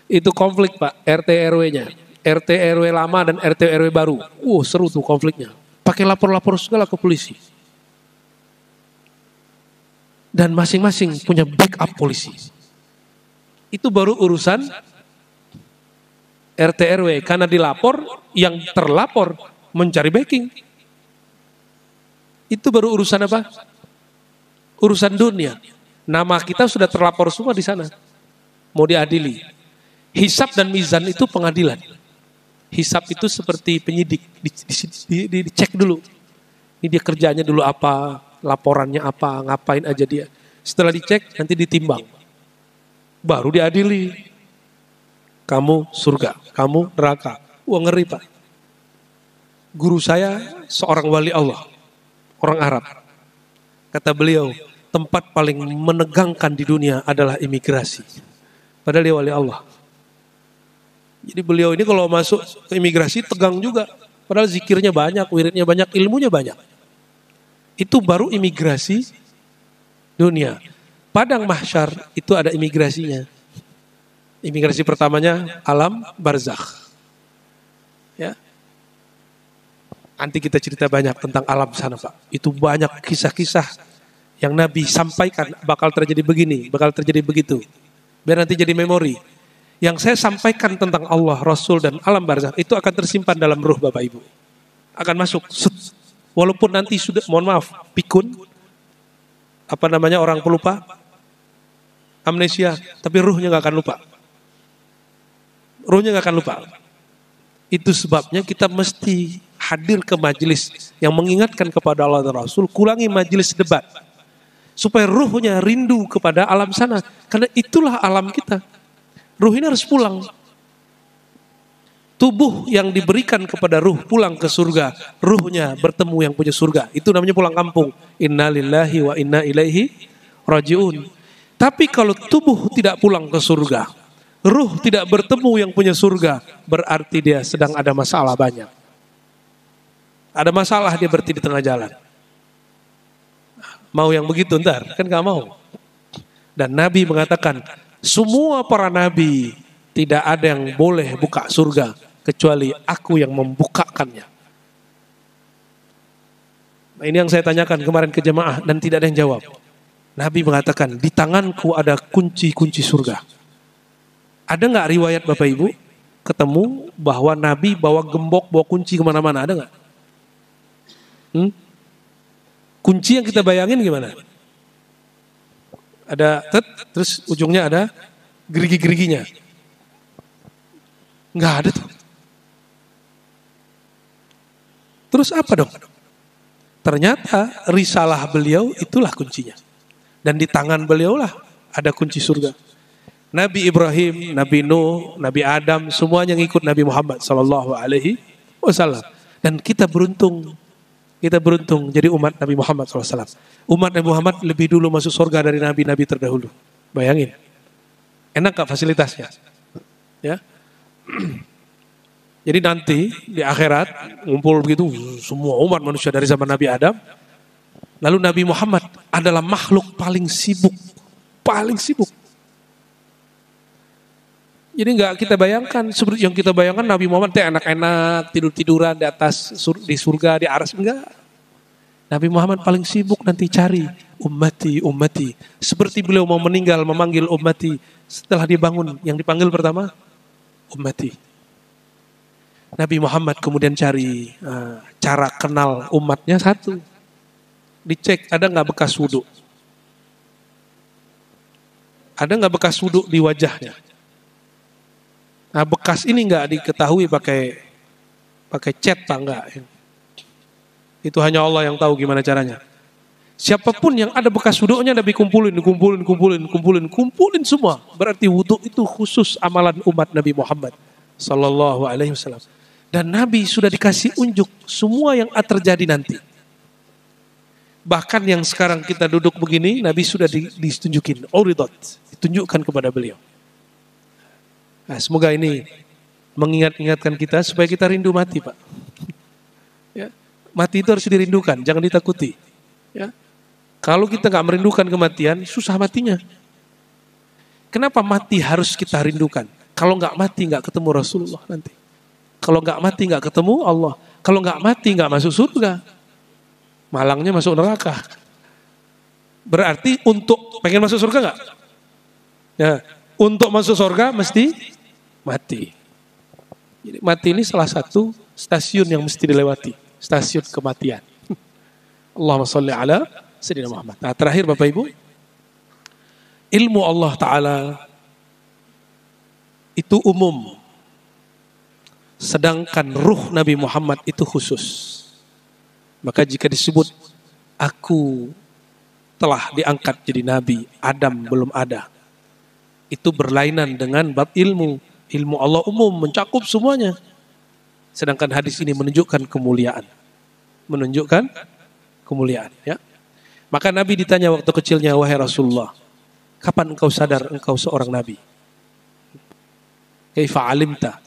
itu konflik Pak, RT RW-nya, RT RW lama dan RT RW baru. Seru tuh konfliknya. Pakai lapor-lapor segala ke polisi. Dan masing-masing punya backup polisi. Itu baru urusan RT RW, karena dilapor, yang terlapor mencari backing. Itu baru urusan apa? Urusan dunia. Nama kita sudah terlapor semua di sana. Mau diadili. Hisab dan mizan itu pengadilan. Hisab itu seperti penyidik, dicek dulu. Ini dia kerjanya dulu apa, laporannya apa, ngapain aja dia. Setelah dicek, nanti ditimbang. Baru diadili. Kamu surga, kamu neraka. Wah ngeri Pak. Guru saya seorang wali Allah, orang Arab. Kata beliau, tempat paling menegangkan di dunia adalah imigrasi. Padahal dia wali Allah. Jadi beliau ini kalau masuk ke imigrasi tegang juga. Padahal zikirnya banyak, wiridnya banyak, ilmunya banyak. Itu baru imigrasi dunia. Padang mahsyar itu ada imigrasinya. Imigrasi pertamanya alam barzakh. Ya. Nanti kita cerita banyak tentang alam sana, Pak. Itu banyak kisah-kisah yang Nabi sampaikan bakal terjadi begini, bakal terjadi begitu. Biar nanti jadi memori. Yang saya sampaikan tentang Allah, Rasul, dan alam barzakh itu akan tersimpan dalam ruh Bapak Ibu. Akan masuk. Walaupun nanti sudah, mohon maaf, pikun, orang pelupa, amnesia, tapi ruhnya gak akan lupa. Ruhnya gak akan lupa. Itu sebabnya kita mesti hadir ke majelis yang mengingatkan kepada Allah dan Rasul, kurangi majelis debat. Supaya ruhnya rindu kepada alam sana. Karena itulah alam kita. Ruh ini harus pulang. Tubuh yang diberikan kepada ruh pulang ke surga. Ruhnya bertemu yang punya surga. Itu namanya pulang kampung. Inna lillahi wa inna ilaihi raji'un. Tapi kalau tubuh tidak pulang ke surga, ruh tidak bertemu yang punya surga, berarti dia sedang ada masalah banyak. Ada masalah, dia berhenti di tengah jalan. Mau yang begitu ntar? Kan gak mau. Dan Nabi mengatakan, semua para nabi tidak ada yang boleh buka surga kecuali aku yang membukakannya. Nah, ini yang saya tanyakan kemarin ke jemaah dan tidak ada yang jawab. Nabi mengatakan, di tanganku ada kunci-kunci surga. Ada nggak riwayat Bapak Ibu ketemu bahwa Nabi bawa gembok, bawa kunci kemana-mana? Ada nggak? Kunci yang kita bayangin gimana? Ada terus ujungnya ada gerigi-geriginya. Nggak ada tuh. Terus apa dong? Ternyata risalah beliau itulah kuncinya. Dan di tangan beliau lah ada kunci surga. Nabi Ibrahim, Nabi Nuh, Nabi Adam, semuanya ngikut Nabi Muhammad SAW. Dan kita beruntung jadi umat Nabi Muhammad SAW. Umat Nabi Muhammad lebih dulu masuk surga dari nabi-nabi terdahulu. Bayangin. Enak gak fasilitasnya? Ya. Jadi nanti di akhirat ngumpul begitu semua umat manusia dari zaman Nabi Adam. Lalu Nabi Muhammad adalah makhluk paling sibuk. Jadi nggak kita bayangkan seperti yang kita bayangkan Nabi Muhammad teh enak-enak tidur-tiduran di atas di surga di aras, enggak. Nabi Muhammad paling sibuk nanti cari ummati. Seperti beliau mau meninggal memanggil ummati, setelah dibangun yang dipanggil pertama ummati. Nabi Muhammad kemudian cari cara kenal umatnya satu. Dicek ada nggak bekas wudhu. Ada nggak bekas wudhu di wajahnya. Nah bekas ini nggak diketahui pakai cat pak, enggak. Itu hanya Allah yang tahu gimana caranya. Siapapun yang ada bekas wudhunya Nabi kumpulin semua. Berarti wudhu itu khusus amalan umat Nabi Muhammad Sallallahu Alaihi Wasallam. Dan Nabi sudah dikasih unjuk semua yang akan terjadi nanti. Bahkan yang sekarang kita duduk begini, Nabi sudah ditunjukin, ditunjukkan kepada beliau. Nah, semoga ini mengingatkan kita supaya kita rindu mati, Pak. Ya, mati itu harus dirindukan, jangan ditakuti. Ya, kalau kita nggak merindukan kematian, susah matinya. Kenapa mati harus kita rindukan? Kalau nggak mati nggak ketemu Rasulullah nanti. Kalau nggak mati nggak ketemu Allah. Kalau nggak mati nggak masuk surga. Malangnya masuk neraka. Berarti untuk pengen masuk surga nggak? Ya, untuk masuk surga mesti mati. Jadi mati ini salah satu stasiun yang mesti dilewati, stasiun kematian. Allahumma sholli ala sayyidina Muhammad. Nah, terakhir Bapak Ibu, ilmu Allah Ta'ala itu umum. Sedangkan ruh Nabi Muhammad itu khusus. Maka jika disebut aku telah diangkat jadi Nabi, Adam belum ada. Itu berlainan dengan bab ilmu. Ilmu Allah umum mencakup semuanya. Sedangkan hadis ini menunjukkan kemuliaan. Ya. Maka Nabi ditanya waktu kecilnya, wahai Rasulullah, kapan engkau sadar engkau seorang Nabi? Kaifa alimta?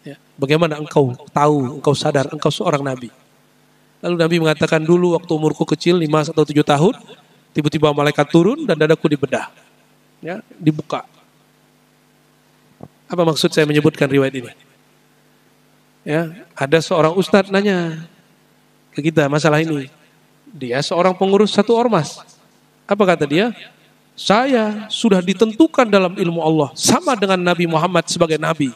Ya, bagaimana engkau tahu, engkau sadar, engkau seorang nabi? Lalu Nabi mengatakan, dulu waktu umurku kecil 5 atau 7 tahun, tiba-tiba malaikat turun dan dadaku dibedah. Ya, dibuka. Apa maksud saya menyebutkan riwayat ini? Ya, ada seorang ustadz nanya ke kita masalah ini. Dia seorang pengurus satu ormas. Apa kata dia? Saya sudah ditentukan dalam ilmu Allah sama dengan Nabi Muhammad sebagai nabi.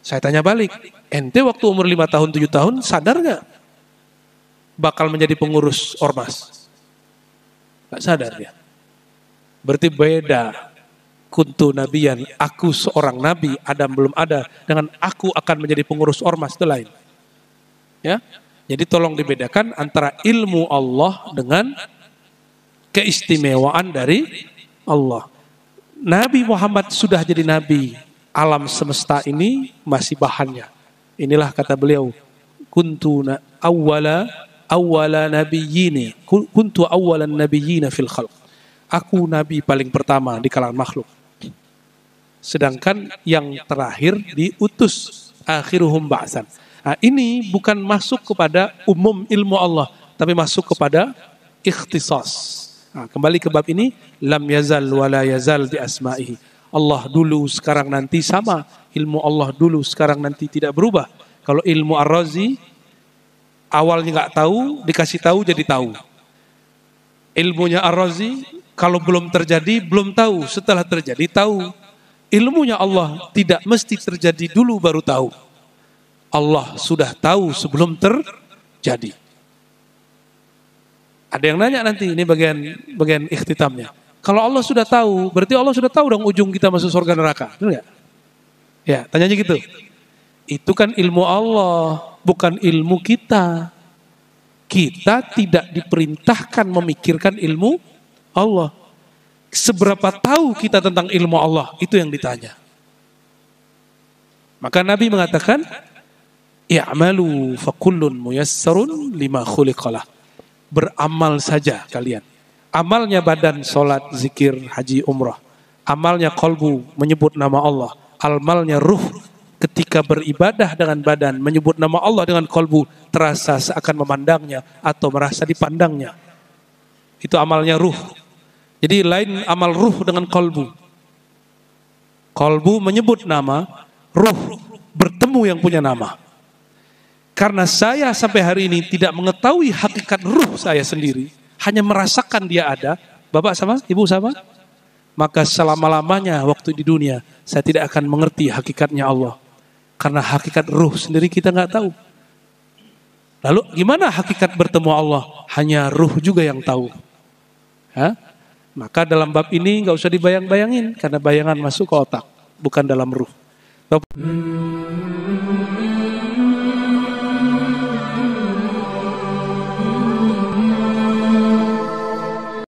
Saya tanya balik, ente waktu umur 5 tahun, 7 tahun sadar gak bakal menjadi pengurus ormas? Gak sadar ya. Berarti beda. Kuntu nabiyan, aku seorang nabi, Adam belum ada, dengan aku akan menjadi pengurus ormas, itu lain. Ya, jadi tolong dibedakan antara ilmu Allah dengan keistimewaan dari Allah. Nabi Muhammad sudah jadi nabi. Alam semesta ini masih bahannya. Inilah kata beliau, kuntu awwala nabiyyina, kuntu awwalan nabiyyina fil khalq. Aku nabi paling pertama di kalangan makhluk. Sedangkan yang terakhir diutus, akhiruhum ba'san. Nah, ini bukan masuk kepada umum ilmu Allah, tapi masuk kepada ikhtisas. Nah, kembali ke bab ini, lam yazal wa la yazal bi asma'ihi. Allah dulu, sekarang nanti sama. Ilmu Allah dulu, sekarang nanti tidak berubah. Kalau ilmu Ar-Razi, awalnya nggak tahu, dikasih tahu jadi tahu. Ilmunya Ar-Razi, kalau belum terjadi, belum tahu. Setelah terjadi, tahu. Ilmunya Allah tidak mesti terjadi dulu baru tahu. Allah sudah tahu sebelum terjadi. Ada yang nanya nanti, ini bagian ikhtitamnya. Kalau Allah sudah tahu, berarti Allah sudah tahu dong ujung kita masuk surga neraka. Betul nggak? Ya, tanyanya gitu. Itu kan ilmu Allah, bukan ilmu kita. Kita tidak diperintahkan memikirkan ilmu Allah. Seberapa tahu kita tentang ilmu Allah, itu yang ditanya. Maka Nabi mengatakan, i'malu fakullun muyassarun lima khuliqalah. Beramal saja kalian. Amalnya badan, sholat, zikir, haji, umrah. Amalnya kolbu, menyebut nama Allah. Amalnya ruh, ketika beribadah dengan badan, menyebut nama Allah dengan kolbu, terasa seakan memandangnya atau merasa dipandangnya. Itu amalnya ruh. Jadi lain amal ruh dengan kolbu. Kolbu menyebut nama, ruh bertemu yang punya nama. Karena saya sampai hari ini tidak mengetahui hakikat ruh saya sendiri, hanya merasakan dia ada, bapak sama, ibu sama, maka selama-lamanya waktu di dunia, saya tidak akan mengerti hakikatnya Allah. Karena hakikat ruh sendiri kita nggak tahu. Lalu gimana hakikat bertemu Allah? Hanya ruh juga yang tahu. Hah? Maka dalam bab ini nggak usah dibayang-bayangin, karena bayangan masuk ke otak, bukan dalam ruh.